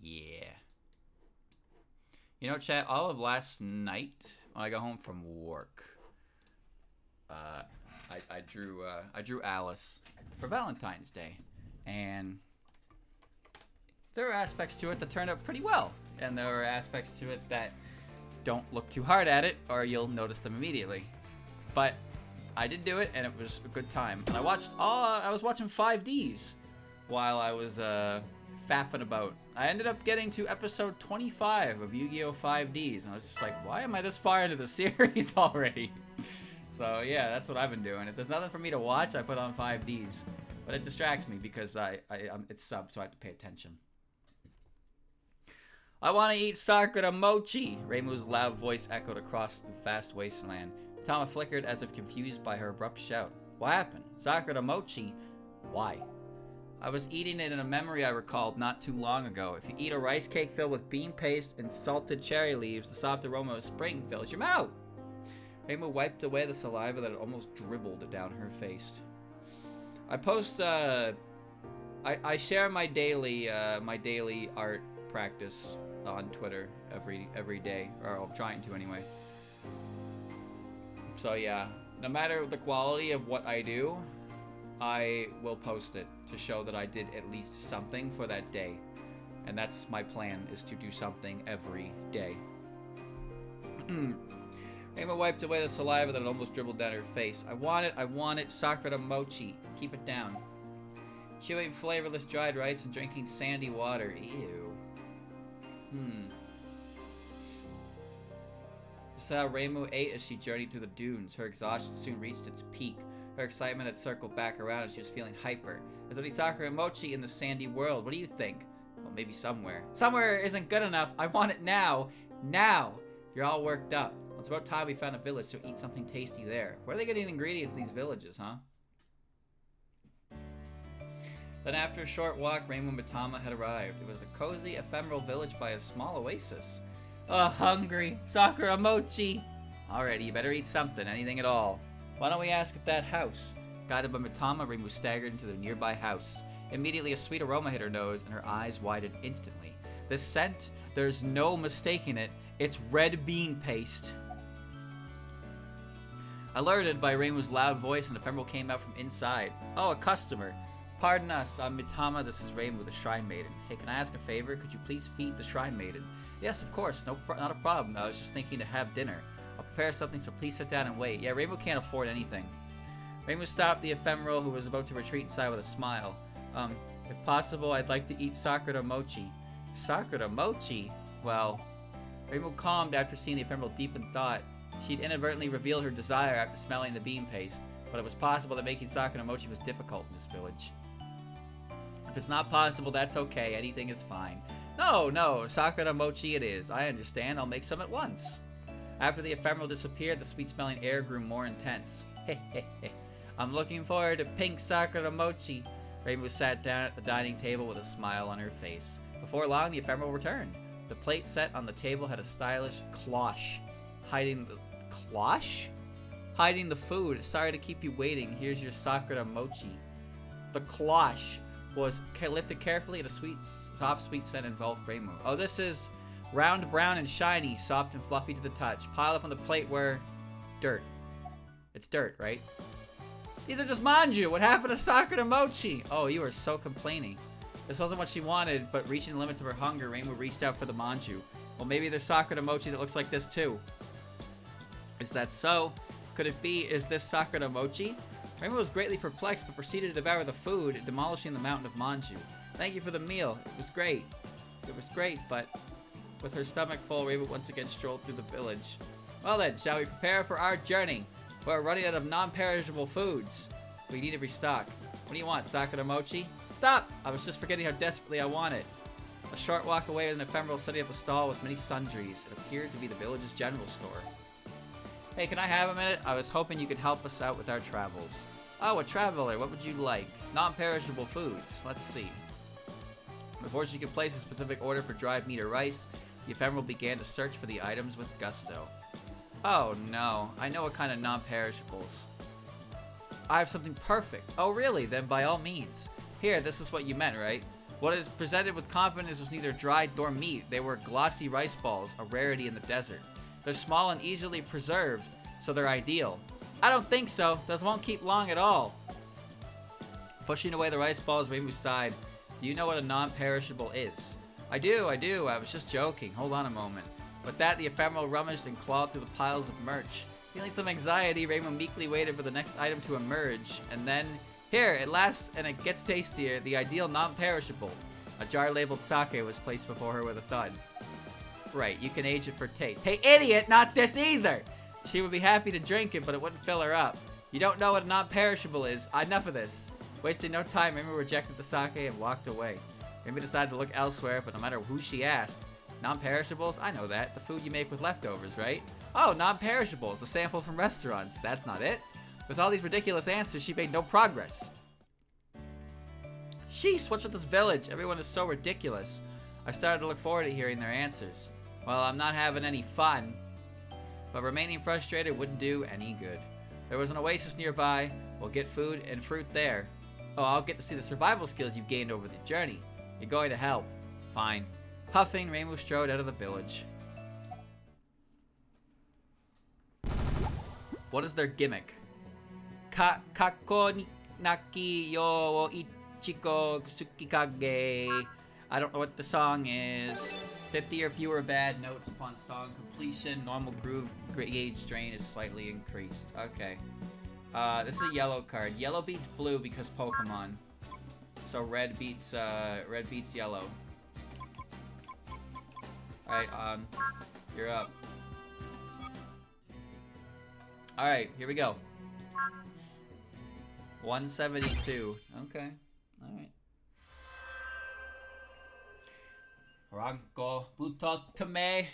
Yeah. You know, chat, all of last night when I got home from work, I drew Alice for Valentine's Day, and there are aspects to it that turned out pretty well, and there are aspects to it that don't look too hard at it, or you'll notice them immediately. But I did do it, and it was a good time. And I was watching 5Ds while I was faffing about. I ended up getting to episode 25 of Yu-Gi-Oh! 5Ds, and I was just like, why am I this far into the series already? So yeah, that's what I've been doing. If there's nothing for me to watch, I put on 5Ds. But it distracts me because it's sub, so I have to pay attention. I want to eat Sakura mochi! Reimu's loud voice echoed across the vast wasteland. Tama flickered as if confused by her abrupt shout. What happened? Sakura mochi? Why? I was eating it in a memory I recalled not too long ago. If you eat a rice cake filled with bean paste and salted cherry leaves, the soft aroma of spring fills your mouth. Reimu wiped away the saliva that had almost dribbled down her face. I post, I share my daily art practice on Twitter every day, or I'm trying to anyway. So yeah, no matter the quality of what I do, I will post it to show that I did at least something for that day. And that's my plan, is to do something every day. Emma wiped away the saliva that had almost dribbled down her face. I want it, Sakura mochi. Keep it down. Chewing flavorless dried rice and drinking sandy water. Ew. This is how Reimu ate as she journeyed through the dunes. Her exhaustion soon reached its peak. Her excitement had circled back around and she was feeling hyper. There's only Sakura mochi in the sandy world. What do you think? Well, maybe somewhere. Somewhere isn't good enough. I want it now. Now! You're all worked up. Well, it's about time we found a village to eat something tasty there. Where are they getting ingredients in these villages, huh? Then after a short walk, Reimu and Mitama had arrived. It was a cozy, ephemeral village by a small oasis. Oh, hungry. Sakura mochi! Alrighty, you better eat something, anything at all. Why don't we ask at that house? Guided by Mitama, Reimu staggered into the nearby house. Immediately, a sweet aroma hit her nose, and her eyes widened instantly. The scent, there's no mistaking it. It's red bean paste. Alerted by Reimu's loud voice, an ephemeral came out from inside. Oh, a customer. Pardon us, I'm Mitama. This is Reimu, the Shrine Maiden. Hey, can I ask a favor? Could you please feed the Shrine Maiden? Yes, of course. Not a problem. I was just thinking to have dinner. I'll prepare something, so please sit down and wait. Yeah, Reimu can't afford anything. Reimu stopped the ephemeral, who was about to retreat inside with a smile. If possible, I'd like to eat Sakura mochi. Sakura mochi? Well, Reimu calmed after seeing the ephemeral deep in thought. She'd inadvertently revealed her desire after smelling the bean paste, but it was possible that making Sakura mochi was difficult in this village. If it's not possible, that's okay. Anything is fine. No, Sakura mochi it is. I understand. I'll make some at once. After the ephemeral disappeared, the sweet-smelling air grew more intense. I'm looking forward to pink Sakura mochi. Reimu sat down at the dining table with a smile on her face. Before long, the ephemeral returned. The plate set on the table had a stylish cloche hiding the... Cloche? Hiding the food. Sorry to keep you waiting. Here's your Sakura mochi. The cloche was lifted carefully and a soft sweet scent engulfed Reimu. Oh, this is round, brown, and shiny, soft and fluffy to the touch. Piled up on the plate were dirt. It's dirt, right? These are just manju. What happened to Sakura mochi? Oh, you are so complaining. This wasn't what she wanted, but reaching the limits of her hunger, Reimu reached out for the manju. Well, maybe there's Sakura mochi that looks like this too. Is that so? Could it be? Is this Sakura mochi? Reimu was greatly perplexed, but proceeded to devour the food, demolishing the mountain of manju. Thank you for the meal. It was great. It was great, but... With her stomach full, Reimu once again strolled through the village. Well then, shall we prepare for our journey? We're running out of non-perishable foods. We need to restock. What do you want, Sakura mochi? Stop! I was just forgetting how desperately I want it. A short walk away was an ephemeral setting up a stall with many sundries. It appeared to be the village's general store. Hey, can I have a minute? I was hoping you could help us out with our travels. Oh, a traveler. What would you like? Non-perishable foods. Let's see. Before she could place a specific order for dried meat or rice, the ephemeral began to search for the items with gusto. Oh no, I know what kind of non-perishables. I have something perfect. Oh really? Then by all means. Here, this is what you meant, right? What is presented with confidence was neither dried nor meat. They were glossy rice balls, a rarity in the desert. They're small and easily preserved, so they're ideal. I don't think so. Those won't keep long at all. Pushing away the rice balls, Rainbow sighed. Do you know what a non-perishable is? I do. I was just joking. Hold on a moment. With that, the ephemeral rummaged and clawed through the piles of merch. Feeling some anxiety, Rainbow meekly waited for the next item to emerge, and then... Here, it lasts and it gets tastier, the ideal non-perishable. A jar labeled sake was placed before her with a thud. Right, you can age it for taste. Hey, idiot, not this either! She would be happy to drink it, but it wouldn't fill her up. You don't know what a non-perishable is. Enough of this. Wasting no time, Rainbow rejected the sake and walked away. Rainbow decided to look elsewhere, but no matter who she asked. Non-perishables? I know that. The food you make with leftovers, right? Oh, non-perishables. A sample from restaurants. That's not it. With all these ridiculous answers, she made no progress. Sheesh, what's with this village? Everyone is so ridiculous. I started to look forward to hearing their answers. Well, I'm not having any fun. But remaining frustrated wouldn't do any good. There was an oasis nearby. We'll get food and fruit there. Oh, I'll get to see the survival skills you've gained over the journey. You're going to help. Fine. Huffing, Rainbow strode out of the village. What is their gimmick? Kako naki yo ichiko tsukikage. I don't know what the song is. 50 or fewer bad notes upon song completion. Normal groove gauge drain is slightly increased. Okay. This is a yellow card. Yellow beats blue because Pokemon. So red beats yellow. Alright, you're up. Alright, here we go. 172. Okay. Alright. Ranko Butotame.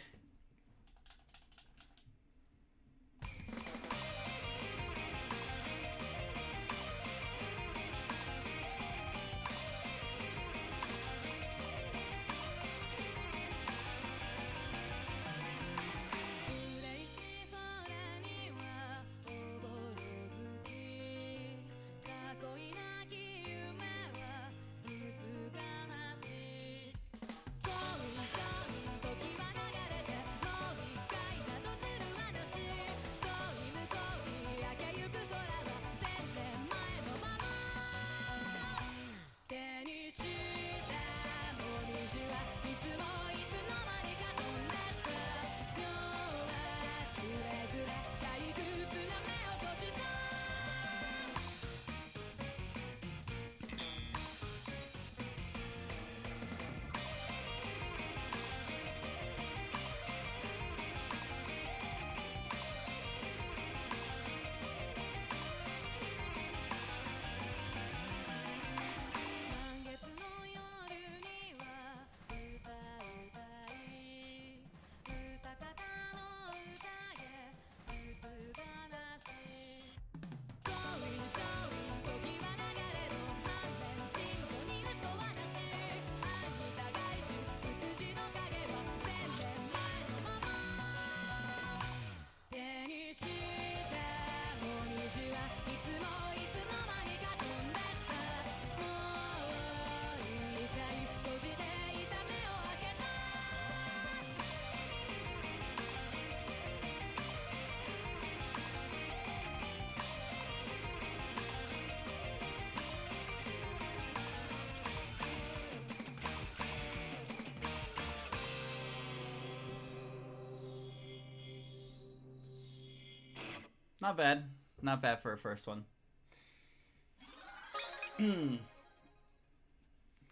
Not bad. Not bad for a first one.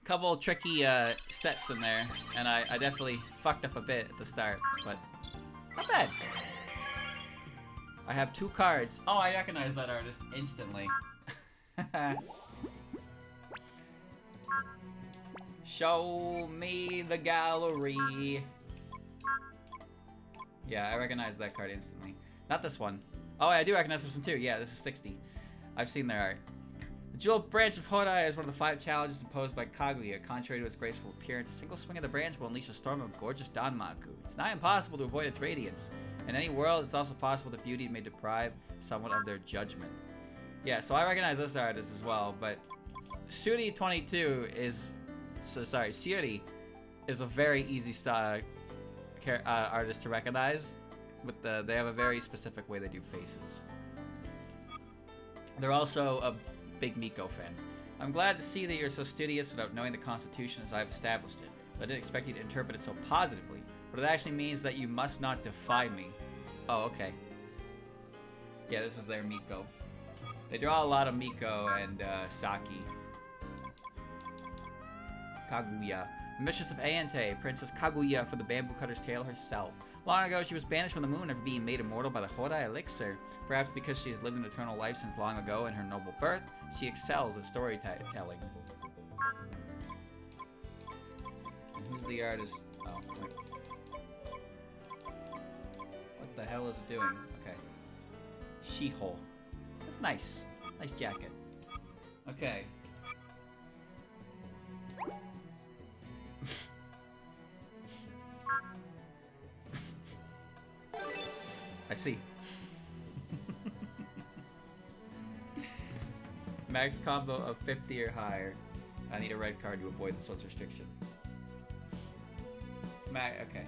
Couple tricky sets in there, and I definitely fucked up a bit at the start, but not bad. I have 2 cards. Oh, I recognize that artist instantly. Show me the gallery. Yeah, I recognize that card instantly. Not this one. Oh, I do recognize this one too. Yeah, this is 60. I've seen their art. The jeweled branch of Hodai is one of the 5 challenges imposed by Kagura. Contrary to its graceful appearance, a single swing of the branch will unleash a storm of gorgeous Danmaku. It's not impossible to avoid its radiance. In any world, it's also possible that beauty may deprive someone of their judgment. Yeah, so I recognize this artist as well, but Sudi22 is Sayuri is a very easy artist to recognize. They have a very specific way they do faces. They're also a big Miko fan. I'm glad to see that you're so studious without knowing the Constitution as I've established it. But I didn't expect you to interpret it so positively. But it actually means that you must not defy me. Oh, okay. Yeah, this is their Miko. They draw a lot of Miko and Saki. Kaguya. Mistress of Aente, Princess Kaguya for the Bamboo Cutter's Tale herself. Long ago, she was banished from the moon after being made immortal by the Hodai elixir. Perhaps because she has lived an eternal life since long ago in her noble birth, she excels at storytelling. And who's the artist? Oh, wait. What the hell is it doing? Okay. Shiho. That's nice. Nice jacket. Okay. I see. Max combo of 50 or higher. I need a red card to avoid this one's restriction. Okay.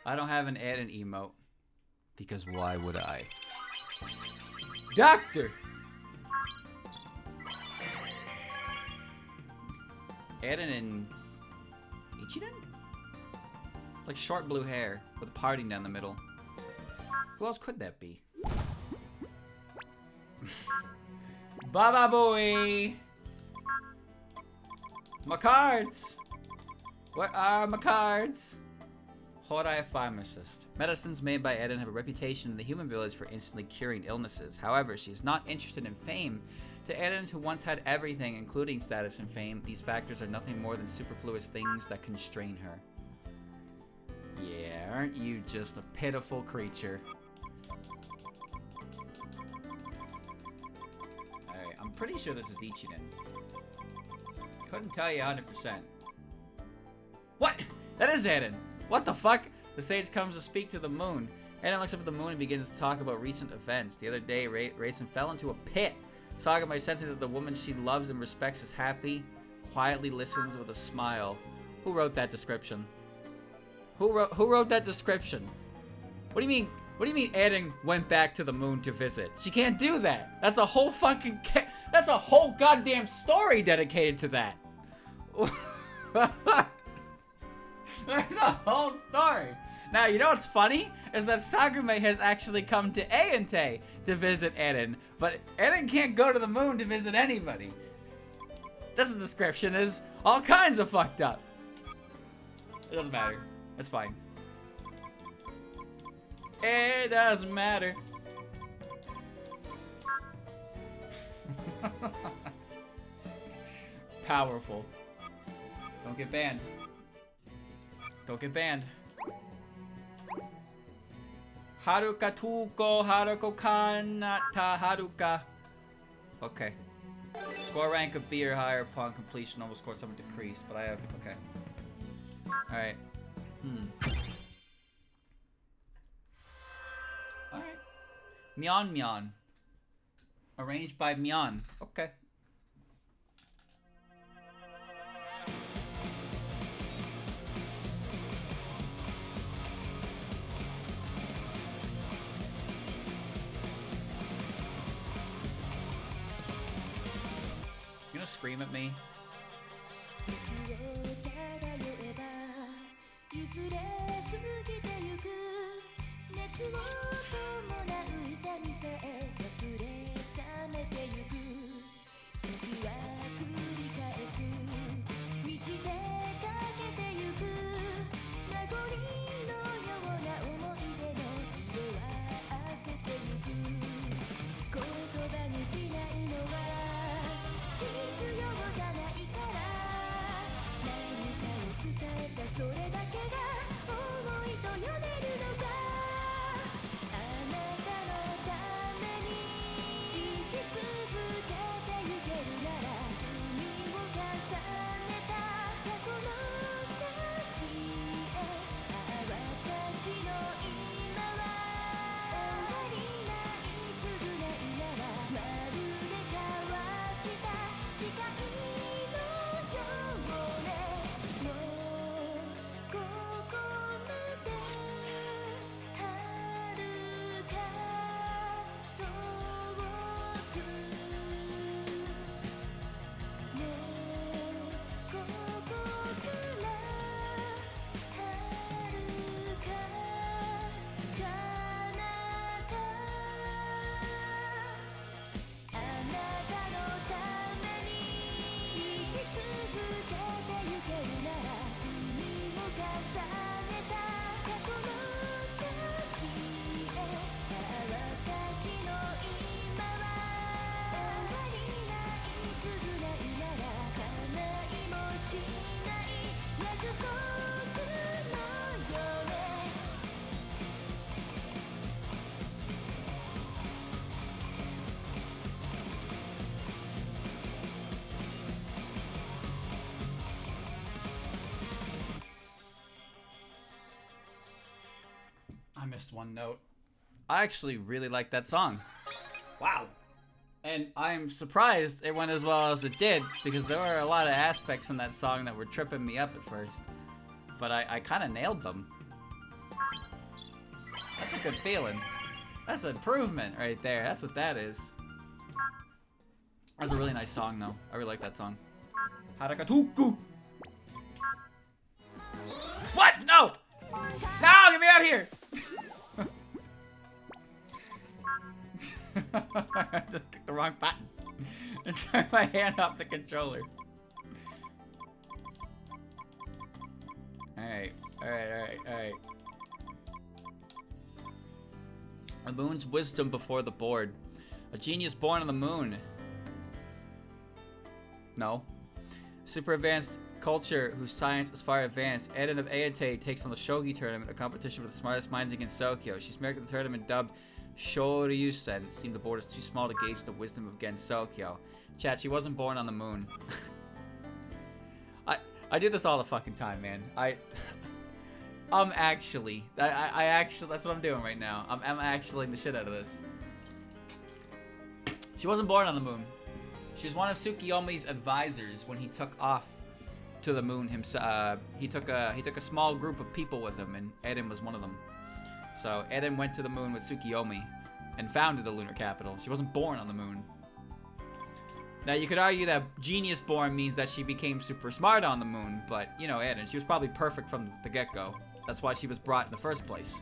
I don't have an add an emote. Because why would I? Doctor! Eren and Ichiden? It's like short blue hair with a parting down the middle. Who else could that be? Baba boy! My cards! Where are my cards? Hodai pharmacist. Medicines made by Eden have a reputation in the human village for instantly curing illnesses. However, she is not interested in fame. To Eden, who once had everything, including status and fame, these factors are nothing more than superfluous things that constrain her. Yeah, aren't you just a pitiful creature? Alright, I'm pretty sure this is Ichiden. Couldn't tell you 100%. What? That is Eden! What the fuck? The sage comes to speak to the moon. Eden looks up at the moon and begins to talk about recent events. The other day, Raisin fell into a pit. Sagamai sensing that the woman she loves and respects is happy, quietly listens with a smile. Who wrote that description? Who wrote that description? What do you mean? What do you mean Eren went back to the moon to visit? She can't do that. That's a whole fucking that's a whole goddamn story dedicated to that. There's a whole story. Now, you know what's funny? Is that Sagume has actually come to Ayante to visit Eren, but Eren can't go to the moon to visit anybody. This description is all kinds of fucked up. It doesn't matter. It's fine. It doesn't matter. Powerful. Don't get banned. Don't get banned. Haruka Tuko Haruko Kanata Haruka. Okay. Score rank of B or higher upon completion. Normal score somewhat decreased, but I have. Okay. Alright. Alright. Myon Myon. Arranged by Myon. Okay. You gonna scream at me? I missed one note. I actually really like that song. Wow. And I'm surprised it went as well as it did, because there were a lot of aspects in that song that were tripping me up at first. But I kind of nailed them. That's a good feeling. That's improvement right there. That's what that is. That's a really nice song, though. I really like that song. Harakatuku! What? No! No! Get me out of here! I just clicked the wrong button and turned my hand off the controller. Alright. The moon's wisdom before the board. A genius born on the moon. No. Super advanced culture whose science is far advanced. Eden of Ayate takes on the Shogi tournament, a competition with the smartest minds against Sokyo. She's married to the tournament dubbed Shoryusen. It seemed the board is too small to gauge the wisdom of Gensokyo. Chat, she wasn't born on the moon. I do this all the fucking time, man. Actually, that's what I'm doing right now. I'm actually the shit out of this. She wasn't born on the moon. She was one of Tsukiyomi's advisors when he took off to the moon himself. He took a small group of people with him, and Eden was one of them. So Eren went to the moon with Tsukiyomi and founded the lunar capital. She wasn't born on the moon. Now, you could argue that genius born means that she became super smart on the moon, but, you know, Eren, she was probably perfect from the get-go. That's why she was brought in the first place.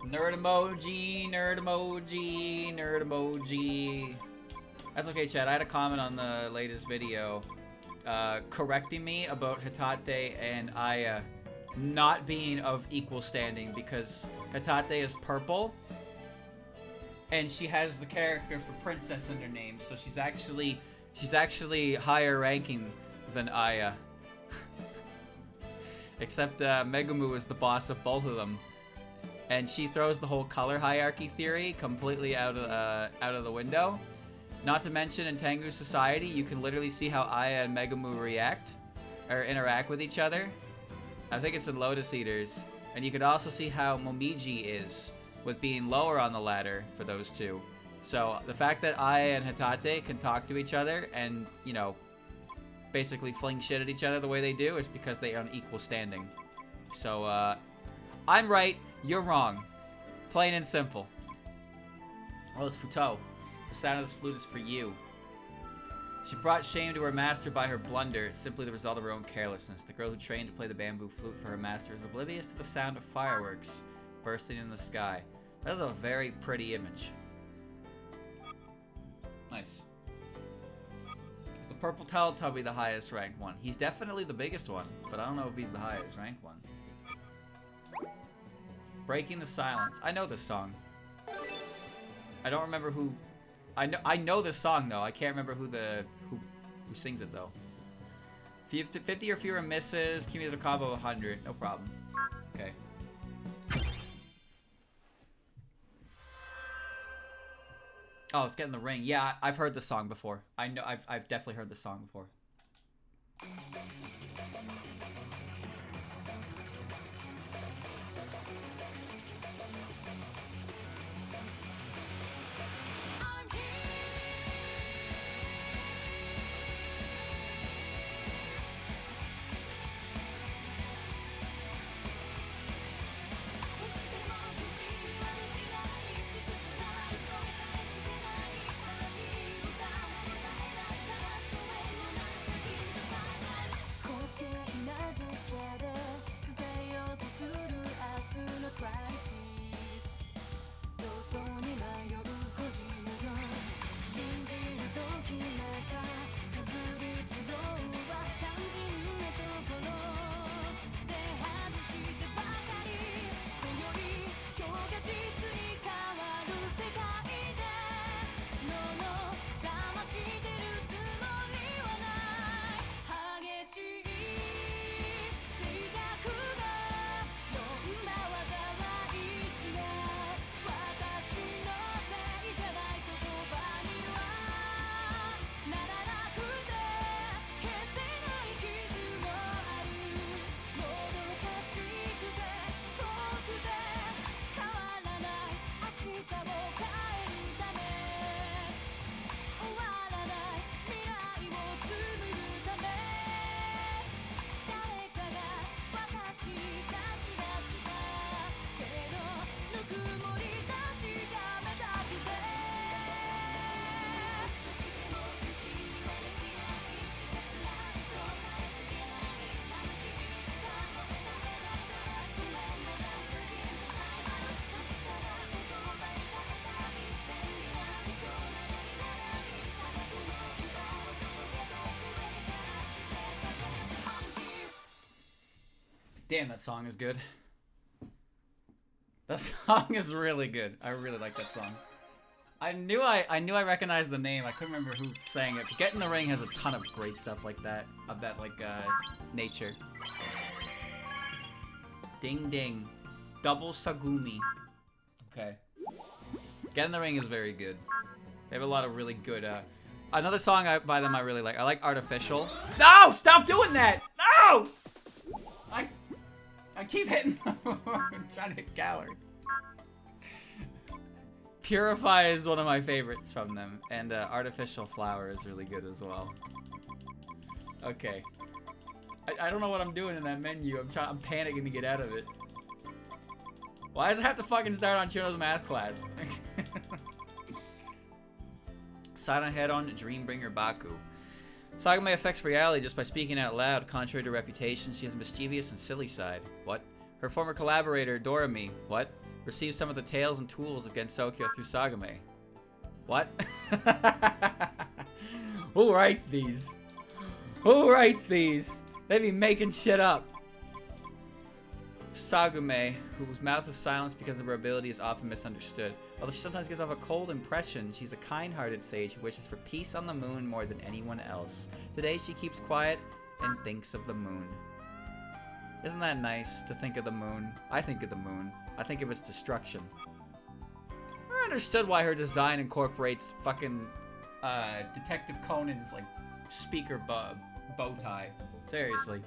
Nerd emoji, nerd emoji, nerd emoji. That's okay, Chad. I had a comment on the latest video correcting me about Hitate and Aya not being of equal standing because Hitate is purple and she has the character for princess in her name, so she's actually higher ranking than Aya. Except Megumu is the boss of both of them, and she throws the whole color hierarchy theory completely out of the window. Not to mention, in Tengu society, you can literally see how Aya and Megumu react or interact with each other. I think it's in Lotus Eaters, and you could also see how Momiji is with being lower on the ladder for those two. So the fact that Aya and Hitate can talk to each other and, you know, basically fling shit at each other the way they do is because they are on equal standing. So, I'm right, you're wrong. Plain and simple. Oh, it's Futo. The sound of this flute is for you. She brought shame to her master by her blunder. It's simply the result of her own carelessness. The girl who trained to play the bamboo flute for her master is oblivious to the sound of fireworks bursting in the sky. That is a very pretty image. Nice. Is the purple Teletubby the highest ranked one? He's definitely the biggest one, but I don't know if he's the highest ranked one. Breaking the Silence. I know this song. I don't remember who... I know this song though. I can't remember who sings it though. 50 or fewer misses, cumulative combo of 100. No problem. Okay. Oh, it's Getting the Ring. Yeah, I've heard this song before. I know I've definitely heard this song before. Damn, that song is good. That song is really good. I really like that song. I knew I recognized the name. I couldn't remember who sang it. But Get in the Ring has a ton of great stuff like that. Of that, like, nature. Ding ding. Double Sagumi. Okay. Get in the Ring is very good. They have a lot of really good, Another song by them I really like. I like Artificial. No! Stop doing that! No! I keep hitting them. I'm trying to hit Galler. Purify is one of my favorites from them. And Artificial Flower is really good as well. Okay. I don't know what I'm doing in that menu. I'm panicking to get out of it. Why does it have to fucking start on Chino's math class? Silent head on Dreambringer Baku. Sagame affects reality just by speaking out loud. Contrary to reputation, she has a mischievous and silly side. What? Her former collaborator, Dorami, what? Receives some of the tales and tools of Gensokyo through Sagame. What? Who writes these? Who writes these? They be making shit up. Sagame, whose mouth is silenced because of her ability, is often misunderstood. Although she sometimes gives off a cold impression, she's a kind-hearted sage who wishes for peace on the moon more than anyone else. Today she keeps quiet and thinks of the moon. Isn't that nice to think of the moon? I think of the moon. I think of its destruction. I understood why her design incorporates fucking Detective Conan's like speaker bow tie. Seriously.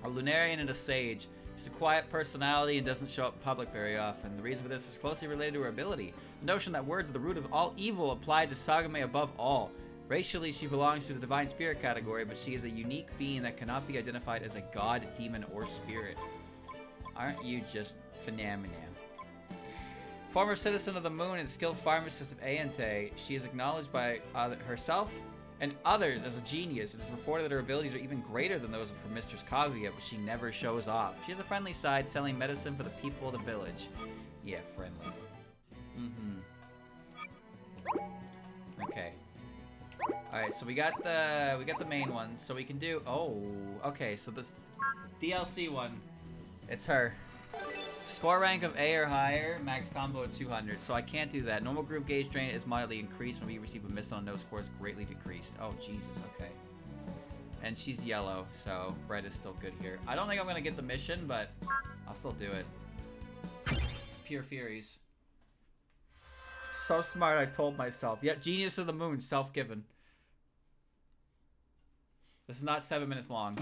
A Lunarian and a sage. She's a quiet personality and doesn't show up in public very often. The reason for this is closely related to her ability. The notion that words are the root of all evil applied to Sagame above all. Racially, she belongs to the divine spirit category, but she is a unique being that cannot be identified as a god, demon, or spirit. Aren't you just phenomenal? Former citizen of the moon and skilled pharmacist of Aente, she is acknowledged by herself and others as a genius. It is reported that her abilities are even greater than those of her mistress Kaguya, but she never shows off. She has a friendly side, selling medicine for the people of the village. Yeah, friendly. Okay. Alright, so we got the main one, so we can do... Oh, okay, so this DLC one, it's her. Score rank of A or higher, max combo at 200, so I can't do that. Normal group gauge drain is mildly increased when we receive a miss on no score is greatly decreased. Oh, Jesus, okay. And she's yellow, so red is still good here. I don't think I'm going to get the mission, but I'll still do it. Pure Furies. So smart, I told myself. Yet, Genius of the Moon, self-given. This is not 7 minutes long.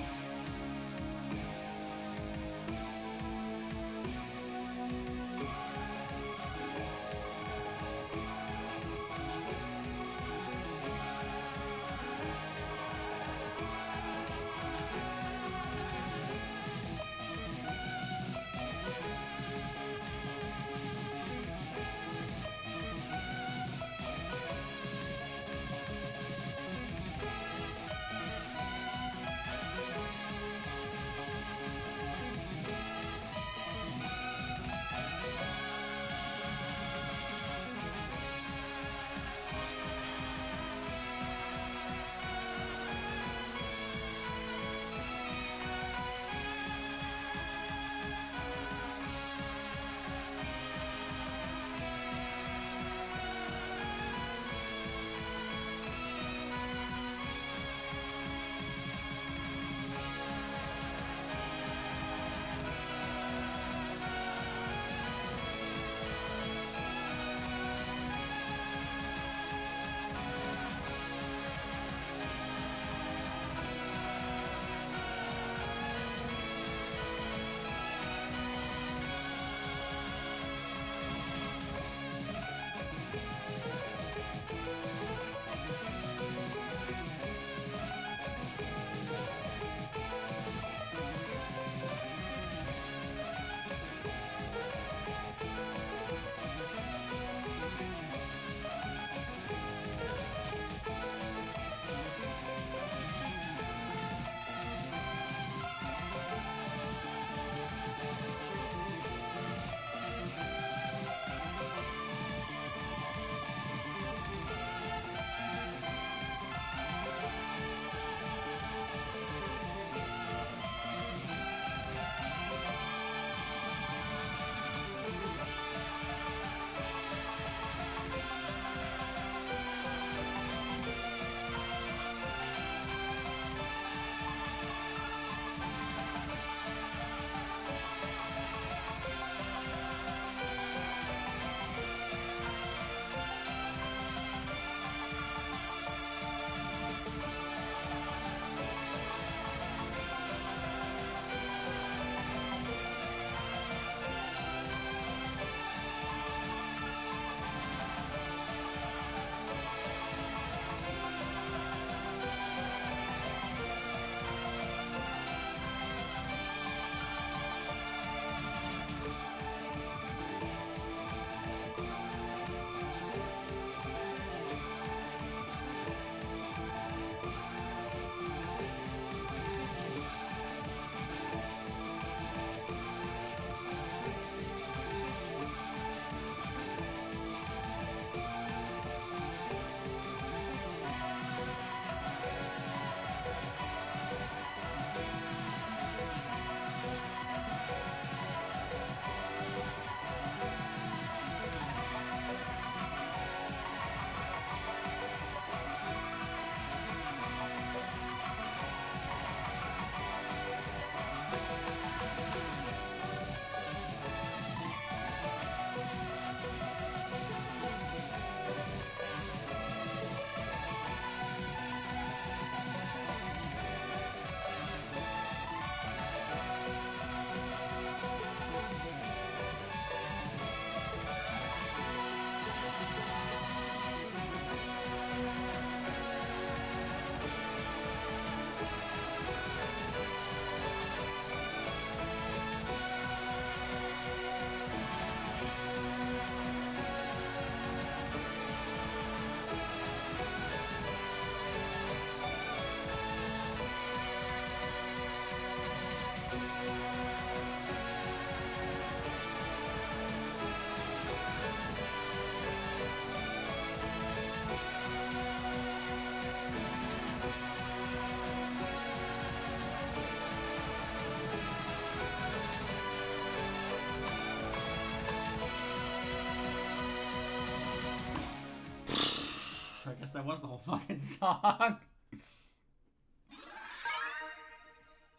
that was the whole fucking song.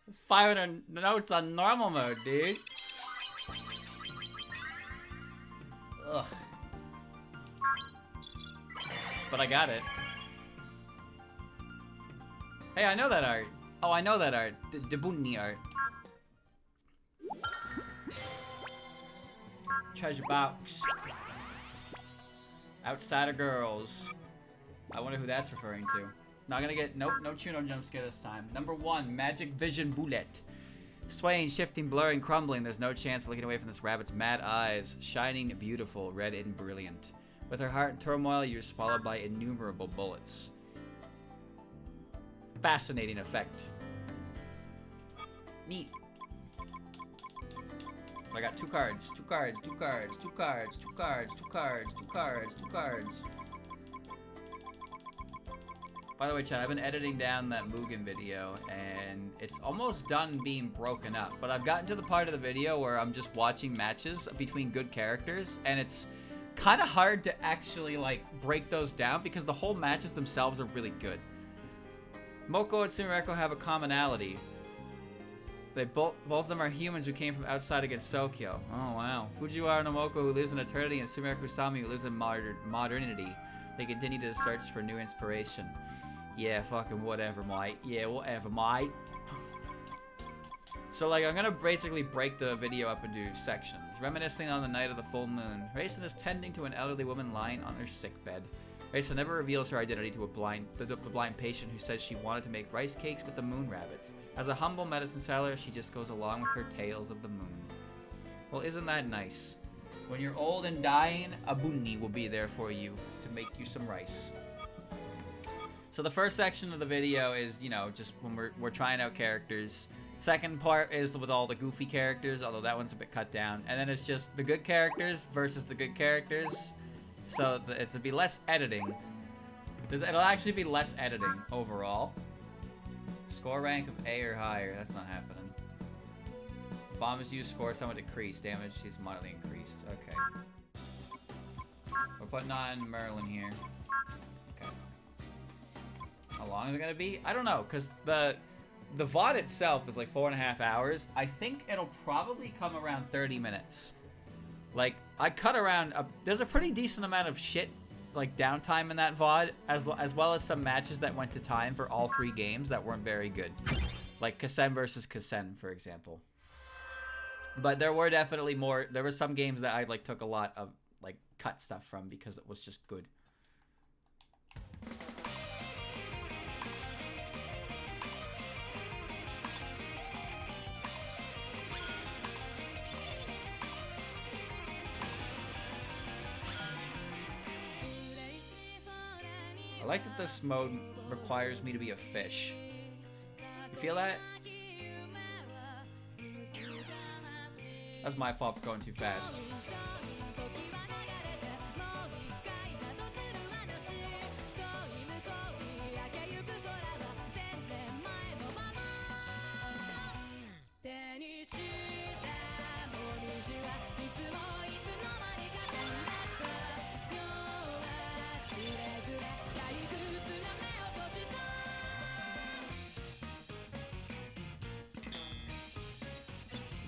It's 500 notes on normal mode, dude. Ugh. But I got it. Hey, I know that art. Oh, I know that art. The Bunny art. Treasure box. Outsider girls. I wonder who that's referring to. Not gonna get, nope, no Chuno jump scare this time. Number 1, Magic Vision Bullet. Swaying, shifting, blurring, crumbling, there's no chance of looking away from this rabbit's mad eyes. Shining, beautiful, red and brilliant. With her heart in turmoil, you're swallowed by innumerable bullets. Fascinating effect. Neat. I got 2 cards, 2 cards, 2 cards, 2 cards, 2 cards, 2 cards, 2 cards, 2 cards. By the way, chat, I've been editing down that Mugen video, and it's almost done being broken up. But I've gotten to the part of the video where I'm just watching matches between good characters, and it's kind of hard to actually, like, break those down because the whole matches themselves are really good. Moko and Sumireko have a commonality. They both of them are humans who came from outside against Sokyo. Oh, wow. Fujiwara no Moko, who lives in eternity, and Sumireko Sami, who lives in modernity. They continue to search for new inspiration. Yeah, fucking whatever, mate. Yeah, whatever, mate. So, like, I'm gonna basically break the video up into sections. Reminiscing on the night of the full moon. Raisin is tending to an elderly woman lying on her sickbed. Raisin never reveals her identity to the blind patient who says she wanted to make rice cakes with the moon rabbits. As a humble medicine seller, she just goes along with her tales of the moon. Well, isn't that nice? When you're old and dying, a bunny will be there for you to make you some rice. So the first section of the video is, you know, just when we're trying out characters. Second part is with all the goofy characters, although that one's a bit cut down. And then it's just the good characters versus the good characters. So it'll be less editing. It'll actually be less editing overall. Score rank of A or higher. That's not happening. Bomb is used, score somewhat decreased. Damage is moderately increased. Okay. We're putting on Merlin here. Okay. How long is it gonna be? I don't know, because the VOD itself is like 4.5 hours. I think it'll probably come around 30 minutes. Like, I cut around, there's a pretty decent amount of shit, like, downtime in that VOD, as well as some matches that went to time for all 3 games that weren't very good. Like, Kasen versus Kasen, for example. But there were definitely more, there were some games that I, like, took a lot of, like, cut stuff from because it was just good. I like that this mode requires me to be a fish. You feel that? That's my fault for going too fast.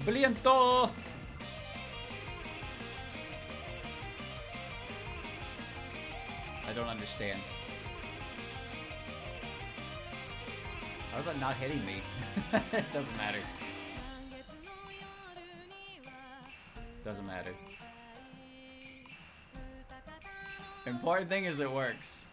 Brillianto! I don't understand. How is that not hitting me? It doesn't matter. Doesn't matter. Important thing is it works.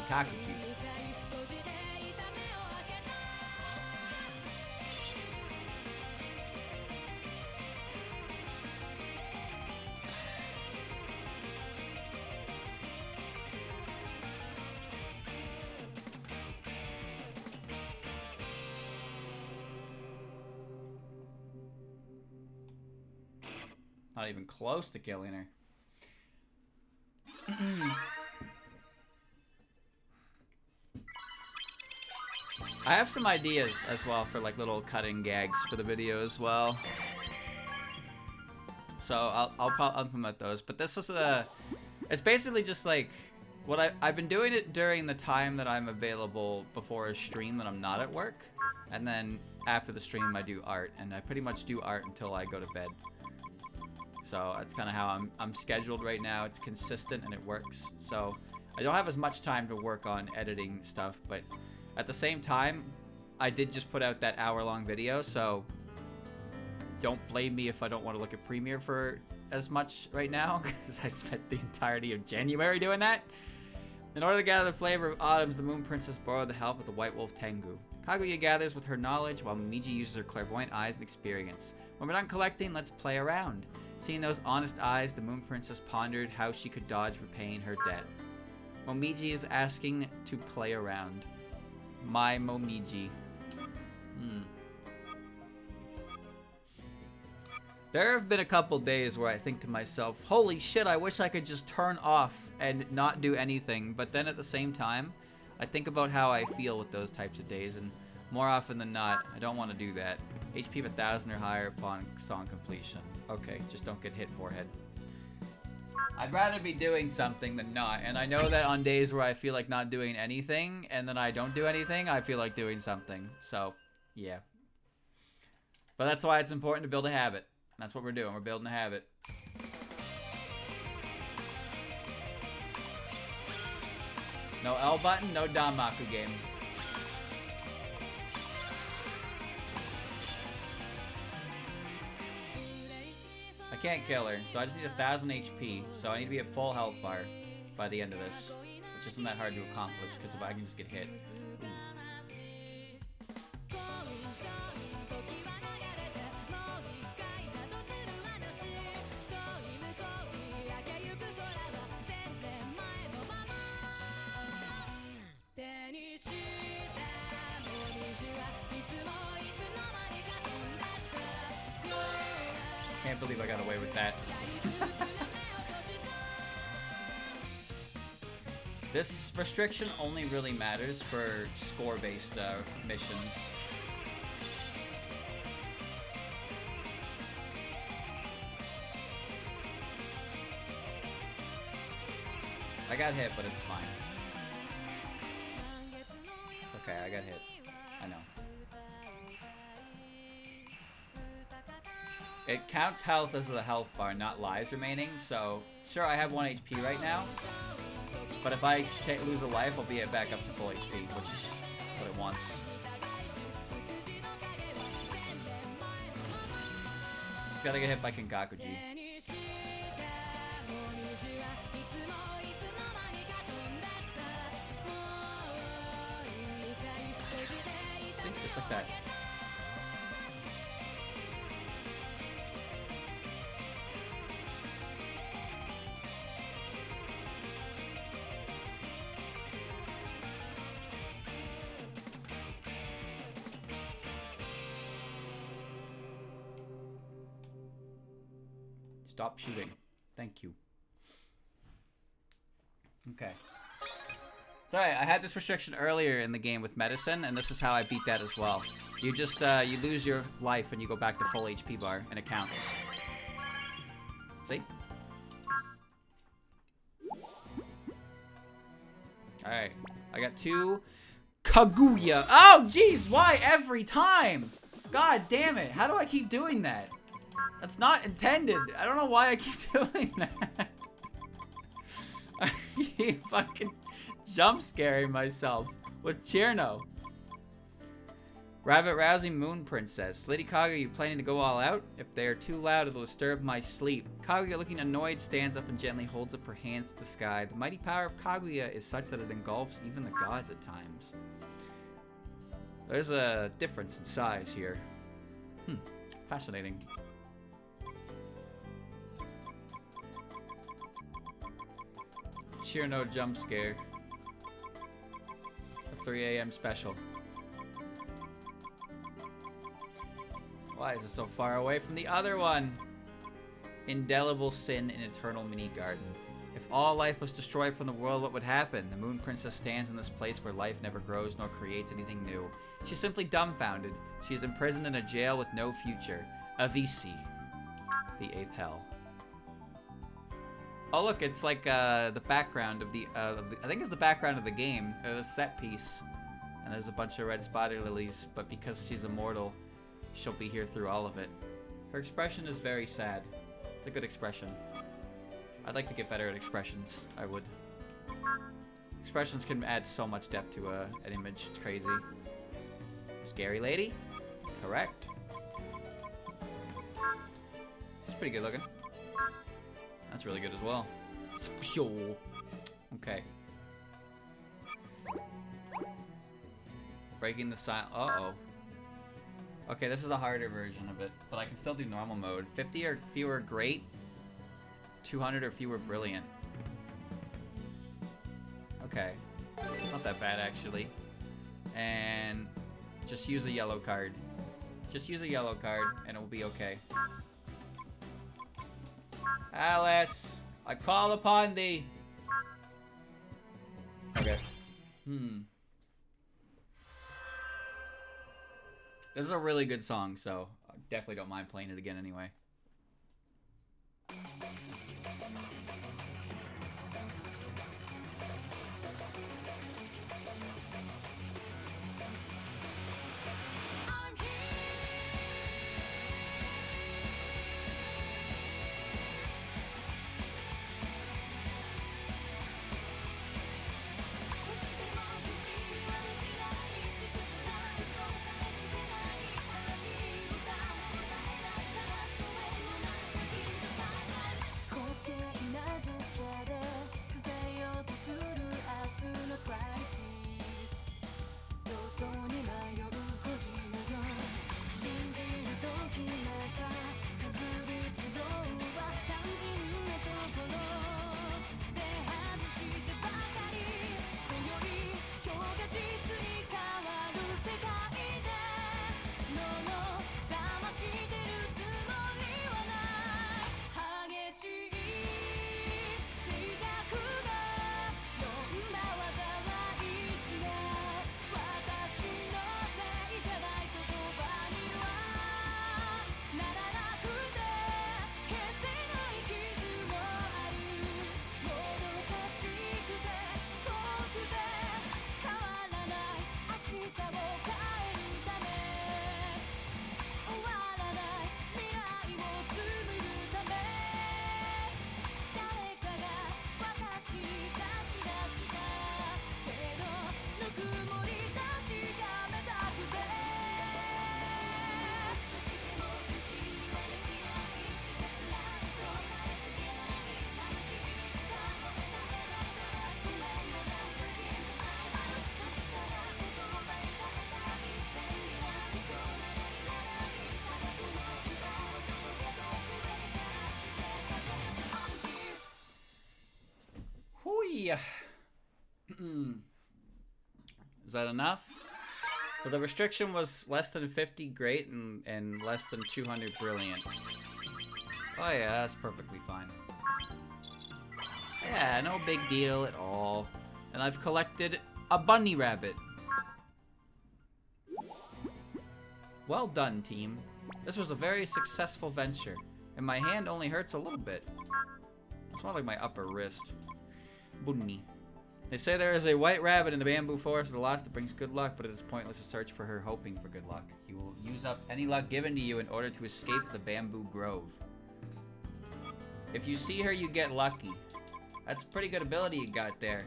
Kakuji. Not even close to killing her. I have some ideas as well for like little cutting gags for the video as well. So I'll implement those. But this is it's basically just like what I've been doing it during the time that I'm available before a stream when I'm not at work, and then after the stream I do art, and I pretty much do art until I go to bed. So that's kind of how I'm scheduled right now. It's consistent and it works. So I don't have as much time to work on editing stuff, but at the same time, I did just put out that hour-long video, so don't blame me if I don't want to look at Premiere for as much right now, because I spent the entirety of January doing that. In order to gather the flavor of autumns, the Moon Princess borrowed the help of the White Wolf Tengu. Kaguya gathers with her knowledge, while Momiji uses her clairvoyant eyes and experience. When we're done collecting, let's play around. Seeing those honest eyes, the Moon Princess pondered how she could dodge repaying her debt. Momiji is asking to play around. My Momiji. There have been a couple days where I think to myself, holy shit, I wish I could just turn off and not do anything. But then at the same time, I think about how I feel with those types of days, and more often than not, I don't want to do that. HP of 1,000 or higher upon song completion. Okay, just don't get hit forehead. I'd rather be doing something than not, and I know that on days where I feel like not doing anything, and then I don't do anything, I feel like doing something. So, yeah. But that's why it's important to build a habit. That's what we're doing. We're building a habit. No L button, no Danmaku game. I can't kill her, so I just need 1,000 HP. So I need to be at full health bar by the end of this, which isn't that hard to accomplish because if I can just get hit. Can't believe I got away with that. This restriction only really matters for score-based missions. I got hit, but it's fine. Okay, I got hit. I know. It counts health as the health bar, not lives remaining, so sure, I have 1 HP right now, but if I lose a life, I'll be back up to full HP, which is what it wants. Just gotta get hit by Kengakuji. See? Just like that. Stop shooting. Thank you. Okay. It's alright, I had this restriction earlier in the game with medicine, and this is how I beat that as well. You just, you lose your life and you go back to full HP bar, and it counts. See? Alright. I got 2 Kagura. Oh, jeez, why every time? God damn it, how do I keep doing that? That's not intended. I don't know why I keep doing that. I keep fucking jump scaring myself with Cherno. Rabbit rousing Moon Princess. Lady Kaguya, you planning to go all out? If they are too loud, it'll disturb my sleep. Kaguya, looking annoyed, stands up and gently holds up her hands to the sky. The mighty power of Kaguya is such that it engulfs even the gods at times. There's a difference in size here. Fascinating. Cheer no jump scare. A 3 AM special. Why is it so far away from the other one? Indelible sin in eternal mini garden. If all life was destroyed from the world, what would happen? The Moon Princess stands in this place where life never grows nor creates anything new. She's simply dumbfounded. She is imprisoned in a jail with no future. Avisi. The 8th hell. Oh look, it's like the background of the I think it's the background of the game, the set piece. And there's a bunch of red spider lilies, but because she's immortal, she'll be here through all of it. Her expression is very sad. It's a good expression. I'd like to get better at expressions. I would. Expressions can add so much depth to an image. It's crazy. Scary lady? Correct. It's pretty good looking. That's really good as well. Okay. Breaking the silence. Uh-oh. Okay, this is a harder version of it, but I can still do normal mode. 50 or fewer great. 200 or fewer brilliant. Okay. Not that bad, actually. And just use a yellow card. Just use a yellow card, and it will be okay. Alice, I call upon thee. Okay. This is a really good song, so I definitely don't mind playing it again anyway. Is that enough? So the restriction was less than 50 great and less than 200 brilliant. Oh yeah, that's perfectly fine. Yeah, no big deal at all. And I've collected a bunny rabbit. Well done, team. This was a very successful venture, and my hand only hurts a little bit. It's more like my upper wrist. Bunny. They say there is a white rabbit in the bamboo forest of the lost that brings good luck, but it is pointless to search for her hoping for good luck. You will use up any luck given to you in order to escape the bamboo grove. If you see her, you get lucky. That's a pretty good ability you got there.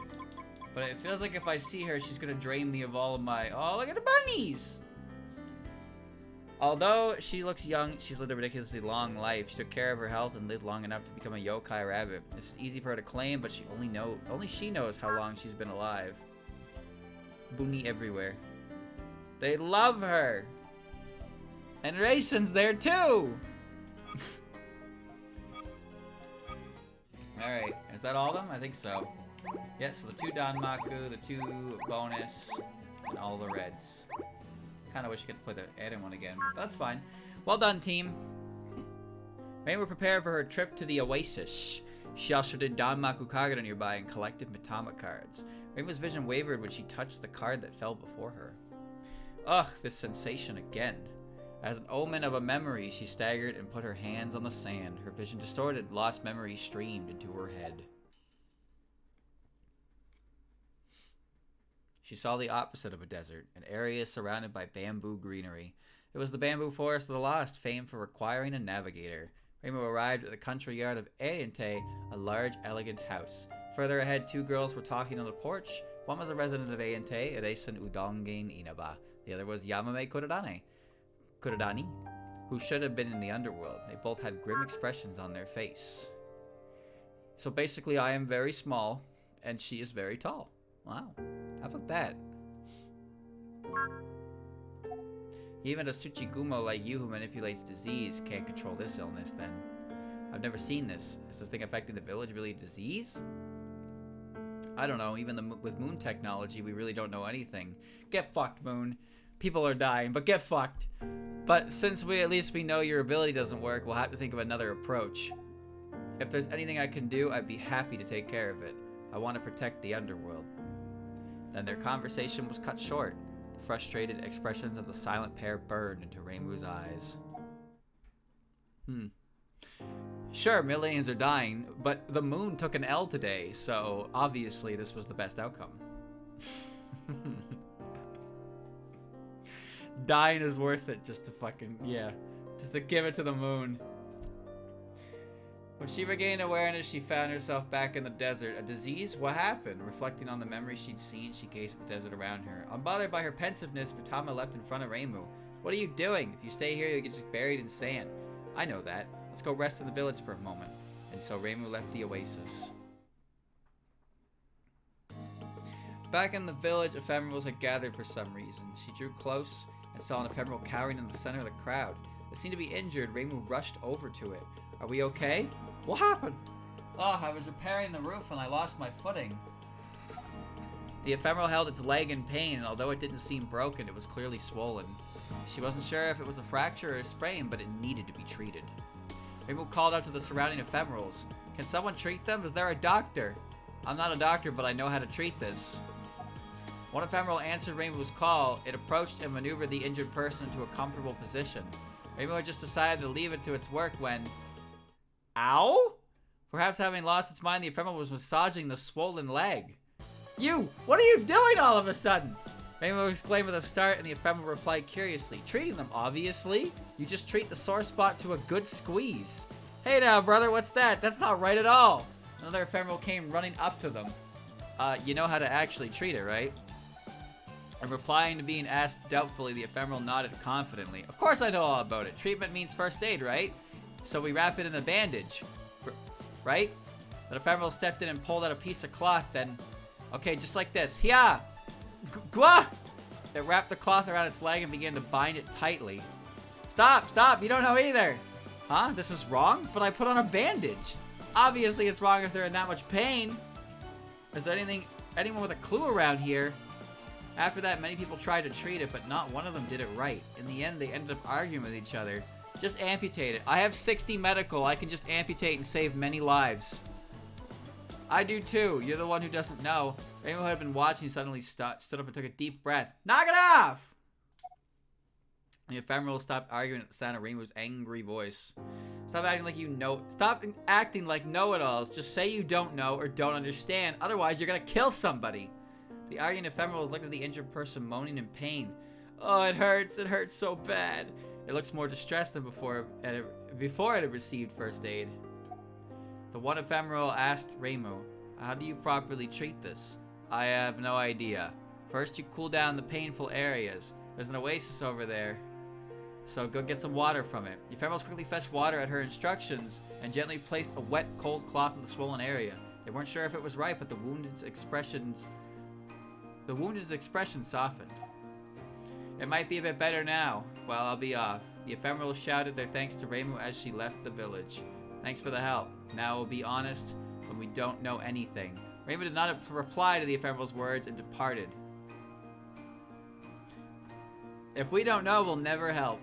But it feels like if I see her, she's gonna drain me of all of my... Oh, look at the bunnies! Although she looks young, she's lived a ridiculously long life. She took care of her health and lived long enough to become a yokai rabbit. This is easy for her to claim, but only she knows how long she's been alive. Bunny everywhere. They love her! And Raisin's there too! Alright, is that all of them? I think so. Yeah, so the 2 Danmaku, the 2 bonus, and all the reds. Kind of wish you could play the add-in one again, but that's fine. Well done, team. Rainbow prepared for her trip to the Oasis. She also did Danmaku Kagura nearby and collected Mitama cards. Rainbow's vision wavered when she touched the card that fell before her. Ugh, this sensation again. As an omen of a memory, she staggered and put her hands on the sand. Her vision distorted, lost memories streamed into her head. She saw the opposite of a desert, an area surrounded by bamboo greenery. It was the bamboo forest of the lost, famed for requiring a navigator. Rainbow arrived at the country yard of Ayente, a large, elegant house. Further ahead, two girls were talking on the porch. One was a resident of Ayente, Ereisen Udongen Inaba. The other was Yamame Kurodani, who should have been in the underworld. They both had grim expressions on their face. So basically, I am very small, and she is very tall. Wow. How about that? Even a Tsuchigumo like you who manipulates disease can't control this illness, then. I've never seen this. Is this thing affecting the village really a disease? I don't know. Even with moon technology, we really don't know anything. Get fucked, Moon. People are dying, but get fucked. But since at least we know your ability doesn't work, we'll have to think of another approach. If there's anything I can do, I'd be happy to take care of it. I want to protect the underworld. Then their conversation was cut short. The frustrated expressions of the silent pair burned into Rainbow's eyes. Sure, millions are dying, but the moon took an L today, so obviously this was the best outcome. Dying is worth it just to fucking, yeah. Just to give it to the moon. When she regained awareness, she found herself back in the desert. A disease? What happened? Reflecting on the memories she'd seen, she gazed at the desert around her. Unbothered by her pensiveness, Mitama leapt in front of Rainbow. What are you doing? If you stay here, you'll get just buried in sand. I know that. Let's go rest in the village for a moment. And so Rainbow left the oasis. Back in the village, ephemerals had gathered for some reason. She drew close and saw an ephemeral cowering in the center of the crowd. It seemed to be injured. Rainbow rushed over to it. Are we okay? What happened? Oh, I was repairing the roof and I lost my footing. The ephemeral held its leg in pain, and although it didn't seem broken, it was clearly swollen. She wasn't sure if it was a fracture or a sprain, but it needed to be treated. Rainbow called out to the surrounding ephemerals. Can someone treat them? Is there a doctor? I'm not a doctor, but I know how to treat this. One ephemeral answered Rainbow's call. It approached and maneuvered the injured person into a comfortable position. Rainbow had just decided to leave it to its work when... Ow? Perhaps having lost its mind, the ephemeral was massaging the swollen leg. You! What are you doing all of a sudden? Rainbow exclaimed with a start, and the ephemeral replied curiously. Treating them, obviously. You just treat the sore spot to a good squeeze. Hey now, brother, what's that? That's not right at all. Another ephemeral came running up to them. You know how to actually treat it, right? And replying to being asked doubtfully, the ephemeral nodded confidently. Of course I know all about it. Treatment means first aid, right? So we wrap it in a bandage, right? The ephemeral stepped in and pulled out a piece of cloth, then... Okay, just like this. Hiya! Gwa! It wrapped the cloth around its leg and began to bind it tightly. Stop! Stop! You don't know either! Huh? This is wrong? But I put on a bandage. Obviously it's wrong if they're in that much pain. Is there anyone with a clue around here? After that, many people tried to treat it, but not one of them did it right. In the end, they ended up arguing with each other. Just amputate it. I have 60 medical. I can just amputate and save many lives. I do too. You're the one who doesn't know. Rainbow had been watching and suddenly stood up and took a deep breath. Knock it off! The ephemeral stopped arguing at the sound of Rainbow's angry voice. Stop acting like you know. Stop acting like know-it-alls. Just say you don't know or don't understand. Otherwise, you're gonna kill somebody. The arguing ephemerals looked at the injured person moaning in pain. Oh, it hurts. It hurts so bad. It looks more distressed than before it had received first aid. The one ephemeral asked Rainbow, how do you properly treat this? I have no idea. First, you cool down the painful areas. There's an oasis over there, so go get some water from it. The ephemerals quickly fetched water at her instructions and gently placed a wet, cold cloth in the swollen area. They weren't sure if it was right, but the wounded's expression softened. It might be a bit better now. Well, I'll be off. The ephemeral shouted their thanks to Rainbow as she left the village. Thanks for the help. Now we'll be honest when we don't know anything. Rainbow did not reply to the ephemeral's words and departed. If we don't know, we'll never help.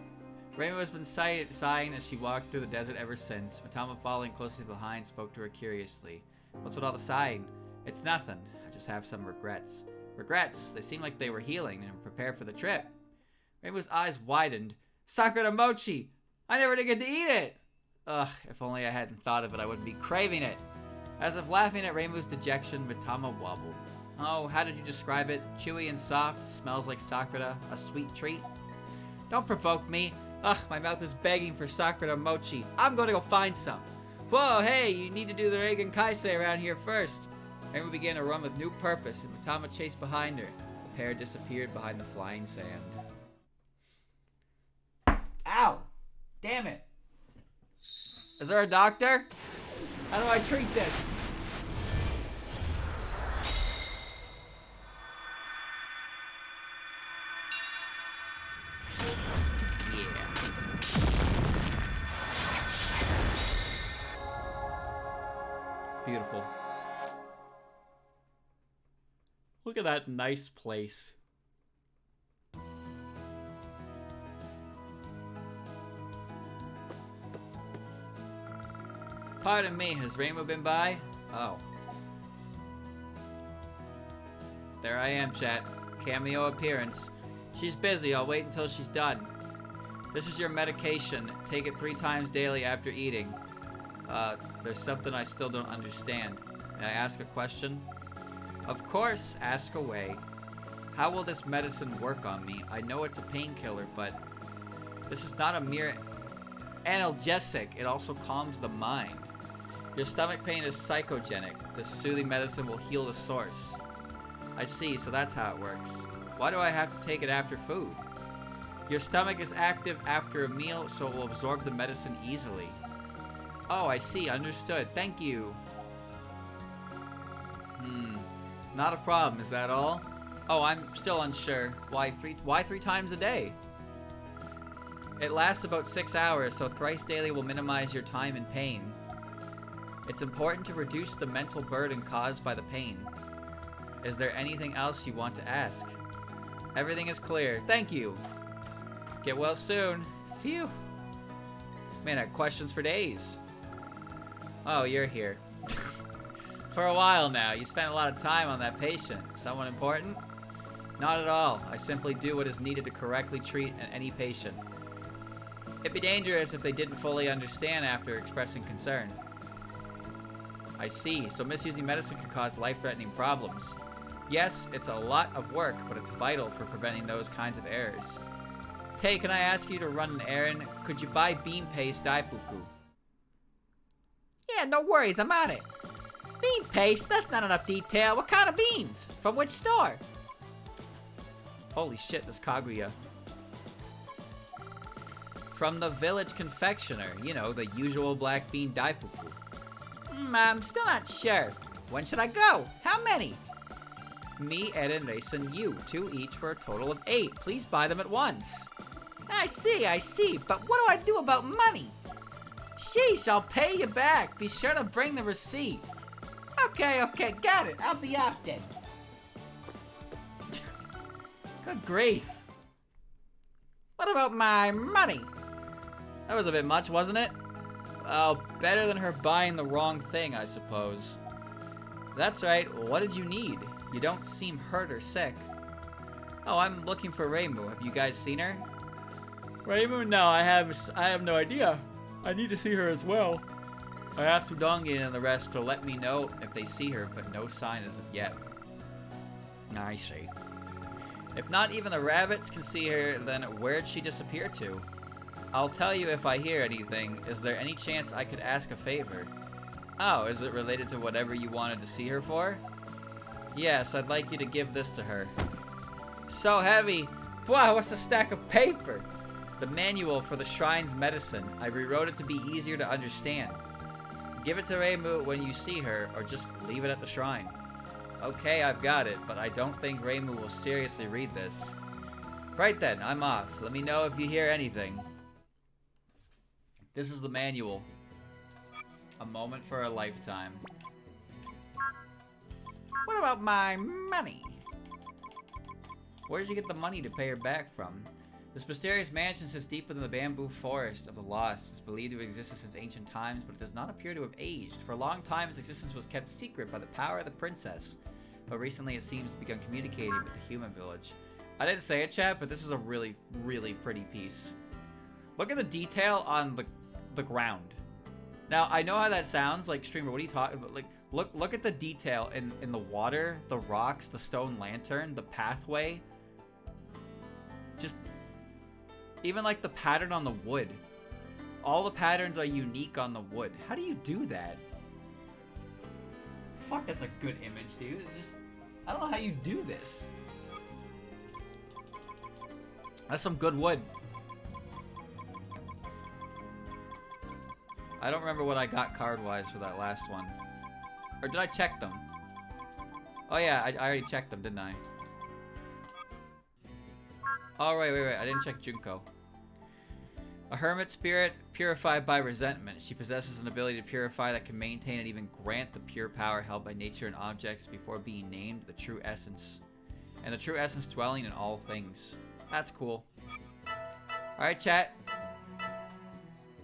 Rainbow has been sighing as she walked through the desert ever since. Mitama, following closely behind, spoke to her curiously. What's with all the sighing? It's nothing. I just have some regrets. Regrets? They seem like they were healing and prepared for the trip. Rainbow's eyes widened. Sakura mochi! I never did get to eat it! Ugh, if only I hadn't thought of it, I wouldn't be craving it. As if laughing at Rainbow's dejection, Mitama wobbled. Oh, how did you describe it? Chewy and soft, smells like Sakura, a sweet treat? Don't provoke me. Ugh, my mouth is begging for Sakura mochi. I'm going to go find some. Whoa, hey, you need to do the Reigen Kaisei around here first. Rainbow began to run with new purpose, and Mitama chased behind her. The pair disappeared behind the flying sand. Ow! Damn it! Is there a doctor? How do I treat this? Beautiful. Look at that nice place. Pardon me, has Rainbow been by? Oh. There I am, chat. Cameo appearance. She's busy, I'll wait until she's done. This is your medication. Take it 3 times daily after eating. There's something I still don't understand. May I ask a question? Of course, ask away. How will this medicine work on me? I know it's a painkiller, but this is not a mere analgesic. It also calms the mind. Your stomach pain is psychogenic. This soothing medicine will heal the source. I see, so that's how it works. Why do I have to take it after food? Your stomach is active after a meal, so it will absorb the medicine easily. Oh, I see. Understood. Thank you. Not a problem. Is that all? Oh, I'm still unsure. Why three times a day? It lasts about 6 hours, so thrice daily will minimize your time and pain. It's important to reduce the mental burden caused by the pain. Is there anything else you want to ask? Everything is clear. Thank you. Get well soon. Phew. Man, I had questions for days. Oh, you're here. For a while now. You spent a lot of time on that patient. Someone important? Not at all. I simply do what is needed to correctly treat any patient. It'd be dangerous if they didn't fully understand after expressing concern. I see. So misusing medicine can cause life-threatening problems. Yes, it's a lot of work, but it's vital for preventing those kinds of errors. Tay, can I ask you to run an errand? Could you buy bean paste daifuku? Yeah, no worries, I'm on it. Bean paste? That's not enough detail. What kind of beans? From which store? Holy shit, this Kagura. From the village confectioner. You know, the usual black bean daifuku. I'm still not sure. When should I go? How many? Me, Ed, and Rayson, you. 2 each for a total of 8. Please buy them at once. I see. But what do I do about money? Sheesh, I'll pay you back. Be sure to bring the receipt. Okay, got it. I'll be off then. Good grief. What about my money? That was a bit much, wasn't it? Well, better than her buying the wrong thing, I suppose. That's right. What did you need? You don't seem hurt or sick. Oh, I'm looking for Reimu. Have you guys seen her? Reimu? No, I have no idea. I need to see her as well. I asked Udongi and the rest to let me know if they see her, but no sign as of yet. I see. If not even the rabbits can see her, then where'd she disappear to? I'll tell you if I hear anything. Is there any chance I could ask a favor? Oh, is it related to whatever you wanted to see her for? Yes, I'd like you to give this to her. So heavy. Wow, what's a stack of paper? The manual for the shrine's medicine. I rewrote it to be easier to understand. Give it to Reimu when you see her, or just leave it at the shrine. Okay, I've got it, but I don't think Reimu will seriously read this. Right then, I'm off. Let me know if you hear anything. This is the manual. A moment for a lifetime. What about my money? Where did you get the money to pay her back from? This mysterious mansion sits deep within the bamboo forest of the lost. It is believed to have existed since ancient times, but it does not appear to have aged. For a long time, its existence was kept secret by the power of the princess, but recently it seems to become communicating with the human village. I didn't say it, chat, but this is a really, really pretty piece. Look at the detail on the ground. Now, I know how that sounds, like, streamer, what are you talking about? Like, look at the detail in the water, the rocks, the stone lantern, the pathway. Just, even like the pattern on the wood. All the patterns are unique on the wood. How do you do that? Fuck, that's a good image, dude. It's just, I don't know how you do this. That's some good wood. I don't remember what I got card-wise for that last one. Or did I check them? Oh yeah, I already checked them, didn't I? Oh, wait. I didn't check Junko. A hermit spirit purified by resentment. She possesses an ability to purify that can maintain and even grant the pure power held by nature and objects before being named the true essence. And the true essence dwelling in all things. That's cool. Alright, chat.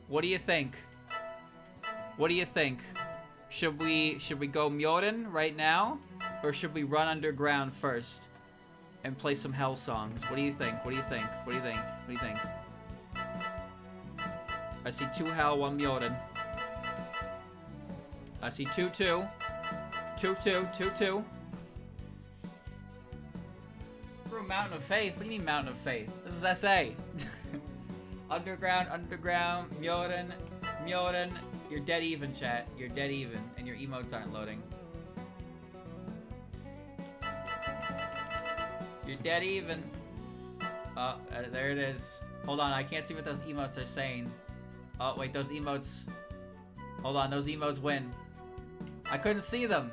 What do you think? What do you think? Should we go Myoden right now? Or should we run underground first? And play some hell songs? What do you think? What do you think? What do you think? What do you think? I see 2 hell, 1 Myoden. I see 2-2. 2-2. 2-2. Through Mountain of Faith? What do you mean Mountain of Faith? This is SA. Underground, Myoden. You're dead even, chat. You're dead even. And your emotes aren't loading. You're dead even. Oh, there it is. Hold on, I can't see what those emotes are saying. Oh, wait, those emotes... Hold on, those emotes win. I couldn't see them.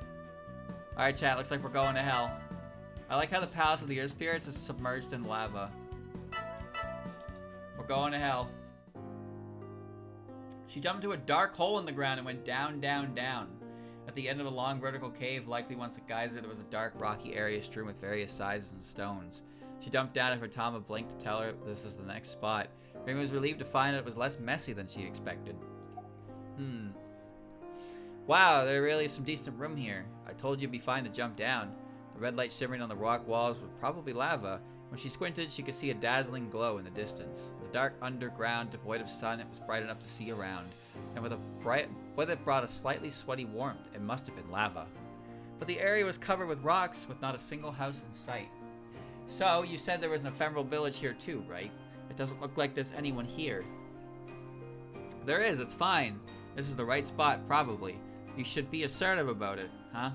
Alright, chat, looks like we're going to hell. I like how the Palace of the Earth Spirits is submerged in lava. We're going to hell. She jumped into a dark hole in the ground and went down, down, down. At the end of a long vertical cave, likely once a geyser, there was a dark rocky area strewn with various sizes and stones. She dumped down and Tama blinked to tell her this is the next spot. Rain was relieved to find it was less messy than she expected. Wow, there really is some decent room here. I told you it'd be fine to jump down. The red light shimmering on the rock walls was probably lava. When she squinted, she could see a dazzling glow in the distance. The dark underground, devoid of sun, it was bright enough to see around. And with it brought a slightly sweaty warmth, it must have been lava. But the area was covered with rocks, with not a single house in sight. So, you said there was an ephemeral village here too, right? It doesn't look like there's anyone here. There is, it's fine. This is the right spot, probably. You should be assertive about it, huh?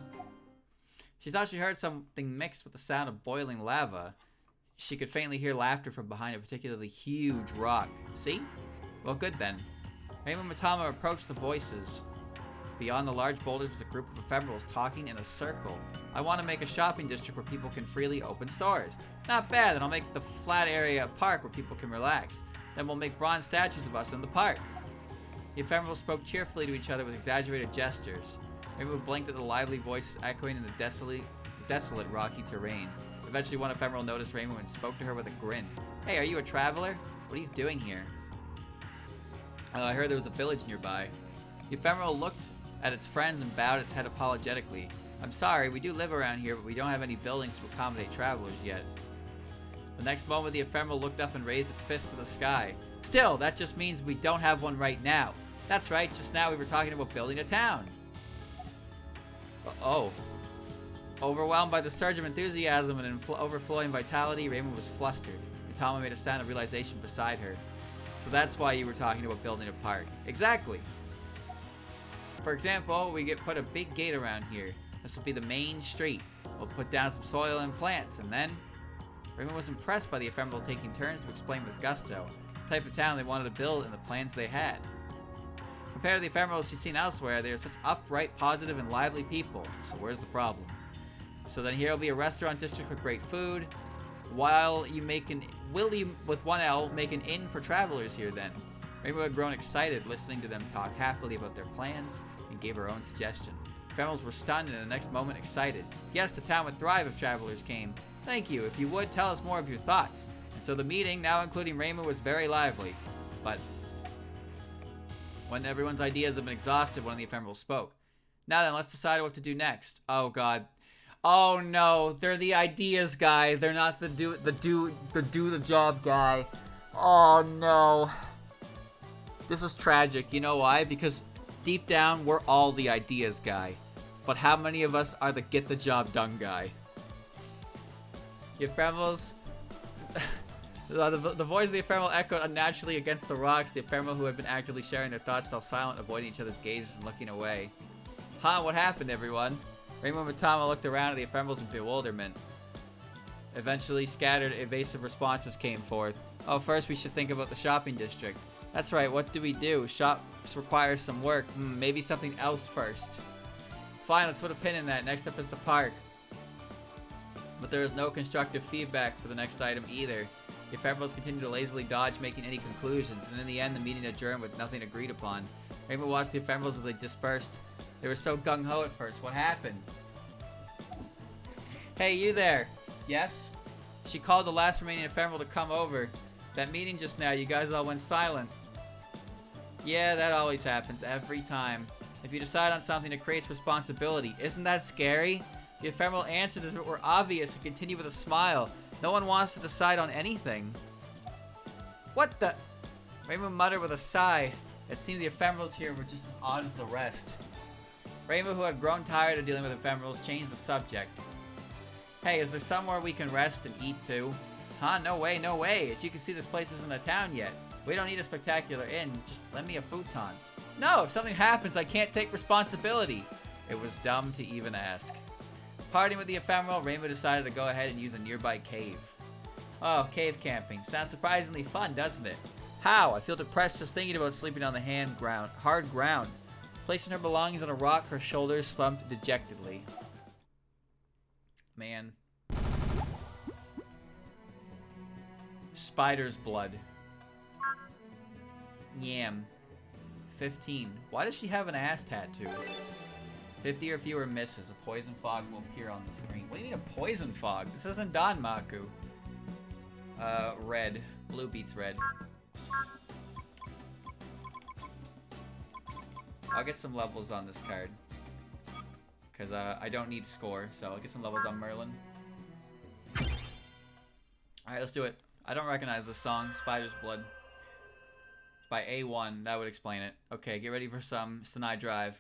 She thought she heard something mixed with the sound of boiling lava. She could faintly hear laughter from behind a particularly huge rock. See? Well, good then. Raymond Matama approached the voices. Beyond the large boulders was a group of ephemerals talking in a circle. I want to make a shopping district where people can freely open stores. Not bad, then I'll make the flat area a park where people can relax. Then we'll make bronze statues of us in the park. The ephemerals spoke cheerfully to each other with exaggerated gestures. Raymond blinked at the lively voices echoing in the desolate rocky terrain. Eventually one ephemeral noticed Raymond and spoke to her with a grin. Hey, are you a traveler? What are you doing here? I heard there was a village nearby. The ephemeral looked at its friends and bowed its head apologetically. I'm sorry, we do live around here, but we don't have any buildings to accommodate travelers yet. The next moment, the ephemeral looked up and raised its fist to the sky. Still, that just means we don't have one right now. That's right, just now we were talking about building a town. Oh. Overwhelmed by the surge of enthusiasm and overflowing vitality, Raymond was flustered. Tama made a sound of realization beside her. So that's why you were talking about building a park. Exactly. For example, we put a big gate around here. This will be the main street. We'll put down some soil and plants, and then... Raymond was impressed by the ephemeral taking turns to explain with gusto the type of town they wanted to build and the plans they had. Compared to the ephemerals she's seen elsewhere, they are such upright, positive, and lively people. So where's the problem? So then here will be a restaurant district with great food. Will you, with one L, make an inn for travelers here then? Rainbow had grown excited listening to them talk happily about their plans and gave her own suggestion. The ephemerals were stunned and in the next moment excited. Yes, the town would thrive if travelers came. Thank you. If you would, tell us more of your thoughts. And so the meeting, now including Reimu, was very lively. But when everyone's ideas have been exhausted, one of the ephemerals spoke. Now then, let's decide what to do next. Oh god. Oh no, they're the ideas guy. They're not the do the job guy. Oh no. This is tragic. You know why? Because deep down, we're all the ideas guy. But how many of us are the get the job done guy? The ephemerals... the voice of the ephemeral echoed unnaturally against the rocks. The ephemeral who had been actively sharing their thoughts fell silent, avoiding each other's gazes and looking away. Huh, what happened, everyone? Reimu and Mitama looked around at the ephemerals in bewilderment. Eventually, scattered, evasive responses came forth. Oh, first we should think about the shopping district. That's right, what do we do? Shops require some work. Maybe something else first. Fine, let's put a pin in that. Next up is the park. But there is no constructive feedback for the next item either. The ephemerals continued to lazily dodge making any conclusions, and in the end the meeting adjourned with nothing agreed upon. Reimu watched the ephemerals as they dispersed. They were so gung-ho at first. What happened? Hey, you there. Yes? She called the last remaining ephemeral to come over. That meeting just now, you guys all went silent. Yeah, that always happens, every time. If you decide on something, it creates responsibility. Isn't that scary? The ephemeral answered as if it were obvious and continued with a smile. No one wants to decide on anything. What the? Reimu muttered with a sigh. It seemed the ephemerals here were just as odd as the rest. Reimu, who had grown tired of dealing with ephemerals, changed the subject. Hey, is there somewhere we can rest and eat too? Huh? No way, no way. As you can see, this place isn't a town yet. We don't need a spectacular inn. Just lend me a futon. No, if something happens, I can't take responsibility. It was dumb to even ask. Partying with the ephemeral, Reimu decided to go ahead and use a nearby cave. Oh, cave camping. Sounds surprisingly fun, doesn't it? How? I feel depressed just thinking about sleeping on the hard ground. Placing her belongings on a rock, her shoulders slumped dejectedly. Man. Spider's blood. Yam. 15. Why does she have an ass tattoo? 50 or fewer misses. A poison fog will appear on the screen. What do you mean a poison fog? This isn't Danmaku. Red. Blue beats red. I'll get some levels on this card. Because I don't need to score, so I'll get some levels on Merlin. Alright, let's do it. I don't recognize this song, Spider's Blood. It's by A1, that would explain it. Okay, get ready for some Sinai Drive.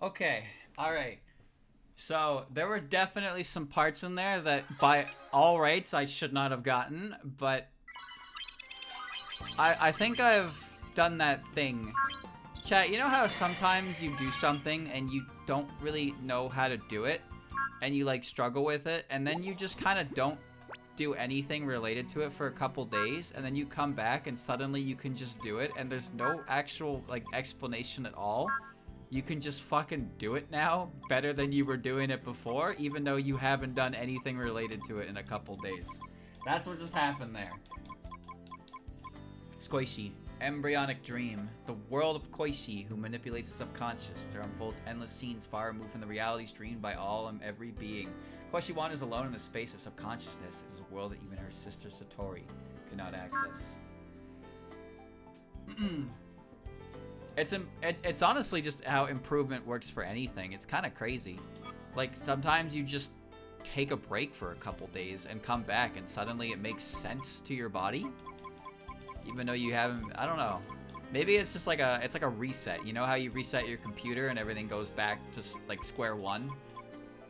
Okay, alright. So, there were definitely some parts in there that, by all rights, I should not have gotten, but I think I've done that thing Chat, you know how sometimes you do something and you don't really know how to do it? And you like struggle with it, and then you just kind of don't do anything related to it for a couple days, and then you come back and suddenly you can just do it, and there's no actual like explanation at all. You can just fucking do it now better than you were doing it before, even though you haven't done anything related to it in a couple days. That's what just happened there. Koishi. Embryonic dream. The world of Koishi, who manipulates the subconscious. There unfolds endless scenes far removed from the realities dreamed by all and every being. Koishi wanders alone in the space of subconsciousness. It is a world that even her sister Satori cannot access. It's honestly just how improvement works for anything. It's kind of crazy. Like, sometimes you just take a break for a couple days and come back and suddenly it makes sense to your body. Even though you haven't, I don't know. Maybe it's just like it's like a reset. You know how you reset your computer and everything goes back to like square one?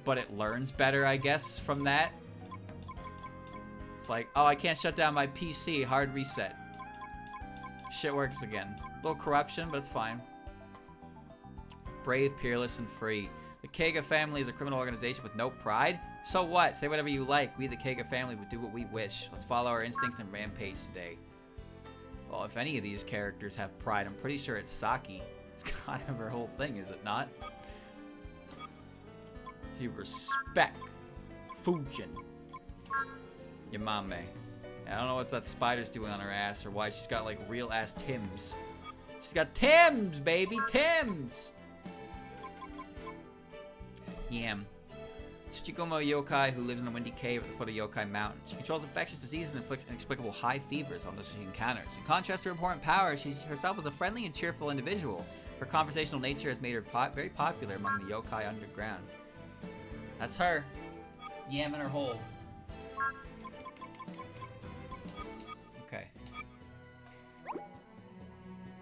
But it learns better, I guess, from that. It's like, oh, I can't shut down my PC. Hard reset. Shit works again. A little corruption, but it's fine. Brave, peerless, and free. The Keiga family is a criminal organization with no pride. So what? Say whatever you like. We, the Keiga family, would do what we wish. Let's follow our instincts and rampage today. Well, if any of these characters have pride, I'm pretty sure it's Saki. It's kind of her whole thing, is it not? You respect Fujin. Yamame. I don't know what that spider's doing on her ass or why she's got like real ass Tims. She's got Tims, baby, Tims! Yam. Tsuchikomo yokai who lives in a windy cave at the foot of Yokai Mountain. She controls infectious diseases and inflicts inexplicable high fevers on those she encounters. In contrast to her important power, she herself is a friendly and cheerful individual. Her conversational nature has made her very popular among the yokai underground. That's her. Yam in her hole. Okay.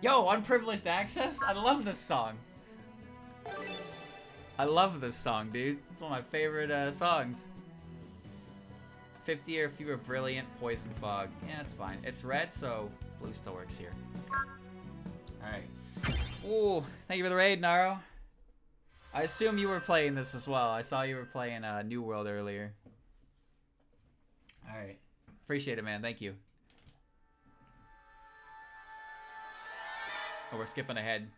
Yo, unprivileged access? I love this song. I love this song, dude. It's one of my favorite songs. 50 or fewer brilliant poison fog. Yeah, it's fine. It's red, so blue still works here. Alright. Ooh, thank you for the raid, Naro. I assume you were playing this as well. I saw you were playing New World earlier. Alright. Appreciate it, man. Thank you. Oh, we're skipping ahead.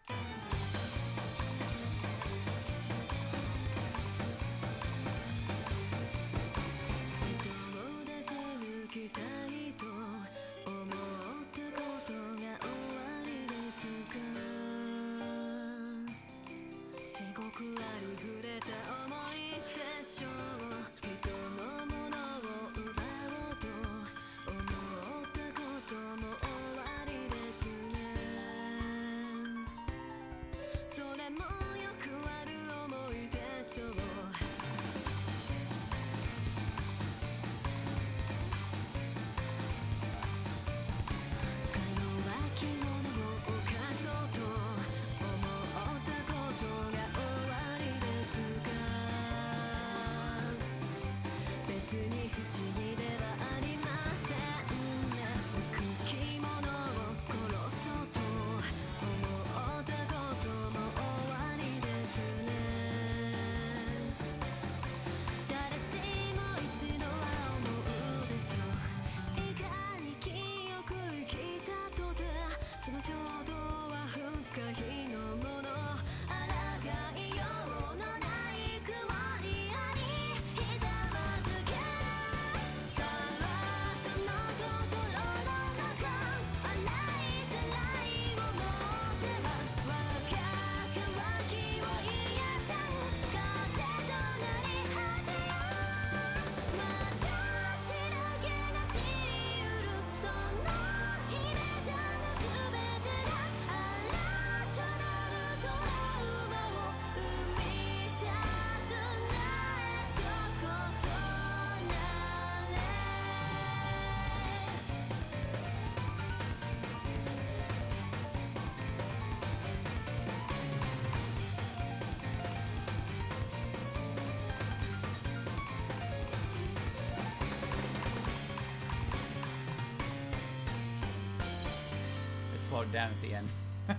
Slowed down at the end.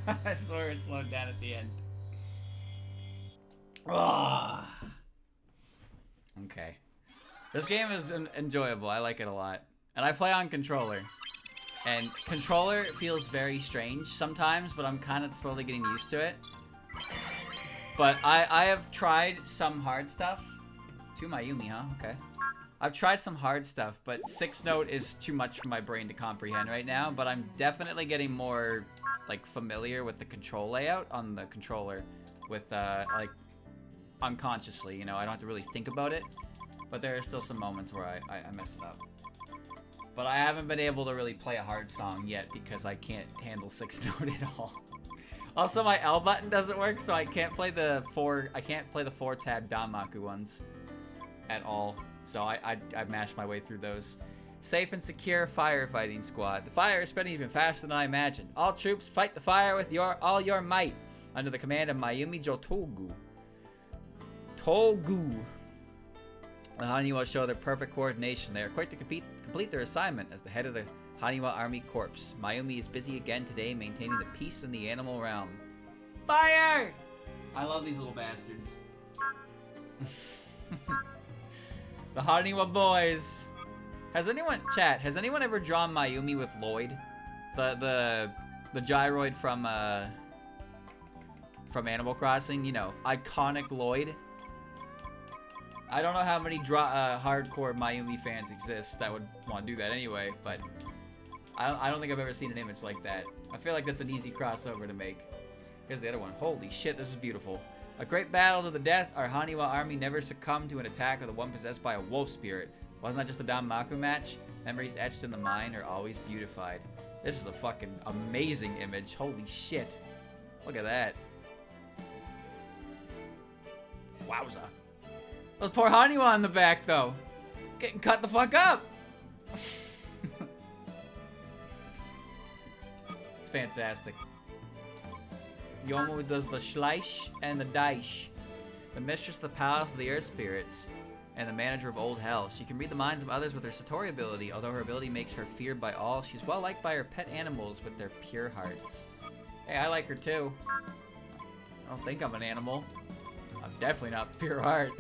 I swear it slowed down at the end. Oh. Okay. This game is enjoyable. I like it a lot. And I play on controller. And controller feels very strange sometimes, but I'm kind of slowly getting used to it. But I have tried some hard stuff. To Mayumi, huh? Okay. I've tried some hard stuff, but 6-note is too much for my brain to comprehend right now. But I'm definitely getting more, like, familiar with the control layout on the controller. With, like, unconsciously, you know? I don't have to really think about it. But there are still some moments where I mess it up. But I haven't been able to really play a hard song yet because I can't handle 6-note at all. Also, my L button doesn't work, so I can't play the 4-tab Danmaku ones at all. So I mashed my way through those. Safe and secure firefighting squad. The fire is spreading even faster than I imagined. All troops fight the fire with all your might under the command of Mayumi Touhou. The Haniwa show their perfect coordination. They are quick to complete their assignment as the head of the Haniwa Army Corps. Mayumi is busy again today maintaining the peace in the animal realm. Fire! I love these little bastards. The Haniwa boys. Has anyone ever drawn Mayumi with Lloyd? The gyroid from Animal Crossing, you know, iconic Lloyd. I don't know how many hardcore Mayumi fans exist that would want to do that anyway, but I don't think I've ever seen an image like that. I feel like that's an easy crossover to make. Here's the other one. Holy shit, this is beautiful. A great battle to the death, our Haniwa army never succumbed to an attack of the one possessed by a wolf spirit. Wasn't that just a Danmaku match? Memories etched in the mind are always beautified. This is a fucking amazing image. Holy shit. Look at that. Wowza. Those poor Haniwa in the back, though. Getting cut the fuck up. It's fantastic. Yomu does the Schleich and the Daish. The mistress of the palace of the earth spirits and the manager of Old Hell. She can read the minds of others with her Satori ability. Although her ability makes her feared by all, she's well liked by her pet animals with their pure hearts. Hey, I like her too. I don't think I'm an animal. I'm definitely not pure heart.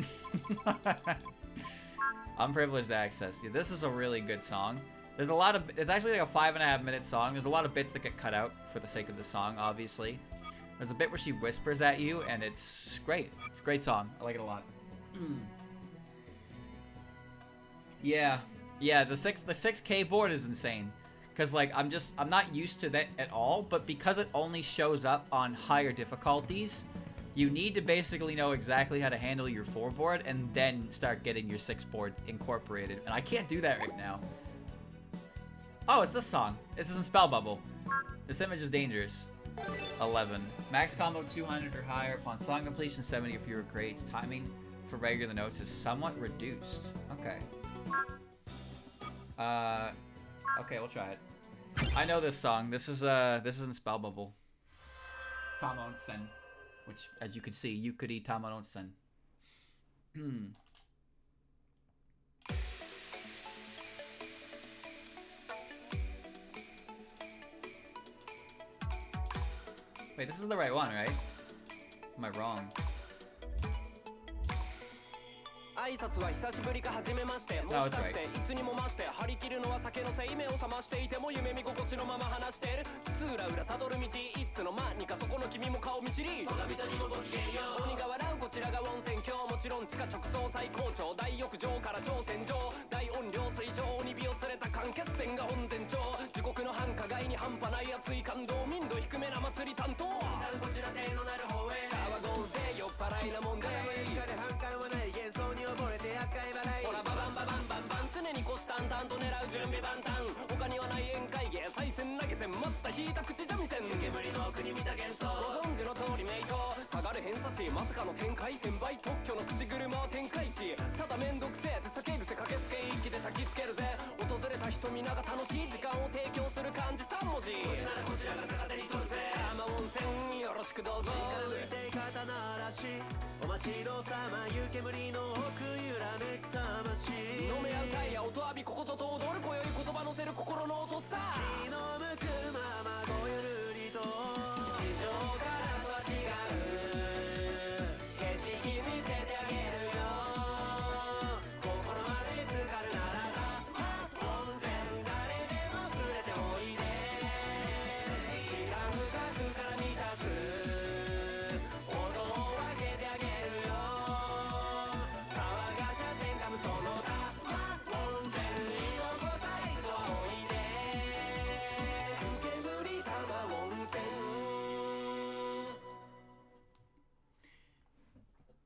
Unprivileged access. Yeah, this is a really good song. There's a lot of, it's actually like a 5.5-minute song. There's a lot of bits that get cut out for the sake of the song, obviously. There's a bit where she whispers at you, and it's great. It's a great song. I like it a lot. Yeah, the 6K board is insane. Cause like I'm not used to that at all, but because it only shows up on higher difficulties, you need to basically know exactly how to handle your 4 board and then start getting your 6 board incorporated. And I can't do that right now. Oh, it's this song. This is in Spell Bubble. This image is dangerous. 11. Max combo 200 or higher. Upon song completion, 70 or fewer grades. Timing for regular notes is somewhat reduced. Okay. Okay, we'll try it. I know this song. This is in Spell Bubble. It's Tama-onsen, which, as you can see, Yukari Tama-onsen. Wait, this is the right one, right? Am I wrong? 挨拶は久しぶりか初めましてもしかしていつにも増して張り切るのは酒のせい目を覚ましていても夢見心地のまま話してる津浦浦たどる道いつの間にかそこの君も顔見知り戸上谷もごきげんよう鬼が笑うこちらが温泉郷もちろん地下直送最高潮大浴場から挑戦状大音量水上鬼火を連れた間欠泉が本前兆地獄の繁華街に半端ない熱い感動民度低めな祭り担当こちら手のなる方へ騒ごうぜ酔っ払いなもんで反感はない幻想に溺れて厄介払いほらババンババンバンバン常に虎視眈々と狙う準備万端他にはない宴会芸再戦投げ銭待った引いた口三味線煙の奥に見た幻想ご存知の通り名刀下がる偏差値まさかの展開1000倍特許の口車は天下一ただめんどくせえ手酒癖駆けつけ一気で焚きつけるぜ訪れた人皆が楽しい時間を提供する漢字3文字こちらならこちらが逆手に取るぜ玉温泉よろしくどうぞ抜いて刀嵐お待ちどうさま湯煙の奥揺らめく魂飲め合うタイヤ音浴びここぞと踊る今宵言葉の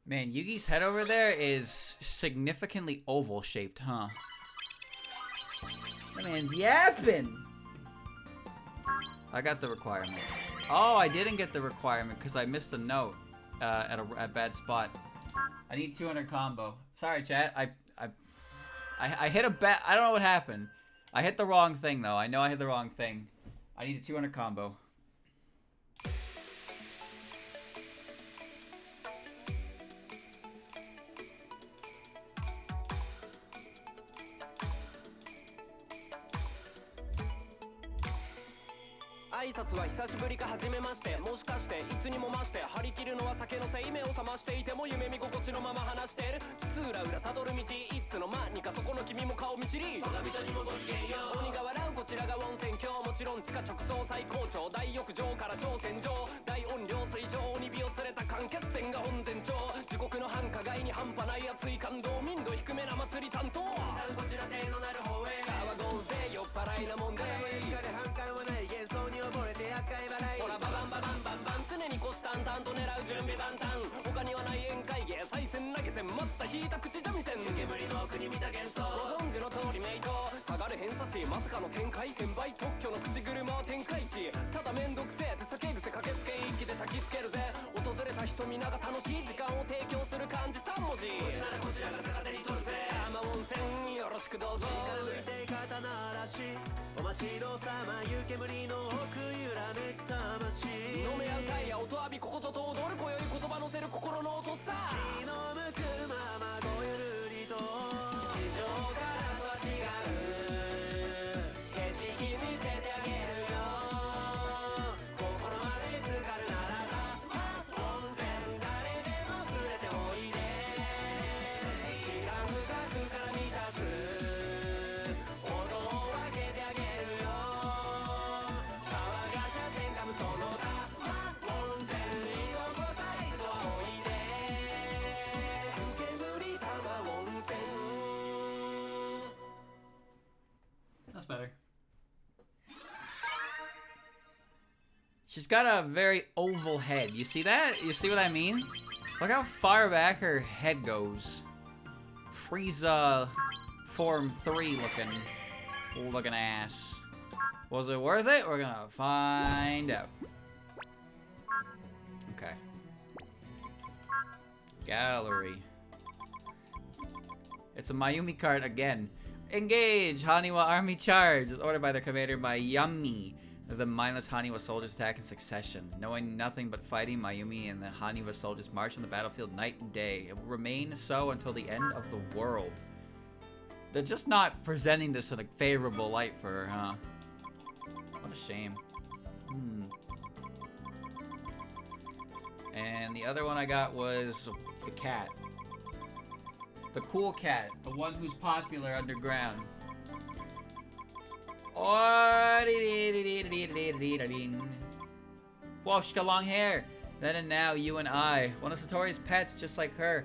Man, Yugi's head over there is significantly oval-shaped, huh? That man's yapping! I got the requirement. Oh, I didn't get the requirement because I missed a note at a bad spot. I need 200 combo. Sorry, chat. I hit a bat. I don't know what happened. I hit the wrong thing, though. I know I hit the wrong thing. I need a 200 combo.挨拶は久しぶりか初めましてもしかしていつにも増して張り切るのは酒のせい目を覚ましていても夢見心地のまま話してる津浦浦たどる道いつの間にかそこの君も顔見知り戸上にもごきげんよう鬼が笑うこちらが温泉郷もちろん地下直送最高潮大浴場から挑戦状大音量水上鬼火を連れた間欠泉が本前兆地獄の繁華街に半端ない熱い感動民度低めな祭り担当こちら手のなる方へ騒ごうぜ酔っ払いなもんで反感はない幻想に溺れて厄介払いほらババンババンバンバン常に虎視眈々と狙う準備万端他にはない宴会芸再戦投げ銭待った引いた口三味線湯煙の奥に見た幻想ご存知の通りメイト下がる偏差値まさかの展開1000倍特許の口車は天下一ただめんどくせえ手酒癖駆けつけ一気で焚きつけるぜ訪れた人皆が楽しい時間を提供する漢字3文字こちならこちらが逆手に取るぜ山温泉よろしくどうぞ近づいて刀嵐お待ちどうさま湯煙の奥揺らめく魂飲め合うタイヤ音浴びこことと踊る今宵言葉乗せる心の音さ気の向くままごゆるりと地上からとは違う景色見せてあげるよ心まで浸かるならば温泉誰でも連れておいで時間深くから満たす音を分けてあげるよ騒がしゃ天下無双のだ温泉にどこさ一度はおいで煙玉温泉 That's better. She's got a very oval head. You see that? You see what I mean? Look how far back her head goes. Frieza Form 3 looking ass. Was it worth it? We're gonna find out. Okay. Gallery. It's a Mayumi card again. Engage! Haniwa army charge is ordered by their commander Mayami. The mindless Haniwa soldiers attack in succession. Knowing nothing but fighting, Mayumi and the Haniwa soldiers march on the battlefield night and day. It will remain so until the end of the world. They're just not presenting this in a favorable light for her, huh? What a shame. And the other one I got was the cat. The cool cat. The one who's popular underground. Whoa, she's got long hair. Then and now, you and I. One of Satori's pets, just like her.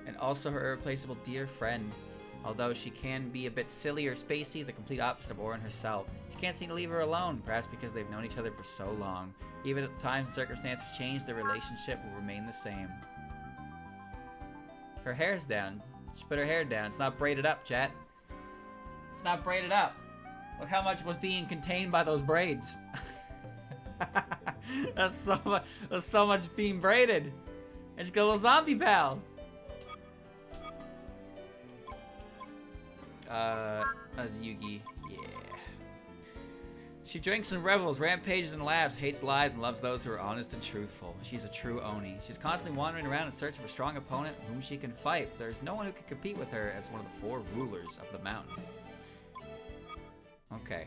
And also her irreplaceable dear friend. Although she can be a bit silly or spacey, the complete opposite of Orin herself. She can't seem to leave her alone, perhaps because they've known each other for so long. Even at the times and circumstances change, their relationship will remain the same. Her hair's down. She put her hair down. It's not braided up, chat. It's not braided up. Look how much was being contained by those braids. That's so much being braided. And she got a little zombie pal. As Yugi, yeah. She drinks and revels, rampages and laughs, hates lies, and loves those who are honest and truthful. She's a true Oni. She's constantly wandering around in search of a strong opponent whom she can fight. There's no one who can compete with her as one of the 4 rulers of the mountain. Okay.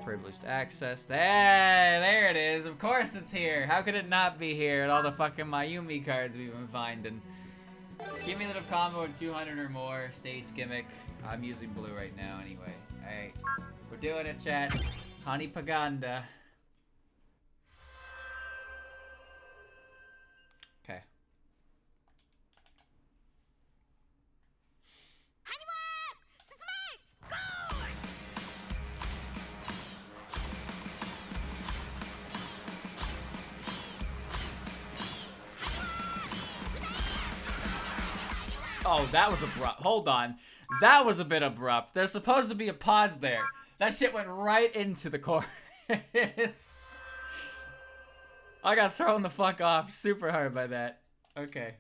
Privileged access. There it is. Of course it's here. How could it not be here with all the fucking Mayumi cards we've been finding? Cumulative combo of 200 or more. Stage gimmick. I'm using blue right now anyway. Alright. We're doing it, chat. Hani Paganda. Okay. Oh, that was abrupt. Hold on. That was a bit abrupt. There's supposed to be a pause there. That shit went right into the chorus. I got thrown the fuck off super hard by that. Okay.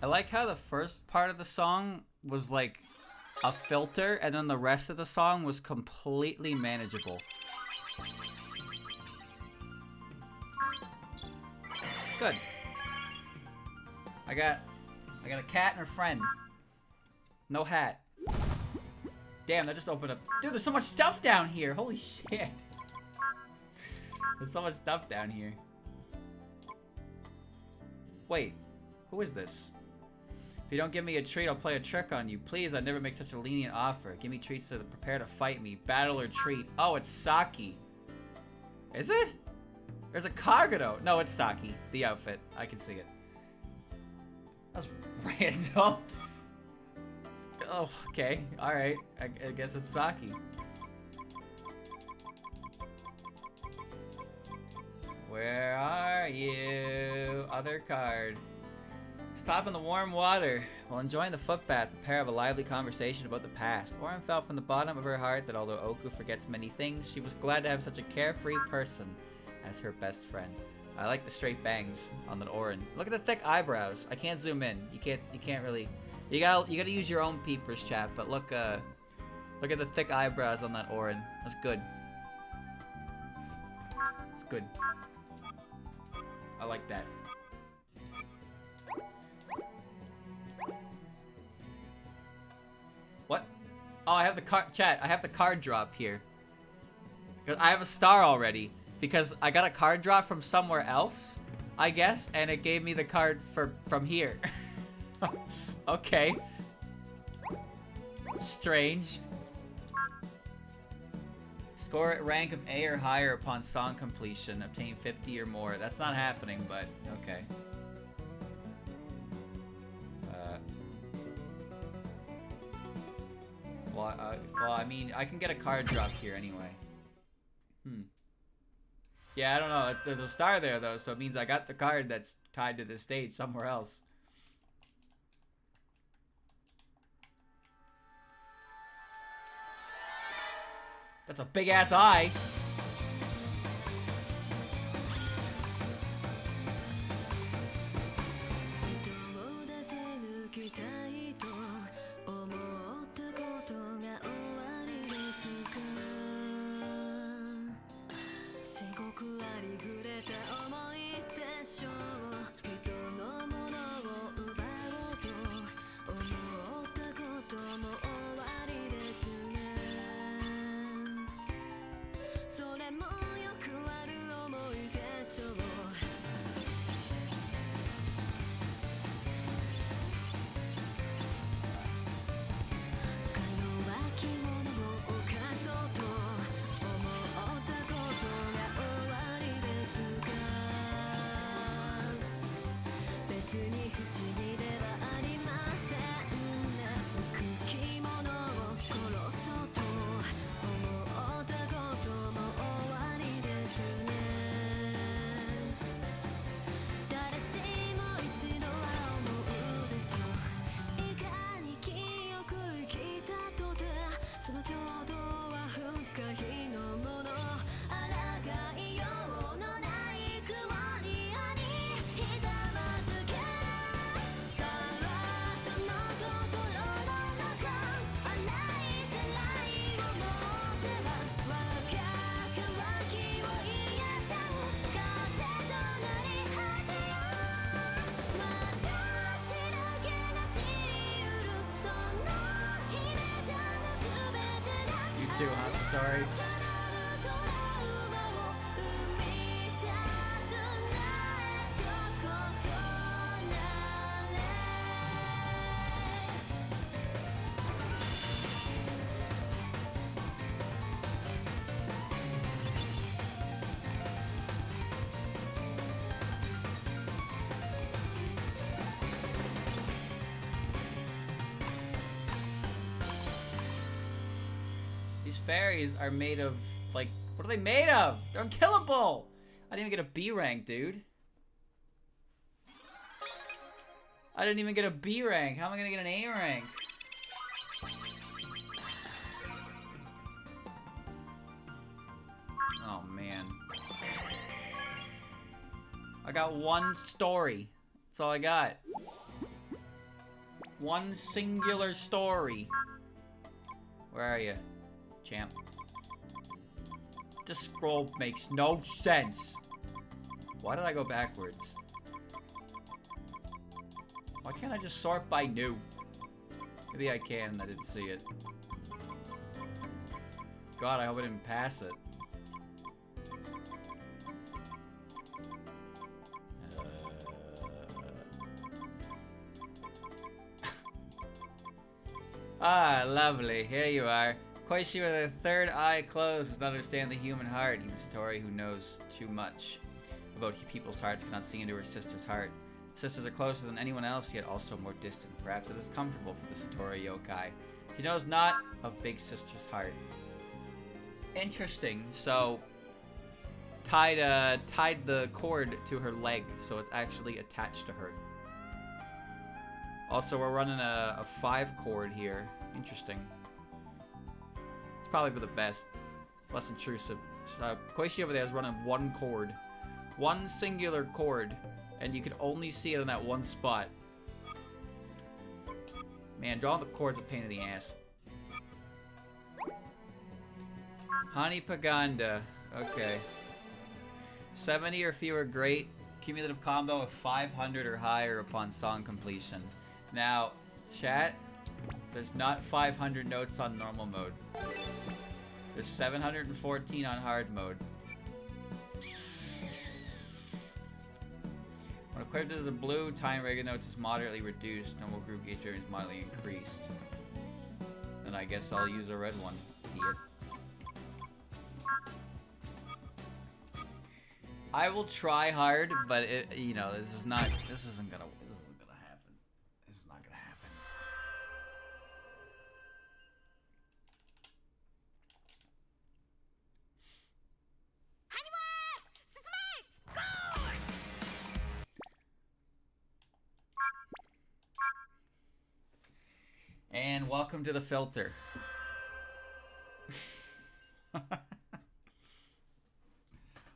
I like how the first part of the song was like a filter, and then the rest of the song was completely manageable. Good. I got a cat and a friend. No hat. Damn, that just opened up. Dude, there's so much stuff down here. Holy shit. There's so much stuff down here. Wait, who is this? If you don't give me a treat, I'll play a trick on you. Please, I'd never make such a lenient offer. Give me treats so prepare to fight me. Battle or treat. Oh, it's Saki. Is it? There's a Kagura. No, it's Saki. The outfit. I can see it. That's random. Oh, okay. Alright. I guess it's Saki. Where are you? Other card. Stop in the warm water. While enjoying the footbath, the pair have a lively conversation about the past. Orin felt from the bottom of her heart that although Oku forgets many things, she was glad to have such a carefree person as her best friend. I like the straight bangs on the Orin. Look at the thick eyebrows. I can't zoom in. You can't really. You gotta use your own peepers, chat. But look at the thick eyebrows on that Orin. That's good. It's good. I like that. What? Oh, I have the card, chat. I have the card drop here. I have a star already because I got a card drop from somewhere else, I guess, and it gave me the card from here. Okay. Strange. Score at rank of A or higher upon song completion. Obtain 50 or more. That's not happening, but okay. Well, I mean, I can get a card drop here anyway. Yeah, I don't know. There's a star there, though, so it means I got the card that's tied to the stage somewhere else. That's a big-ass eye. story. Fairies are made of, like, what are they made of? They're unkillable! I didn't even get a B rank, dude. I didn't even get a B rank. How am I gonna get an A rank? Oh, man. I got one story. That's all I got. One singular story. Where are you? Champ. This scroll makes no sense. Why did I go backwards? Why can't I just sort by new? Maybe I can and I didn't see it. God, I hope I didn't pass it. Ah, lovely. Here you are. Koichi with her third eye closed does not understand the human heart. Even Satori, who knows too much about people's hearts, cannot see into her sister's heart. Sisters are closer than anyone else, yet also more distant. Perhaps it is comfortable for the Satori yokai. She knows not of Big Sister's heart. Interesting. So, tied the cord to her leg, so it's actually attached to her. Also, we're running a 5 cord here. Interesting. It's probably for the best. It's less intrusive. Koichi over there is running 1 cord. 1 singular cord. And you can only see it in that one spot. Man, drawing the cord's a pain in the ass. Hani Paganda. Okay. 70 or fewer great. Cumulative combo of 500 or higher upon song completion. Now, chat, there's not 500 notes on normal mode. There's 714 on hard mode. When equipped as a blue, time regular notes is moderately reduced. Normal group gauge area is moderately increased. Then I guess I'll use a red one. Idiot. I will try hard, but it, you know, this isn't gonna happen. This is not gonna happen. And welcome to the filter.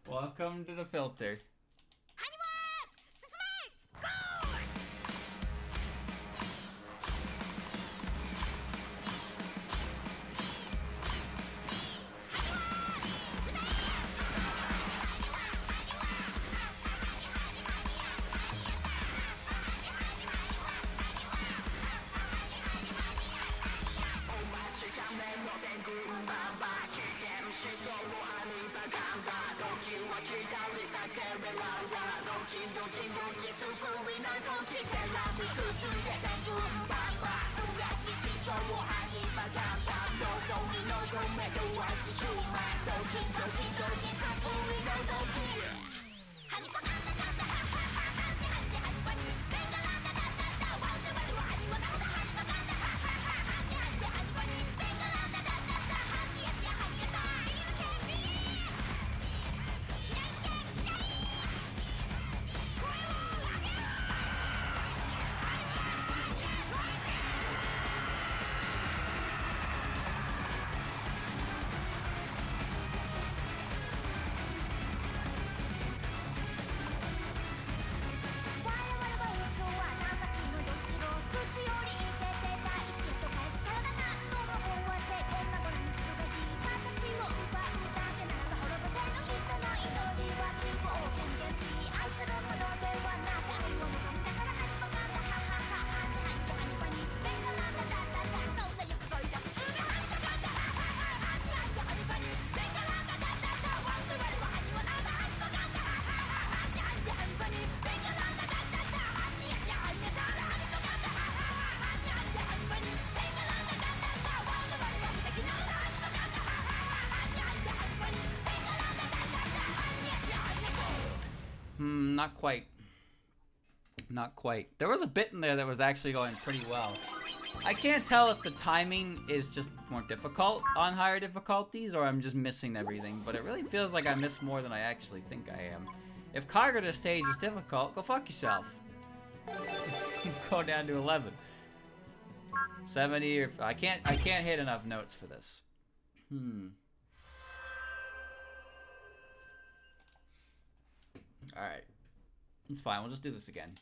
Welcome to the filter. not quite. Not quite. There was a bit in there that was actually going pretty well. I can't tell if the timing is just more difficult on higher difficulties or I'm just missing everything, but it really feels like I missed more than I actually think I am. If Kagura stage is difficult, go fuck yourself. Go down to 11. 70 or I can't hit enough notes for this. Alright. It's fine, we'll just do this again.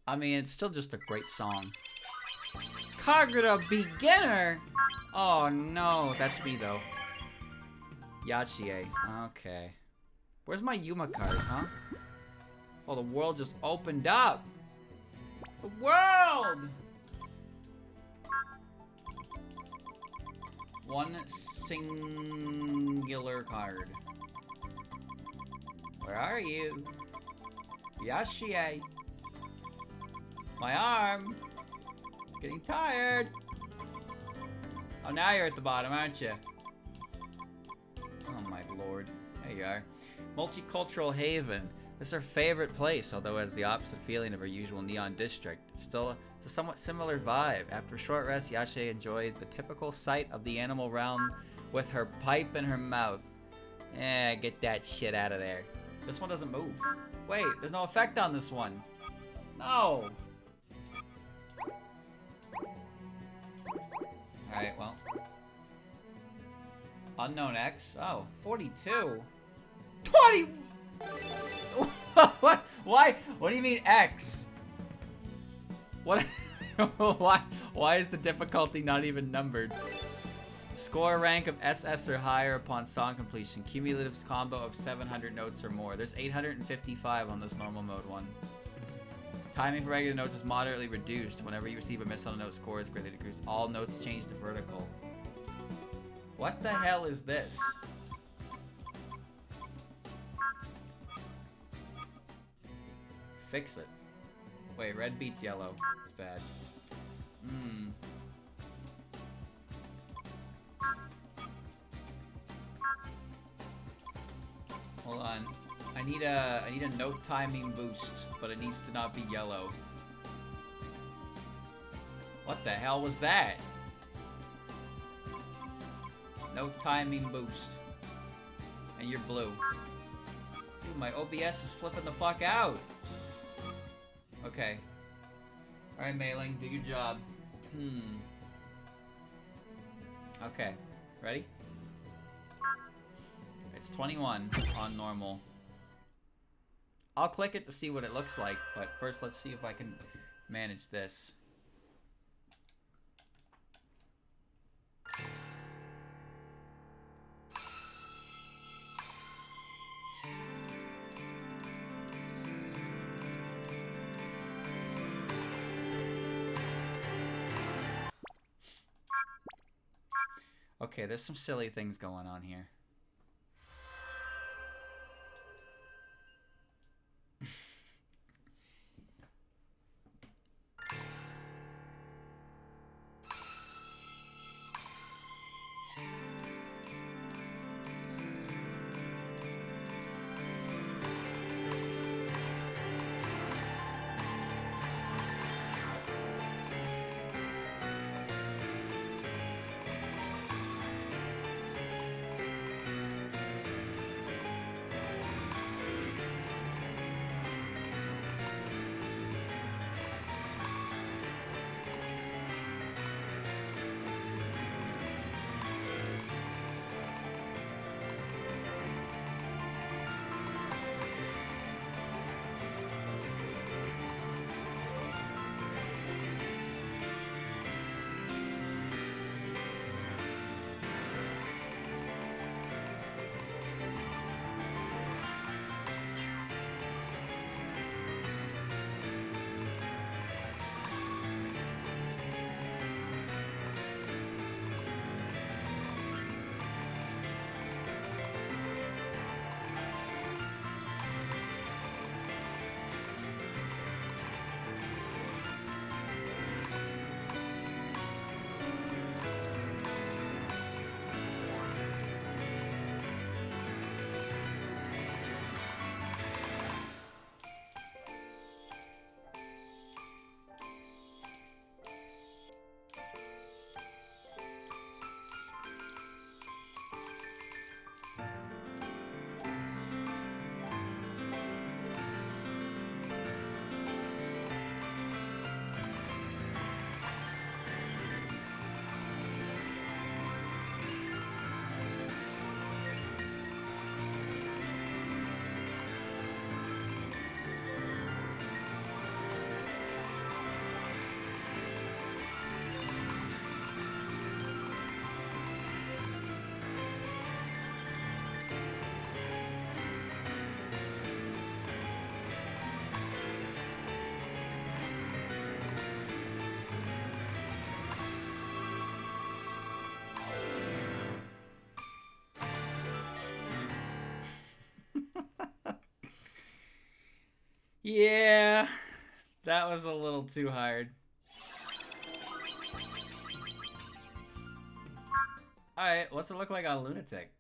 I mean, it's still just a great song. Kagura Beginner? Oh no, that's me though. Yachie. Okay. Where's my Yuma card, huh? Oh, the world just opened up. The world! One singular card. Where are you? Yachie. My arm. Getting tired. Oh, now you're at the bottom, aren't you? Oh my lord. There you are. Multicultural haven. This is her favorite place, although it has the opposite feeling of her usual neon district. It's still a somewhat similar vibe. After a short rest, Yachie enjoyed the typical sight of the animal realm with her pipe in her mouth. Get that shit out of there. This one doesn't move. Wait, there's no effect on this one. No! Alright, well. Unknown X. Oh, 42. 20! What? Why? What do you mean X? What? Why is the difficulty not even numbered? Score a rank of SS or higher upon song completion. Cumulative combo of 700 notes or more. There's 855 on this normal mode one. Timing for regular notes is moderately reduced. Whenever you receive a miss on a note, score is greatly decreased. All notes change to vertical. What the hell is this? Fix it. Wait, red beats yellow. It's bad. Hold on. I need a note timing boost, but it needs to not be yellow. What the hell was that? Note timing boost. And you're blue. Dude, my OBS is flipping the fuck out. Okay. Alright, Mailing, do your job. Okay. Ready? It's 21 on normal. I'll click it to see what it looks like, but first let's see if I can manage this. Okay, there's some silly things going on here. Yeah, that was a little too hard. Alright, what's it look like on Lunatic?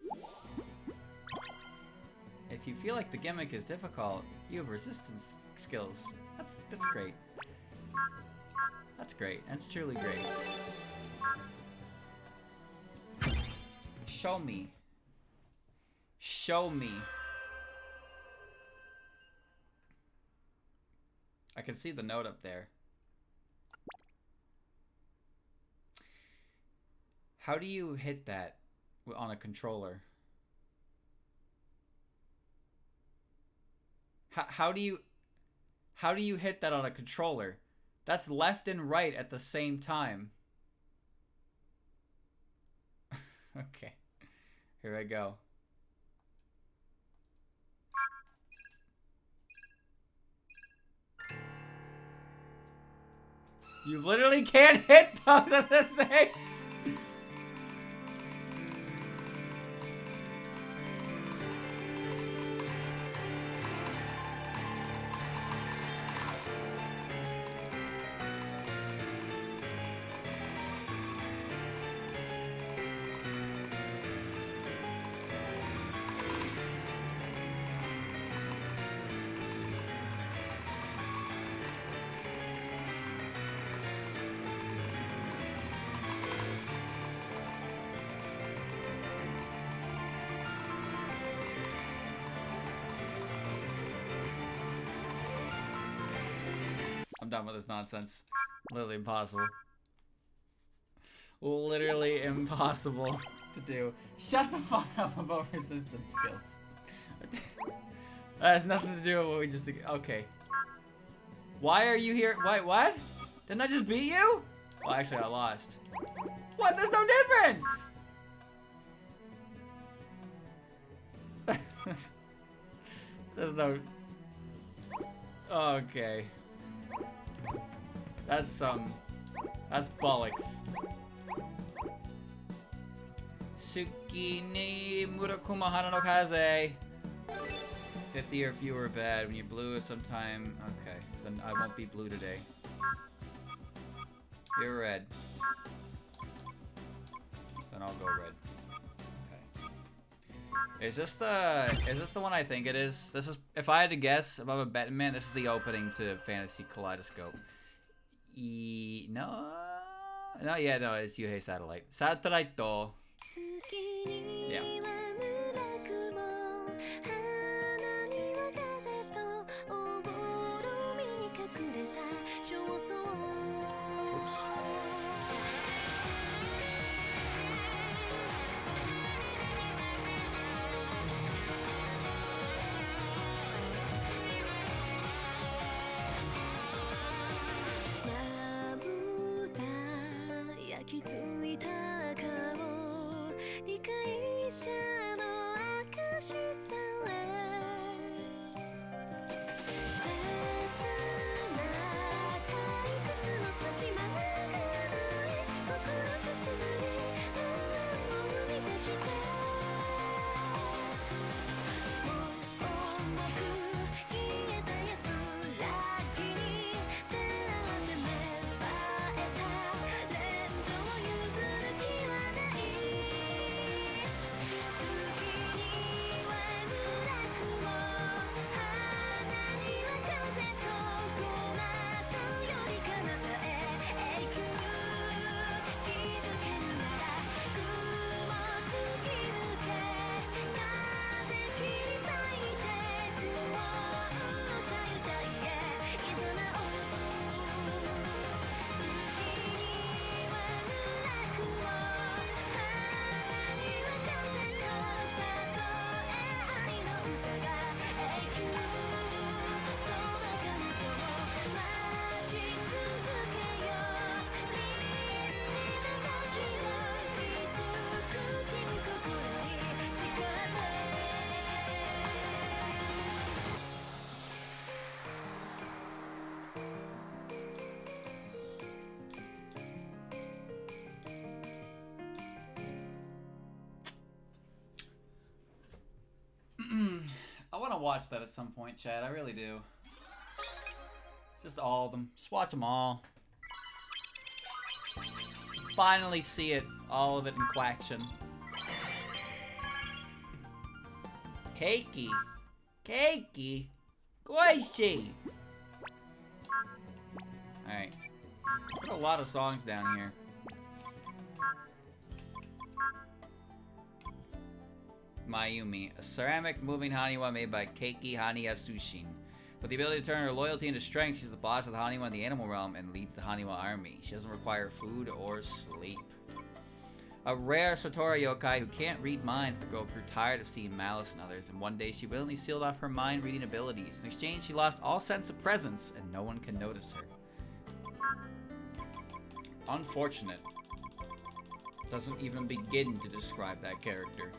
If you feel like the gimmick is difficult, you have resistance skills. That's great. That's great. That's truly great. Show me. Show me. I can see the note up there. How do you hit that on a controller? How do you hit that on a controller? That's left and right at the same time. Okay. Here I go. You literally can't hit those at the same. I'm done with this nonsense. Literally impossible. Literally impossible to do. Shut the fuck up about resistance skills. That has nothing to do with what we just... Okay. Why are you here? Wait, what? Didn't I just beat you? Well, actually, I lost. What? There's no difference! There's no... Okay. That's bollocks. Suki ni Murakuma Hana no Kaze. 50 or fewer are bad. When you're blue sometime... Okay, then I won't be blue today. You're red. Then I'll go red. Okay. Is this the one I think it is? This is, if I had to guess, if I'm a betting man, this is the opening to Fantasy Kaleidoscope. No, no, it's Yuhei Satellite. Satellite do. Yeah. I want to watch that at some point, Chad. I really do. Just all of them. Just watch them all. Finally see it. All of it in Quaction. Keiki. Keiki. Goishi. Alright. There's a lot of songs down here. Mayumi, a ceramic moving Haniwa made by Keiki Haniya Sushin. With the ability to turn her loyalty into strength, she's the boss of the Haniwa in the animal realm and leads the Haniwa army. She doesn't require food or sleep. A rare Satora yokai who can't read minds. The girl grew tired of seeing malice in others, and one day she willingly sealed off her mind-reading abilities. In exchange, she lost all sense of presence, and no one can notice her. Unfortunate. Doesn't even begin to describe that character.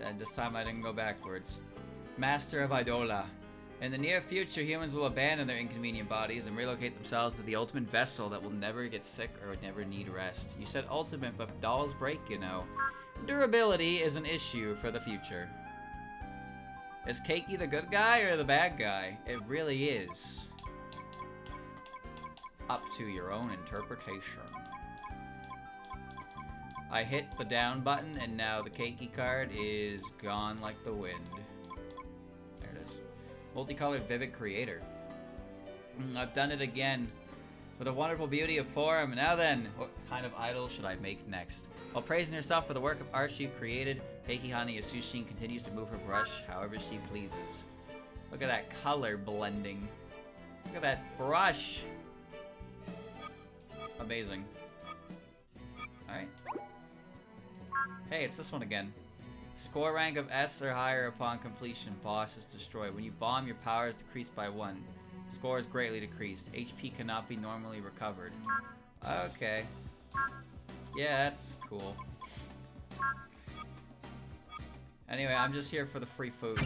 And this time I didn't go backwards. Master of Idola. In the near future, humans will abandon their inconvenient bodies and relocate themselves to the ultimate vessel that will never get sick or never need rest. You said ultimate, but dolls break, you know. Durability is an issue for the future. Is Keiki the good guy or the bad guy? It really is. Up to your own interpretation. I hit the down button and now the Keiki card is gone like the wind. There it is. Multicolored Vivid Creator. I've done it again. With a wonderful beauty of form. Now then, what kind of idol should I make next? While praising herself for the work of art she created, Keiki Haniya Sushin continues to move her brush however she pleases. Look at that color blending. Look at that brush. Amazing. Alright. Hey, it's this one again. Score rank of S or higher upon completion. Boss is destroyed. When you bomb, your power is decreased by 1. Score is greatly decreased. HP cannot be normally recovered. Okay. Yeah, that's cool. Anyway, I'm just here for the free food.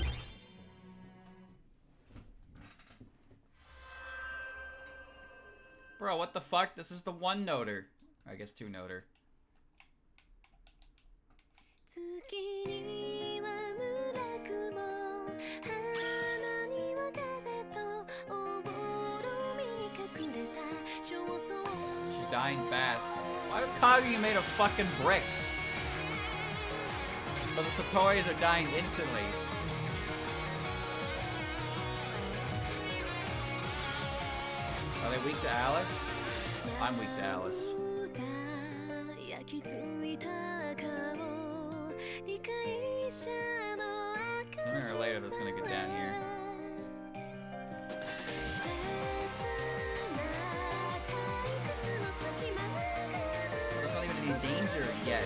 Bro, what the fuck? This is the one-noter. I guess two-noter. She's dying fast. Why was Kagura made of fucking bricks? But the Satoris are dying instantly. Are they weak to Alice? I'm weak to Alice. Sooner or later that's gonna get down here. There's not even any danger yet.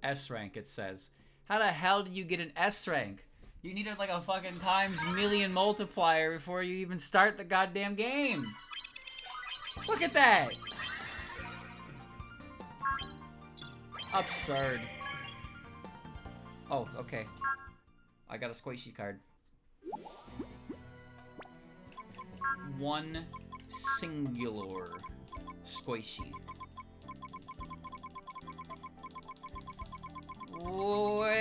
S rank, it says. How the hell did you get an S rank? You needed like a fucking times million multiplier before you even start the goddamn game. Look at that. Absurd. Oh, okay. I got a squishy card. One singular squishy. Where?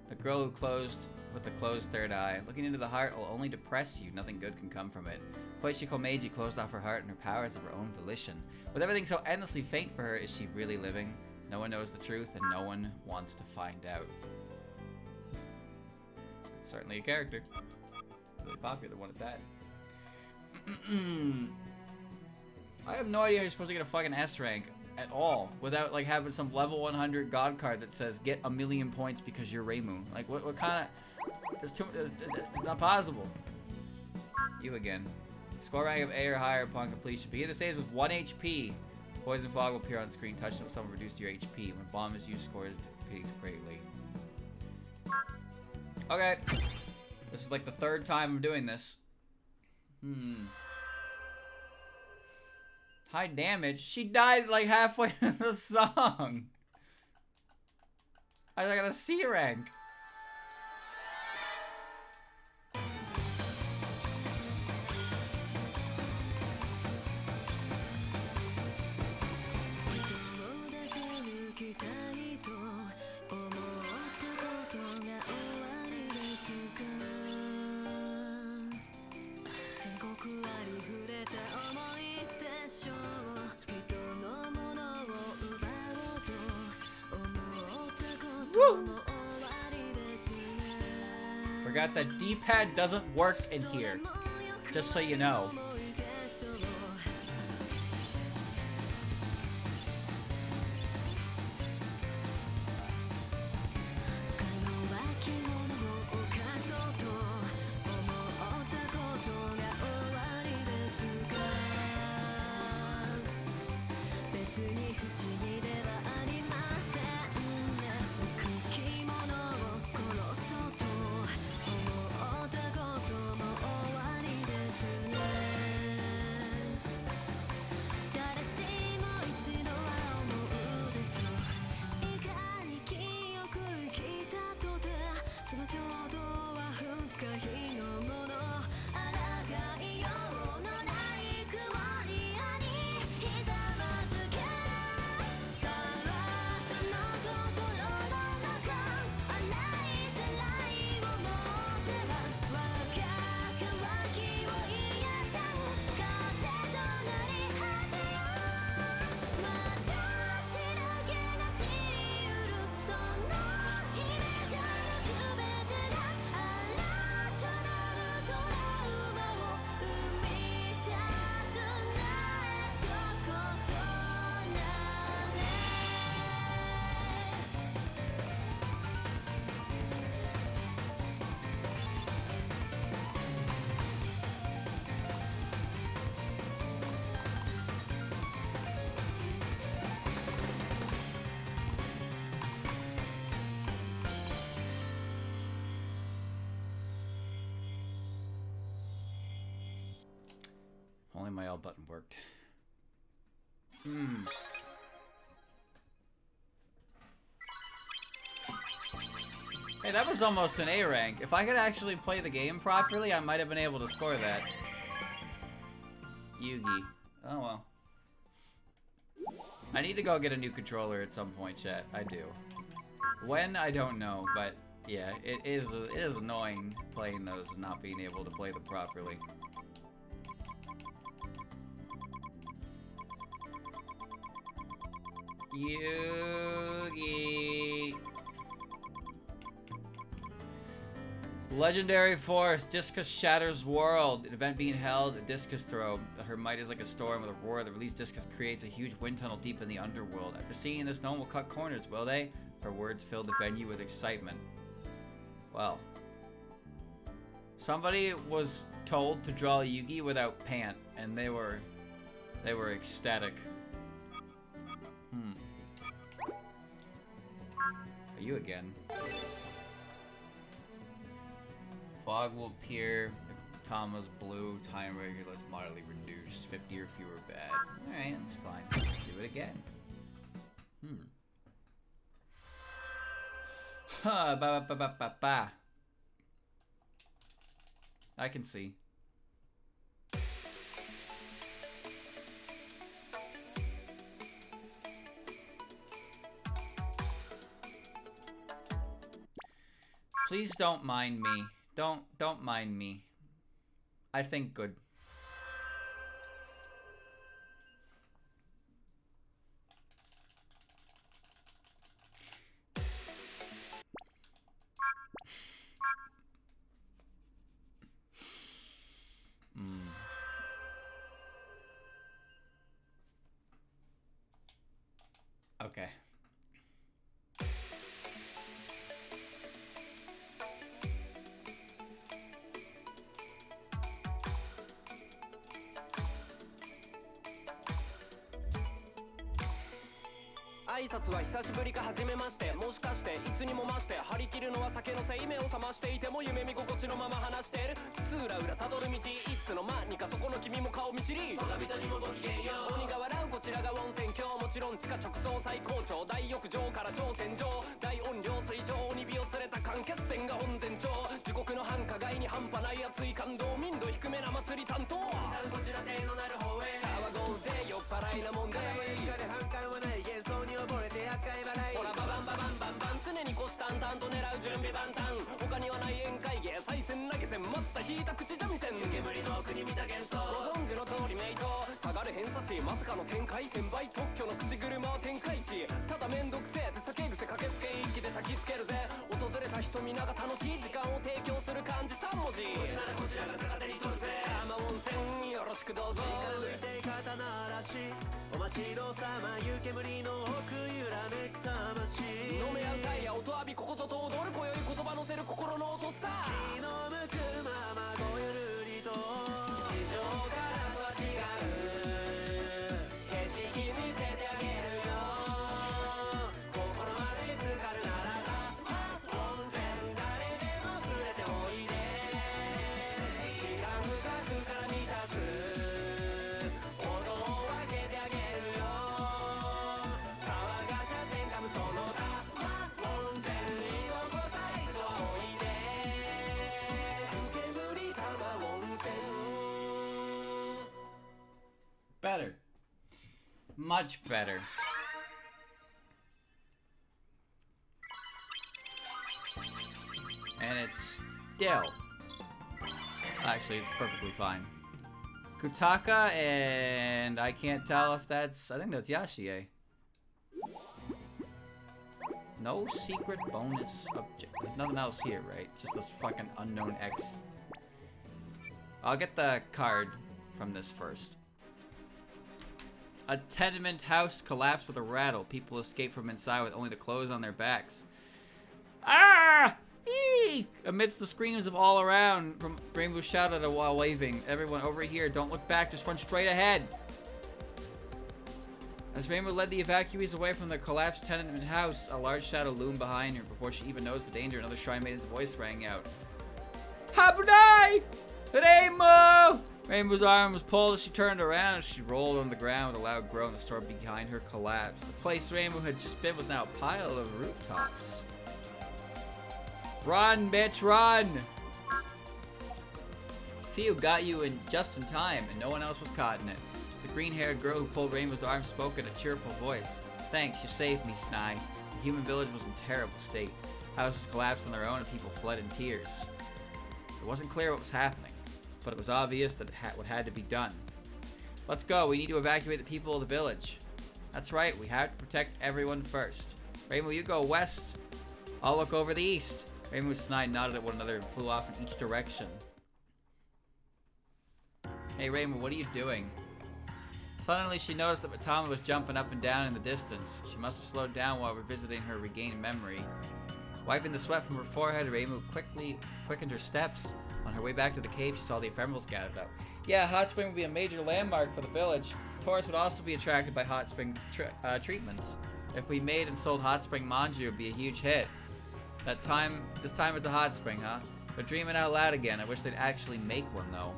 The girl who closed with the closed third eye. Looking into the heart will only depress you. Nothing good can come from it. Koichi Komeiji closed off her heart and her powers of her own volition. With everything so endlessly faint for her, is she really living? No one knows the truth and no one wants to find out. Certainly a character. Really popular one at that. I have no idea how you're supposed to get a fucking S rank at all without like having some level 100 god card that says get a million points because you're Reimu. Like what kind of? There's too. It's not possible. You again. Score rank of A or higher upon completion. Begin the stage with 1 HP. Poison fog will appear on screen. Touch it with someone reduced your HP. When bomb is used, score is decreased greatly. Okay. This is like the third time I'm doing this. High damage? She died like halfway in the song. I got a C rank. Woo! Forgot that D-pad doesn't work in here. Just so you know. only my L button worked. Hey, that was almost an A rank. If I could actually play the game properly, I might have been able to score that. Yugi. Oh well. I need to go get a new controller at some point, chat. I do. When, I don't know, but yeah, it is annoying playing those and not being able to play them properly. Yugi. Legendary Force, Discus shatters world. An event being held, a discus throw. Her might is like a storm with a roar. The released discus creates a huge wind tunnel deep in the underworld. After seeing this, no one will cut corners, will they? Her words filled the venue with excitement. Well. Somebody was told to draw Yugi without pant, and they were ecstatic. Are you again? Fog will appear. Tama's blue. Time regular is moderately reduced. 50 or fewer bad. Alright, that's fine. Let's do it again. Ba. I can see. Please don't mind me. Don't mind me. I think good. Okay.挨拶は久しぶりか初めましてもしかしていつにも増して張り切るのは酒のせい目を覚ましていても夢見心地のまま話してる津浦浦たどる道いつの間にかそこの君も顔見知り戸上人にもごきげんよう鬼が笑うこちらが温泉郷もちろん地下直送最高潮大浴場から挑戦状大音量水上鬼火を連れた間欠泉が本前兆地獄の繁華街に半端ない熱い感動民度低めな祭り担当こちら手のなる方へ騒ごうぜ酔っ払いなもんで反感はない幻想に溺れて厄介払いほらババンババンバンバン常に虎視眈々と狙う準備万端他にはない宴会芸再戦投げ銭待った引いた口三味線煙の奥に見た幻想ご存知の通りメイト下がる偏差値まさかの展開1000倍特許の口車は天下一ただめんどくせえ手酒癖駆けつけ一気で焚きつけるぜ訪れた人皆が楽しい時間を提供する漢字3文字こちらこちらが逆手に取るぜ山温泉よろしくどうぞ近づいて刀らしお待ちどうさま湯煙の奥揺らめく魂飲め合うタイヤ音浴びこことと踊る今宵言葉乗せる心の音さ気の向くままごゆるりと地上からとは違う景色見せてあげるよ心まで浸かるならば温泉誰でも連れておいで時間深くから満たす音を分けてあげるよ騒がしゃ天下無双のだ温泉にどこさ一度おいで煙玉温泉 Better. Much better. And it's still. Actually, it's perfectly fine. Kutaka, and I can't tell if that's. I think that's Yashie. No secret bonus object. There's nothing else here, right? Just this fucking unknown X. I'll get the card from this first. A tenement house collapsed with a rattle. People escape from inside with only the clothes on their backs. Ah! Eek! Amidst the screams of all around, Rainbow shouted while waving. Everyone over here, don't look back, just run straight ahead. As Rainbow led the evacuees away from the collapsed tenement house, a large shadow loomed behind her. Before she even noticed the danger, another Shrine Maiden's voice rang out. Habunai! Rainbow! Rainbow's arm was pulled as she turned around and she rolled on the ground with a loud groan. The store behind her collapsed. The place Rainbow had just been was now a pile of rooftops. Run, bitch, run! Phew, got you in just in time, and no one else was caught in it. The green-haired girl who pulled Rainbow's arm spoke in a cheerful voice. Thanks, you saved me, Snai. The human village was in terrible state. Houses collapsed on their own and people fled in tears. It wasn't clear what was happening, but it was obvious that what had to be done. Let's go, we need to evacuate the people of the village. That's right, we have to protect everyone first. Rainbow, you go west. I'll look over the east. Rainbow and Snai nodded at one another and flew off in each direction. Hey Rainbow, what are you doing? Suddenly she noticed that Mitama was jumping up and down in the distance. She must have slowed down while revisiting her regained memory. Wiping the sweat from her forehead, Rainbow quickly quickened her steps. On her way back to the cave, she saw the ephemerals gathered up. Yeah, hot spring would be a major landmark for the village. Tourists would also be attracted by hot spring treatments. If we made and sold hot spring manju, it would be a huge hit. This time it's a hot spring, huh? They're dreaming out loud again. I wish they'd actually make one, though.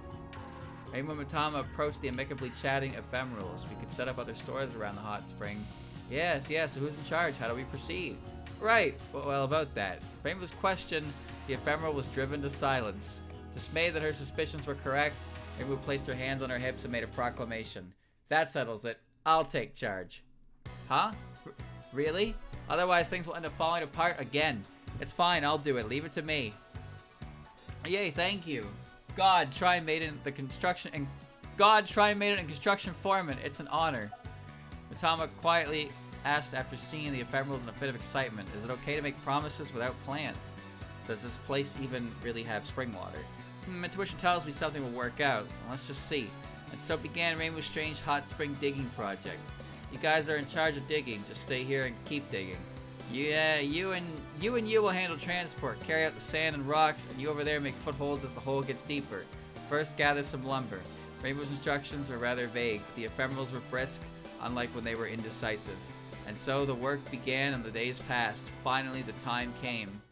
Rainbow and Mitama approached the amicably chatting ephemerals. We could set up other stores around the hot spring. Yes, so who's in charge? How do we proceed? Right, well, about that. Rainbow's question, the ephemeral was driven to silence. Dismayed that her suspicions were correct, Rainbow placed her hands on her hips and made a proclamation. That settles it. I'll take charge. Huh? Really? Otherwise, things will end up falling apart again. It's fine, I'll do it. Leave it to me. Yay, thank you. God, try and made it the construction and construction foreman. It's an honor. Mitama quietly asked after seeing the ephemerals in a fit of excitement. Is it okay to make promises without plans? Does this place even really have spring water? Intuition tells me something will work out. Well, let's just see. And so began Rainbow's strange hot spring digging project. You guys are in charge of digging. Just stay here and keep digging. Yeah, you will handle transport, carry out the sand and rocks, and you over there make footholds as the hole gets deeper. First, gather some lumber. Rainbow's instructions were rather vague. The ephemerals were brisk, unlike when they were indecisive. And so the work began and the days passed. Finally, the time came.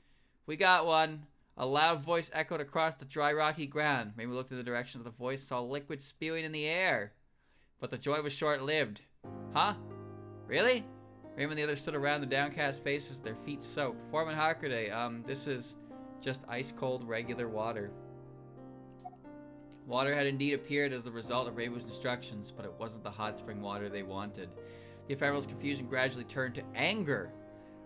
We got one. A loud voice echoed across the dry, rocky ground. Rainbow looked in the direction of the voice, saw liquid spewing in the air. But the joy was short-lived. Huh? Really? Rainbow and the others stood around, the downcast faces, their feet soaked. Foreman Hakurde, this is just ice-cold, regular water. Water had indeed appeared as a result of Rainbow's instructions, but it wasn't the hot spring water they wanted. The ephemeral's confusion gradually turned to anger.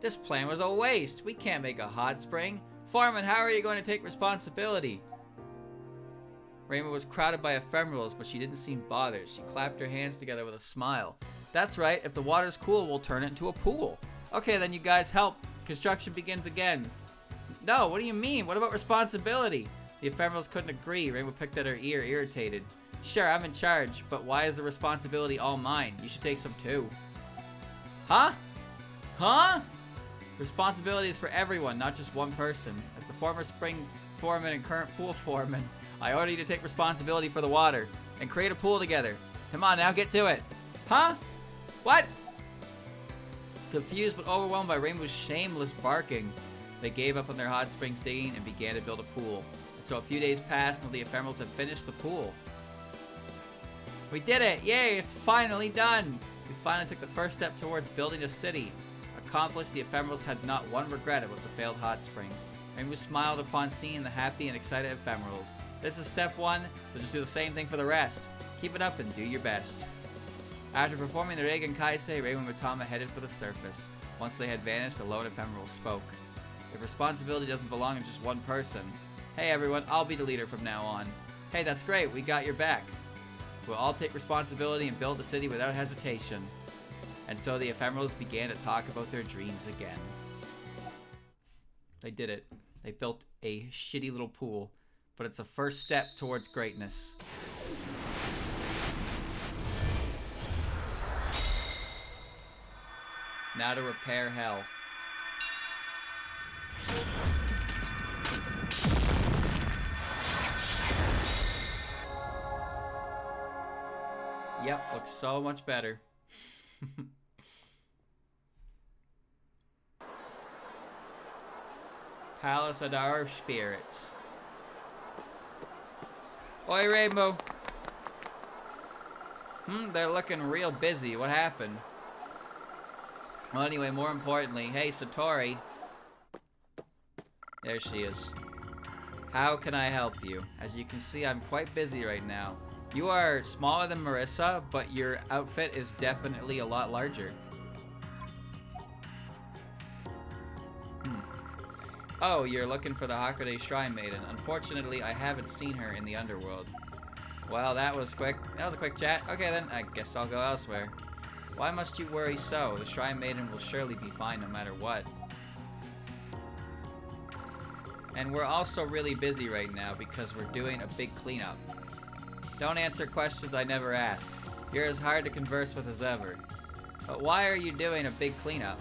This plan was a waste. We can't make a hot spring. Foreman, how are you going to take responsibility? Rainbow was crowded by ephemerals, but she didn't seem bothered. She clapped her hands together with a smile. That's right, if the water's cool, we'll turn it into a pool. Okay, then you guys help. Construction begins again. No, what do you mean? What about responsibility? The ephemerals couldn't agree. Rainbow picked at her ear, irritated. Sure, I'm in charge, but why is the responsibility all mine? You should take some too. Huh? Huh? Responsibility is for everyone, not just one person. As the former spring foreman and current pool foreman, I order you to take responsibility for the water and create a pool together. Come on now, get to it. Huh? What? Confused but overwhelmed by Rainbow's shameless barking, they gave up on their hot springs digging and began to build a pool. And so a few days passed until the ephemerals had finished the pool. We did it! Yay, it's finally done! We finally took the first step towards building a city. Accomplished, the ephemerals had not one regret about the failed hot spring. Rainbow smiled upon seeing the happy and excited ephemerals. This is step one, so just do the same thing for the rest. Keep it up and do your best. After performing the Reigen Kaisei, Rainbow and Mitama headed for the surface. Once they had vanished, a lone ephemeral spoke. If responsibility doesn't belong to just one person. Hey everyone, I'll be the leader from now on. Hey, that's great, we got your back. We'll all take responsibility and build the city without hesitation. And so the ephemerals began to talk about their dreams again. They did it. They built a shitty little pool, but it's a first step towards greatness. Now to repair hell. Yep, looks so much better. Palace of our spirits. Oi, Rainbow. They're looking real busy. What happened? Well, anyway, more importantly, hey, Satori. There she is. How can I help you? As you can see, I'm quite busy right now. You are smaller than Marissa, but your outfit is definitely a lot larger. Oh, you're looking for the Hakude Shrine Maiden. Unfortunately, I haven't seen her in the underworld. Well, that was quick. That was a quick chat. Okay, then, I guess I'll go elsewhere. Why must you worry so? The Shrine Maiden will surely be fine no matter what. And we're also really busy right now because we're doing a big cleanup. Don't answer questions I never ask. You're as hard to converse with as ever. But why are you doing a big cleanup?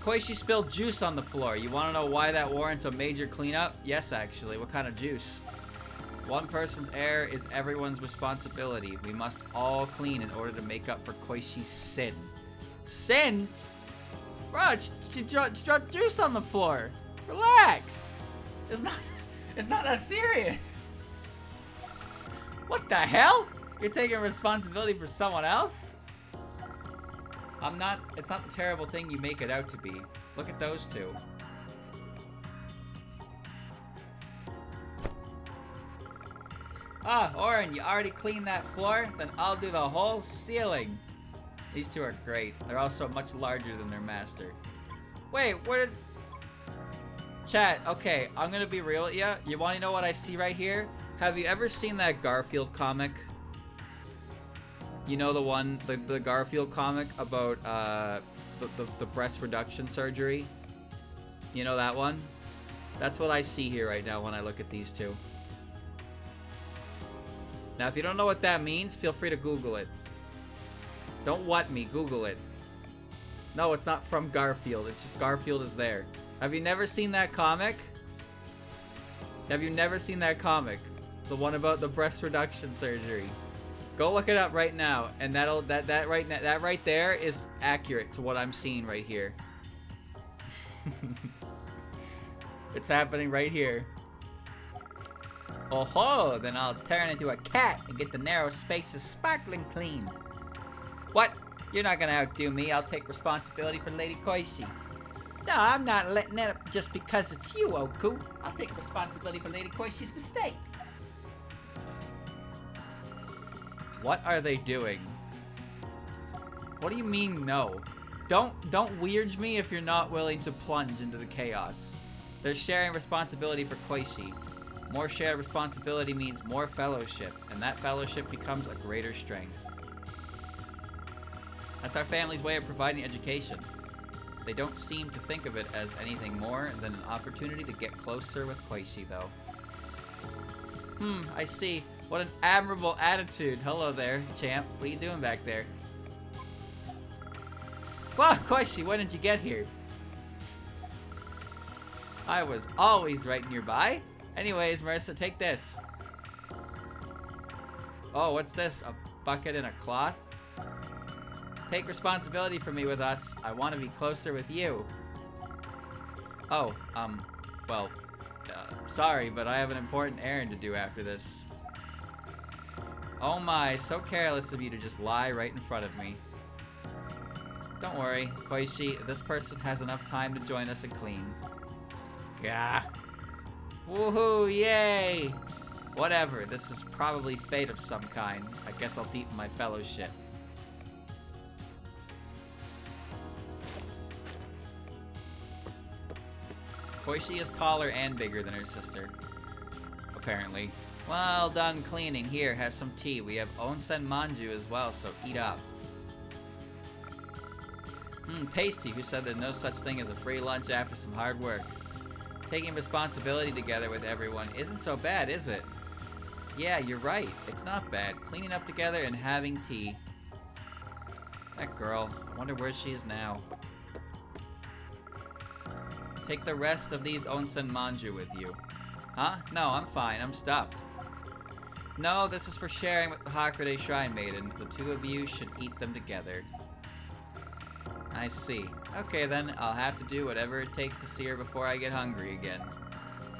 Koichi spilled juice on the floor. You want to know why that warrants a major cleanup? Yes, actually. What kind of juice? One person's error is everyone's responsibility. We must all clean in order to make up for Koichi's sin. Sin? Bro, she dropped juice on the floor. Relax. It's not that serious. What the hell? You're taking responsibility for someone else? It's not the terrible thing you make it out to be. Look at those two. Ah, Oren, you already cleaned that floor? Then I'll do the whole ceiling. These two are great. They're also much larger than their master. Wait, where did... Chat, okay, I'm gonna be real with you. You wanna know what I see right here? Have you ever seen that Garfield comic? You know the one, the Garfield comic about the breast reduction surgery? You know that one? That's what I see here right now when I look at these two. Now, if you don't know what that means, feel free to Google it. Don't what me, Google it. No, it's not from Garfield. It's just Garfield is there. Have you never seen that comic? Have you never seen that comic? The one about the breast reduction surgery. Go look it up right now, and that right there is accurate to what I'm seeing right here. It's happening right here. Oh ho! Then I'll turn into a cat and get the narrow spaces sparkling clean. What? You're not gonna outdo me. I'll take responsibility for Lady Koichi. No, I'm not letting that up just because it's you, Oku. I'll take responsibility for Lady Koichi's mistake. What are they doing? What do you mean no? Don't weird me if you're not willing to plunge into the chaos. They're sharing responsibility for Koichi. More shared responsibility means more fellowship, and that fellowship becomes a greater strength. That's our family's way of providing education. They don't seem to think of it as anything more than an opportunity to get closer with Koichi, though. I see. What an admirable attitude. Hello there, champ. What are you doing back there? Wow, Koichi, when did you get here? I was always right nearby. Anyways, Marissa, take this. Oh, what's this? A bucket and a cloth? Take responsibility for me with us. I want to be closer with you. Oh, well, sorry, but I have an important errand to do after this. Oh my, so careless of you to just lie right in front of me. Don't worry, Koichi, this person has enough time to join us and clean. Gah. Woohoo, yay! Whatever, this is probably fate of some kind. I guess I'll deepen my fellowship. Koichi is taller and bigger than her sister. Apparently. Well done cleaning. Here, have some tea. We have onsen manju as well, so eat up. Tasty. Who said there's no such thing as a free lunch after some hard work? Taking responsibility together with everyone isn't so bad, is it? Yeah, you're right. It's not bad. Cleaning up together and having tea. That girl. I wonder where she is now. Take the rest of these onsen manju with you. Huh? No, I'm fine. I'm stuffed. No, this is for sharing with the Hakude Shrine Maiden. The two of you should eat them together. I see. Okay then, I'll have to do whatever it takes to see her before I get hungry again.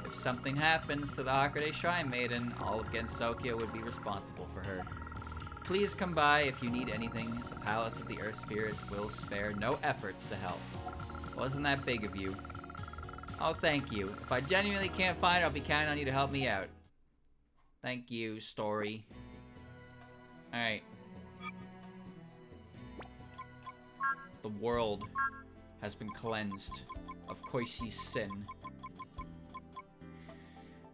If something happens to the Hakude Shrine Maiden, all of Gensokyo would be responsible for her. Please come by if you need anything. The Palace of the Earth Spirits will spare no efforts to help. Wasn't that big of you? Oh, thank you. If I genuinely can't find it, I'll be counting on you to help me out. Thank you, story. Alright. The world has been cleansed of Koishi's sin.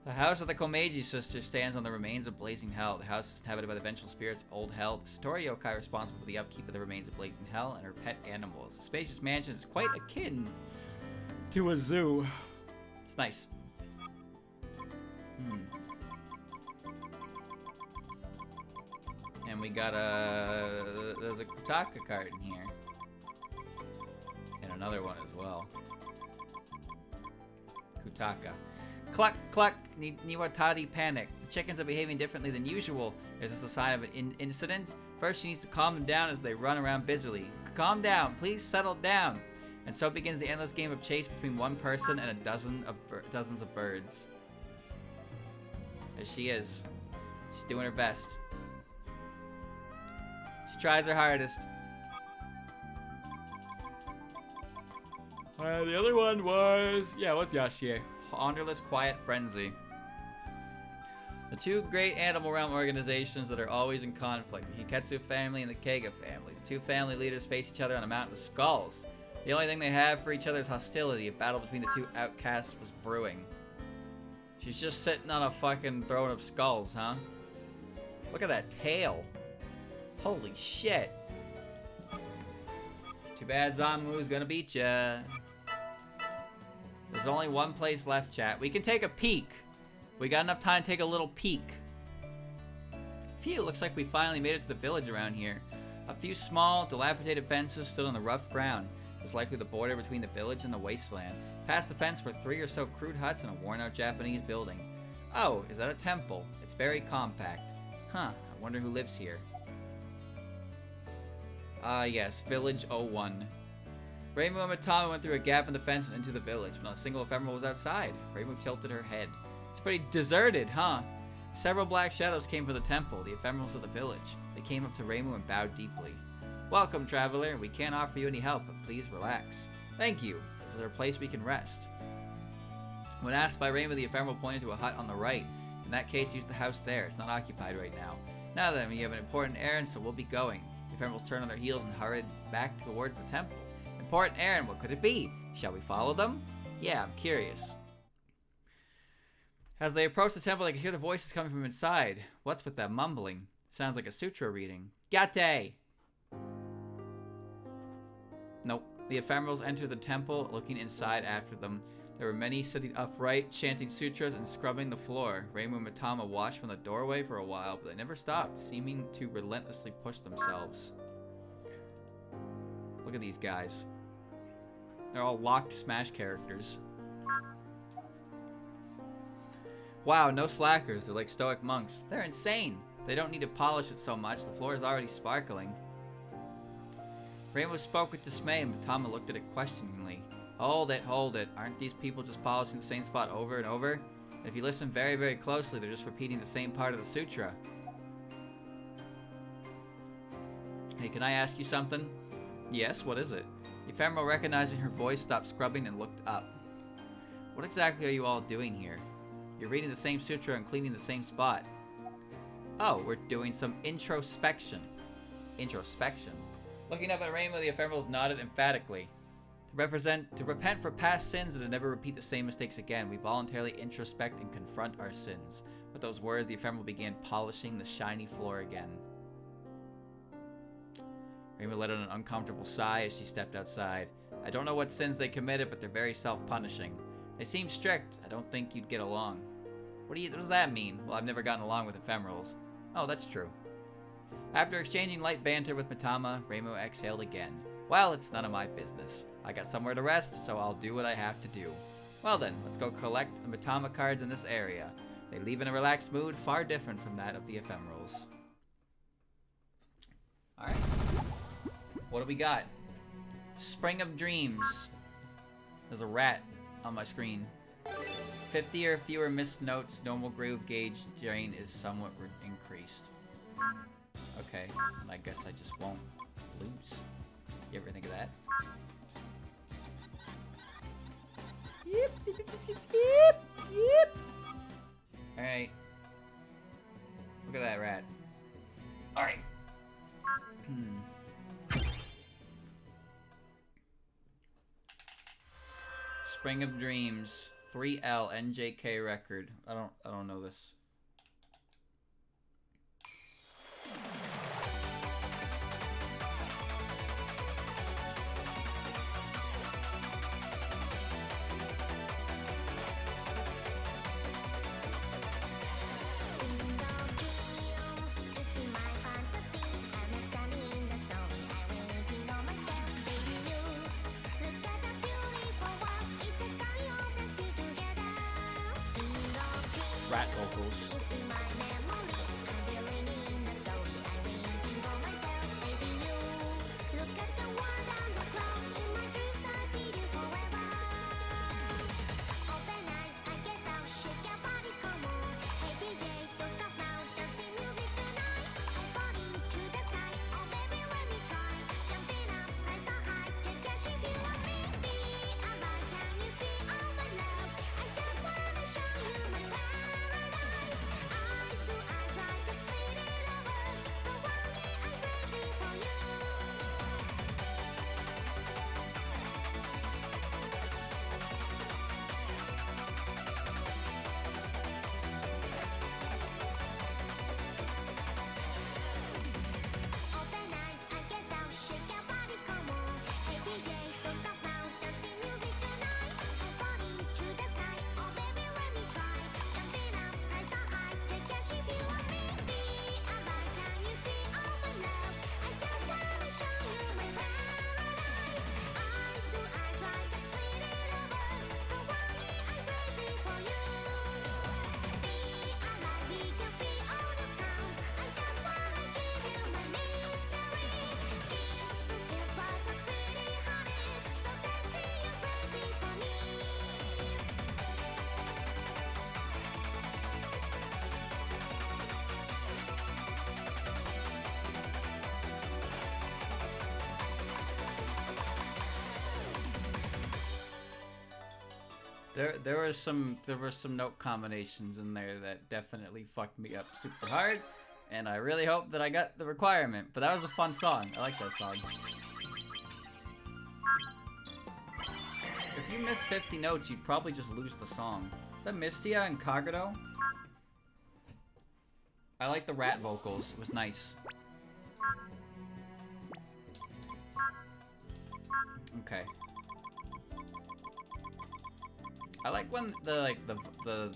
The house of the Komeiji sisters stands on the remains of Blazing Hell. The house is inhabited by the vengeful spirits of Old Hell. The story yokai responsible for the upkeep of the remains of Blazing Hell and her pet animals. The spacious mansion is quite akin to a zoo. It's nice. And we got there's a Kutaka card in here. And another one as well. Kutaka. Cluck, cluck, Niwatari panic. The chickens are behaving differently than usual. Is this a sign of an incident? First, she needs to calm them down as they run around busily. Calm down, please settle down. And so begins the endless game of chase between one person and dozens of birds. There she is. She's doing her best. She tries her hardest. The other one was... yeah, what's Yashie? Honorless Quiet Frenzy. The two great animal realm organizations that are always in conflict. The Hiketsu family and the Keiga family. The two family leaders face each other on a mountain of skulls. The only thing they have for each other is hostility. A battle between the two outcasts was brewing. She's just sitting on a fucking throne of skulls, huh? Look at that tail. Holy shit. Too bad Zamu's gonna beat ya. There's only one place left, chat. We can take a peek. We got enough time to take a little peek. Phew, looks like we finally made it to the village around here. A few small, dilapidated fences stood on the rough ground. It was likely the border between the village and the wasteland. Past the fence were 3 or so crude huts and a worn-out Japanese building. Oh, is that a temple? It's very compact. Huh, I wonder who lives here. Ah, yes, Village 01. Reimu and Mitama went through a gap in the fence and into the village, but not a single ephemeral was outside. Reimu tilted her head. It's pretty deserted, huh? Several black shadows came from the temple, the ephemerals of the village. They came up to Reimu and bowed deeply. Welcome, traveler. We can't offer you any help, but please relax. Thank you. This is our place we can rest. When asked by Reimu, the ephemeral pointed to a hut on the right. In that case, use the house there. It's not occupied right now. Now then, we have an important errand, so we'll be going. The ephemerals turned on their heels and hurried back towards the temple. Important errand, what could it be? Shall we follow them? Yeah, I'm curious. As they approached the temple, they could hear the voices coming from inside. What's with that mumbling? Sounds like a sutra reading. Gate! Nope. The ephemerals entered the temple, looking inside after them. There were many sitting upright, chanting sutras and scrubbing the floor. Reimu and Mitama watched from the doorway for a while, but they never stopped, seeming to relentlessly push themselves. Look at these guys. They're all locked Smash characters. Wow, no slackers. They're like stoic monks. They're insane. They don't need to polish it so much. The floor is already sparkling. Reimu spoke with dismay and Mitama looked at it questioningly. Hold it, hold it. Aren't these people just polishing the same spot over and over? And if you listen very, very closely, they're just repeating the same part of the sutra. Hey, can I ask you something? Yes, what is it? The ephemeral, recognizing her voice, stopped scrubbing and looked up. What exactly are you all doing here? You're reading the same sutra and cleaning the same spot. Oh, we're doing some introspection. Introspection? Looking up at Reimu, the ephemerals nodded emphatically. To repent for past sins and to never repeat the same mistakes again, we voluntarily introspect and confront our sins. With those words, the ephemeral began polishing the shiny floor again. Reimu let out an uncomfortable sigh as she stepped outside. I don't know what sins they committed, but they're very self-punishing. They seem strict. I don't think you'd get along. What does that mean? Well, I've never gotten along with ephemerals. Oh, that's true. After exchanging light banter with Mitama, Reimu exhaled again. Well, it's none of my business. I got somewhere to rest, so I'll do what I have to do. Well then, let's go collect the Mitama cards in this area. They leave in a relaxed mood, far different from that of the ephemerals. Alright. What do we got? Spring of Dreams. There's a rat on my screen. 50 or fewer missed notes. Normal groove gauge drain is somewhat increased. Okay, I guess I just won't lose. You ever think of that? Yep, yep, yep. Alright. Look at that rat. Alright. Spring of Dreams, 3L NJK record. I don't know this. Rat vocals. There were some note combinations in there that definitely fucked me up super hard, and I really hope that I got the requirement. But that was a fun song. I like that song. If you miss 50 notes, you'd probably just lose the song. Is that Mistia and Kagura? I like the rat vocals. It was nice. Okay. I like when the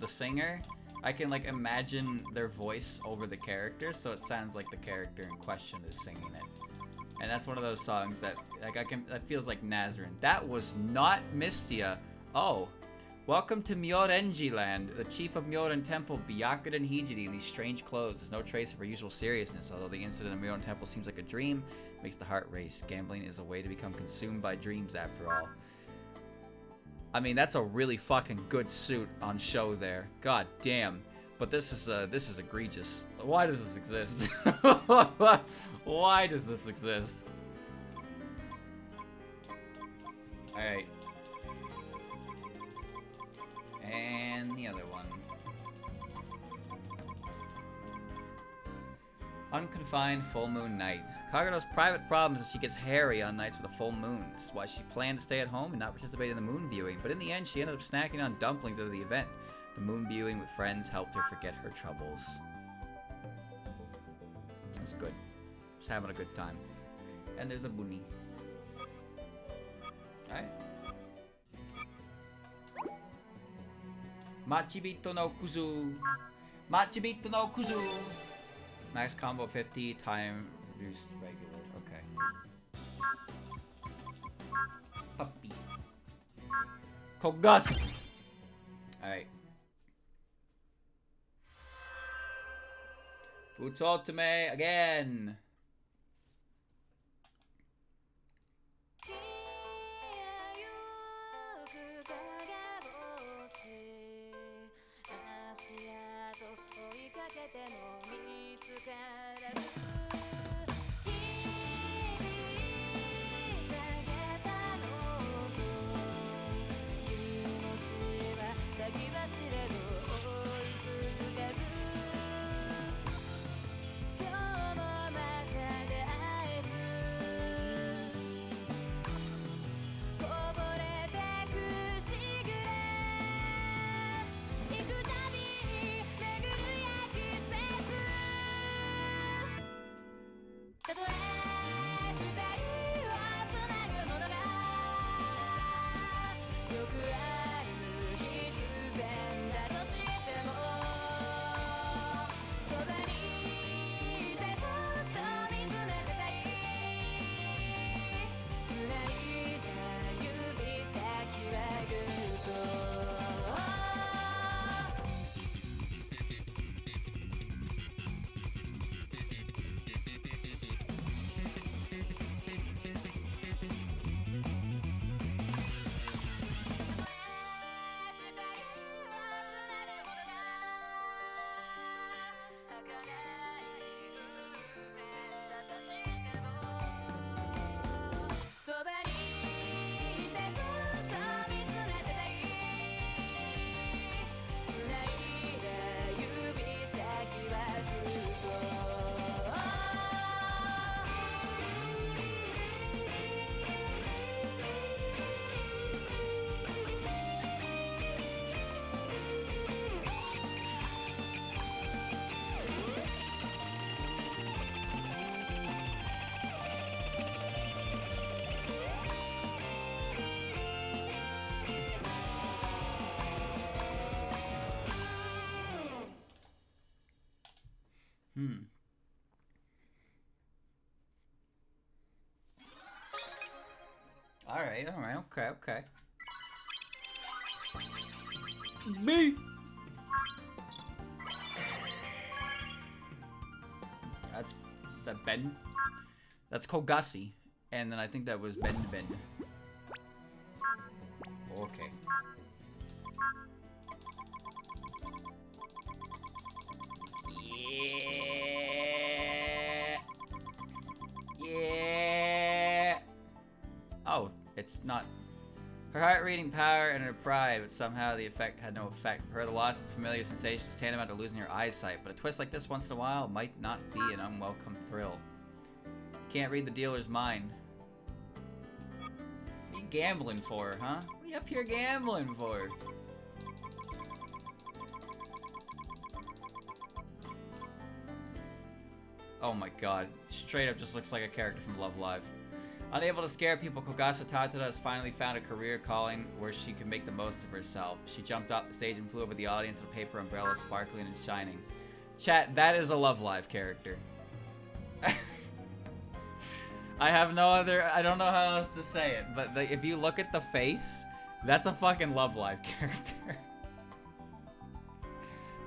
singer, I can like imagine their voice over the character, so it sounds like the character in question is singing it. And that's one of those songs that like that feels like Nazarene. That was not Mistia. Oh. Welcome to Myorenji land. The chief of Myoren Temple, Byakuren Hijiri, in these strange clothes. There's no trace of her usual seriousness, although the incident of Myoren Temple seems like a dream, makes the heart race. Gambling is a way to become consumed by dreams after all. I mean, that's a really fucking good suit on show there. God damn. But this is egregious. Why does this exist? Why does this exist? Alright. And the other one. Unconfined full moon night. Kagura's private problem is that she gets hairy on nights with a full moon. This is why she planned to stay at home and not participate in the moon viewing, but in the end she ended up snacking on dumplings at the event. The moon viewing with friends helped her forget her troubles. That's good. Just having a good time. And there's a bunny. Alright. Machibito no Kuzu. Machibito no Kuzu. Max combo 50, time reduced regular. Okay. Puppy. Kogus. Alright. Futsotome again. Hmm. Alright, okay. Me! Is that Ben? That's Kogasi. And then I think that was Ben. Okay. Yeah. Oh, it's not. Her heart racing power and her pride, but somehow the effect had no effect. For her, the loss of familiar sensations tantamount to losing her eyesight, but a twist like this once in a while might not be an unwelcome thrill. Can't read the dealer's mind. What are you gambling for, huh? What are you up here gambling for? Oh my god. Straight up just looks like a character from Love Live. Unable to scare people, Kogasa Tatada has finally found a career calling where she can make the most of herself. She jumped off the stage and flew over the audience in a paper umbrella, sparkling and shining. Chat, that is a Love Live character. I have no other... I don't know how else to say it, but if you look at the face, that's a fucking Love Live character.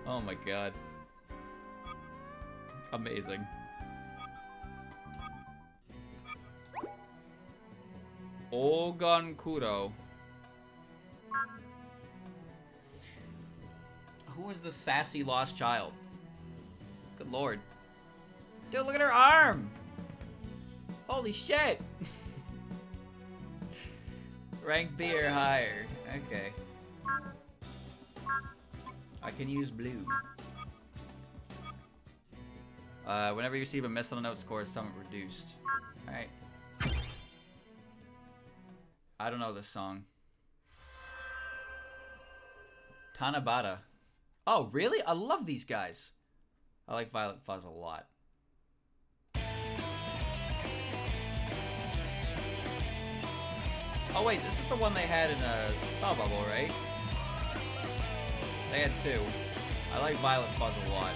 Oh my god. Amazing. Ogankuro. Who is the sassy lost child? Good lord. Dude, look at her arm! Holy shit! Rank B or higher. Okay. I can use blue. Whenever you receive a miss on a note, score is somewhat reduced. Alright. I don't know this song. Tanabata. Oh, really? I love these guys. I like Violet Fuzz a lot. Oh wait, this is the one they had in a Spell Bubble, right? They had two. I like Violet Fuzz a lot.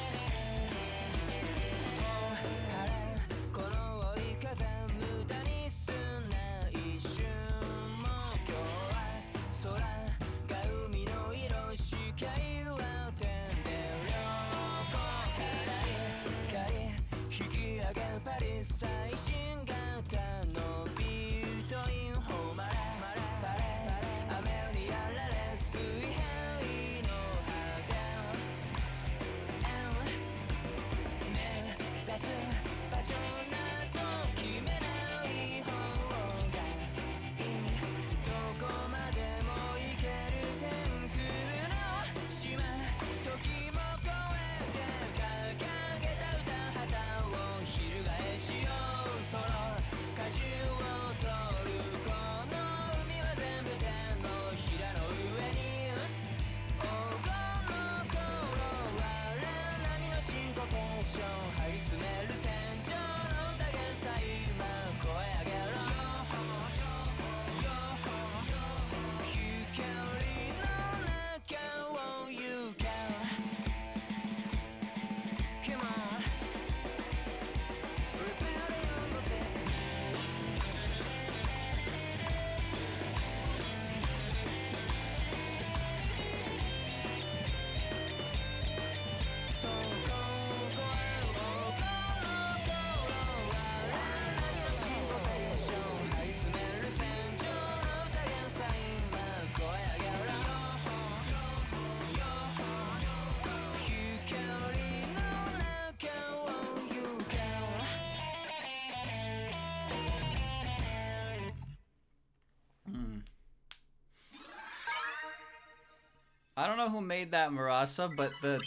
I don't know who made that Marasa, but the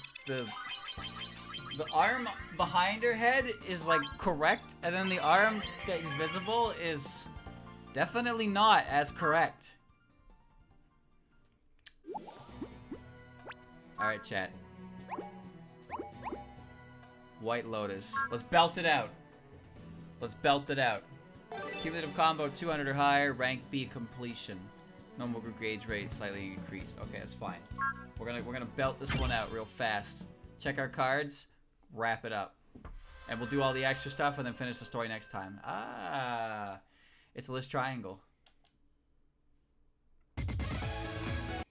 arm behind her head is like correct, and then the arm that is visible is definitely not as correct. Alright, chat. White Lotus. Let's belt it out. Let's belt it out. Cumulative combo 200 or higher, rank B completion. Normal group gauge rate slightly increased. Okay, that's fine. We're gonna belt this one out real fast. Check our cards. Wrap it up. And we'll do all the extra stuff and then finish the story next time. Ah, it's a list triangle.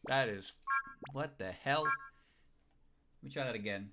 That is, what the hell? Let me try that again.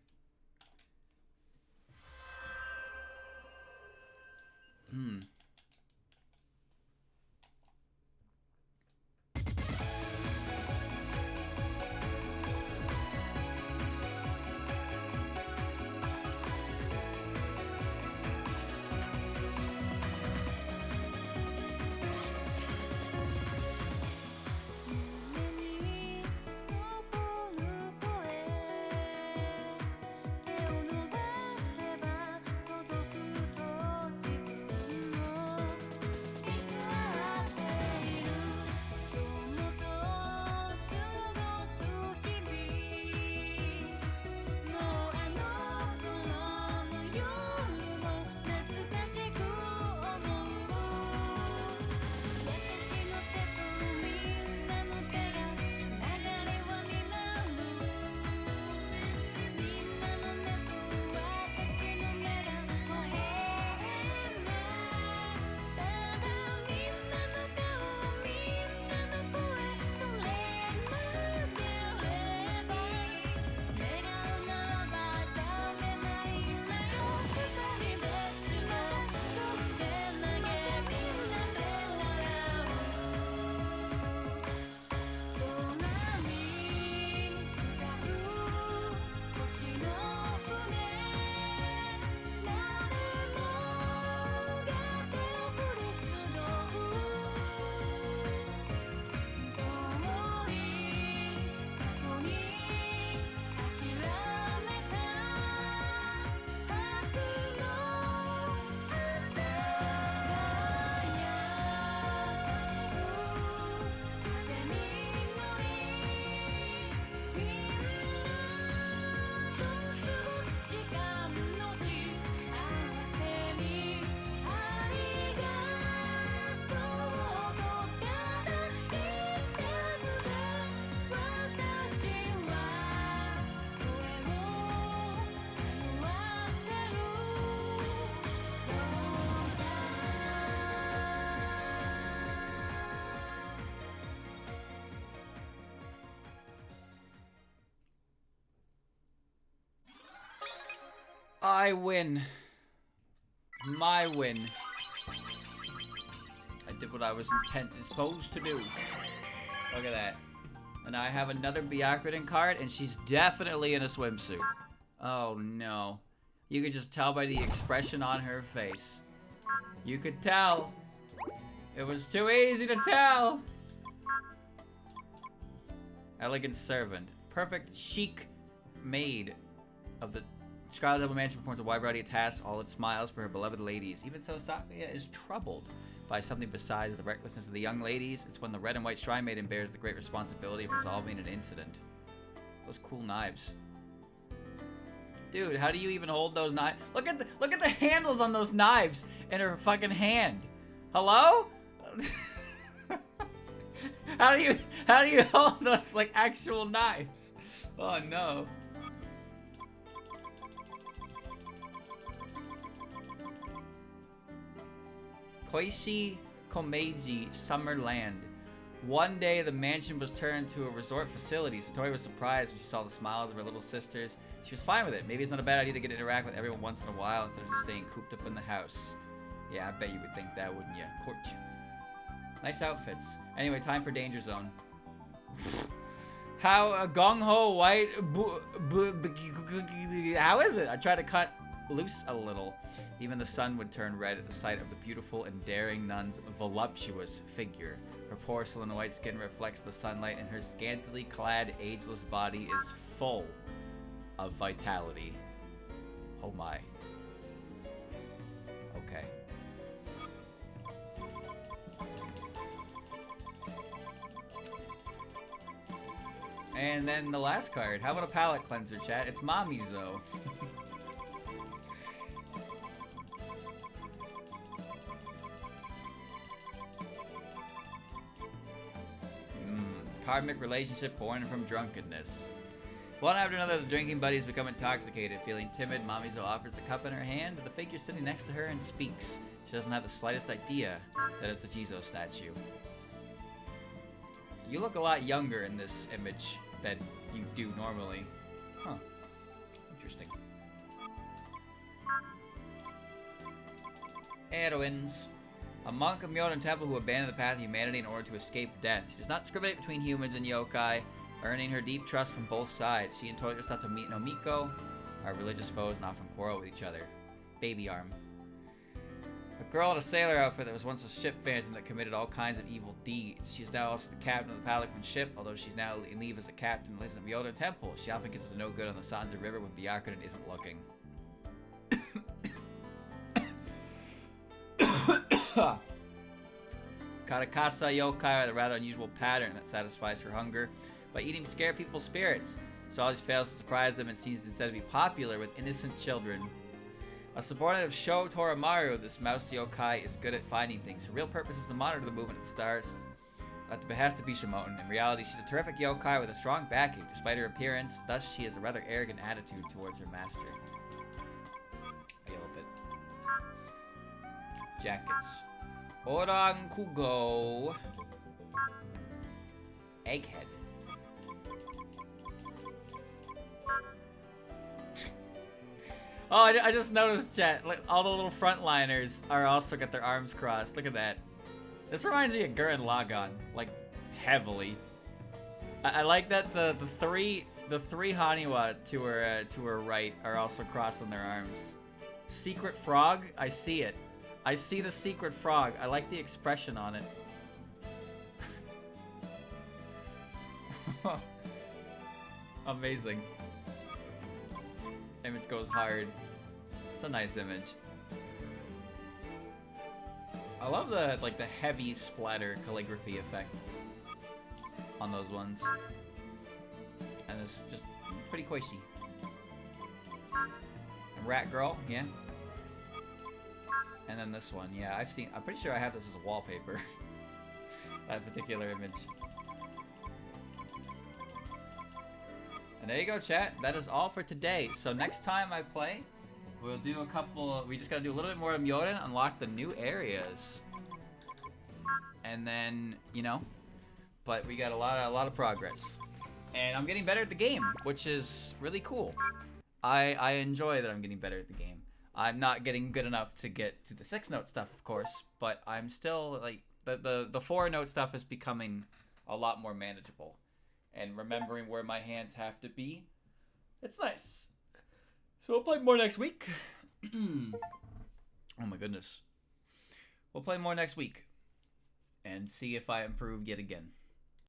I win. My win. I did what I was supposed to do. Look at that. And I have another Byakuran card, and she's definitely in a swimsuit. Oh no. You could just tell by the expression on her face. You could tell. It was too easy to tell. Elegant servant. Perfect chic maid of the Scarlet Devil Mansion performs a wide variety of tasks, all it smiles for her beloved ladies. Even so, Sakuya is troubled by something besides the recklessness of the young ladies. It's when the red and white Shrine Maiden bears the great responsibility of resolving an incident. Those cool knives. Dude, how do you even hold those knives? Look at the handles on those knives in her fucking hand. Hello? How do you hold those like actual knives? Oh no. Koishi Komeiji Summer Land. One day, the mansion was turned to a resort facility. Satori was surprised when she saw the smiles of her little sisters. She was fine with it. Maybe it's not a bad idea to get to interact with everyone once in a while instead of just staying cooped up in the house. Yeah, I bet you would think that, wouldn't you? Court. Nice outfits. Anyway, time for Danger Zone. How gung-ho white... How is it? I tried to cut loose a little. Even the sun would turn red at the sight of the beautiful and daring nun's voluptuous figure. Her porcelain white skin reflects the sunlight, and her scantily clad, ageless body is full of vitality. Oh my. Okay. And then the last card. How about a palette cleanser, chat? It's Mamizo. Karmic relationship born from drunkenness. One after another, the drinking buddies become intoxicated. Feeling timid, Mamizo offers the cup in her hand to the figure sitting next to her and speaks. She doesn't have the slightest idea that it's a Jizo statue. You look a lot younger in this image than you do normally. Huh. Interesting. Heroines. A monk of Myodan Temple who abandoned the path of humanity in order to escape death. She does not discriminate between humans and yokai, earning her deep trust from both sides. She and Toyo Sato no Miko are religious foes and often quarrel with each other. Baby arm. A girl in a sailor outfit that was once a ship phantom that committed all kinds of evil deeds. She is now also the captain of the Pelican ship, although she's now in leave as a captain and lives in the Myodan Temple. She often gets up to no good on the Sanza River when Byakuren isn't looking. Karakasa yokai are the rather unusual pattern that satisfies her hunger by eating to scare people's spirits. So always fails to surprise them and seems instead to be popular with innocent children. A subordinate of Sho Torimaru, this mouse yokai is good at finding things. Her real purpose is to monitor the movement of the stars at the behest of Bishamoten. In reality, she's a terrific yokai with a strong backing. Despite her appearance, thus she has a rather arrogant attitude towards her master. A little bit. Jackets. Orang Kugo. Egghead. Oh, I just noticed, chat. Like, all the little frontliners are also got their arms crossed. Look at that. This reminds me of Gurren Lagann, like, heavily. I like that the three Haniwa to her right are also crossing their arms. Secret frog, I see it. I see the secret frog. I like the expression on it. Amazing. Image goes hard. It's a nice image. I love the the heavy splatter calligraphy effect on those ones. And it's just pretty koishi. Rat Girl, yeah. And then this one, yeah, I'm pretty sure I have this as a wallpaper. That particular image. And there you go, chat. That is all for today. So next time I play, we'll do a couple, we just gotta do a little bit more of Myoden, unlock the new areas. And then, you know, but we got a lot of progress. And I'm getting better at the game, which is really cool. I enjoy that I'm getting better at the game. I'm not getting good enough to get to the 6-note stuff, of course, but I'm still, like, the 4-note stuff is becoming a lot more manageable. And remembering where my hands have to be, it's nice. So we'll play more next week. Oh my goodness. We'll play more next week. And see if I improve yet again.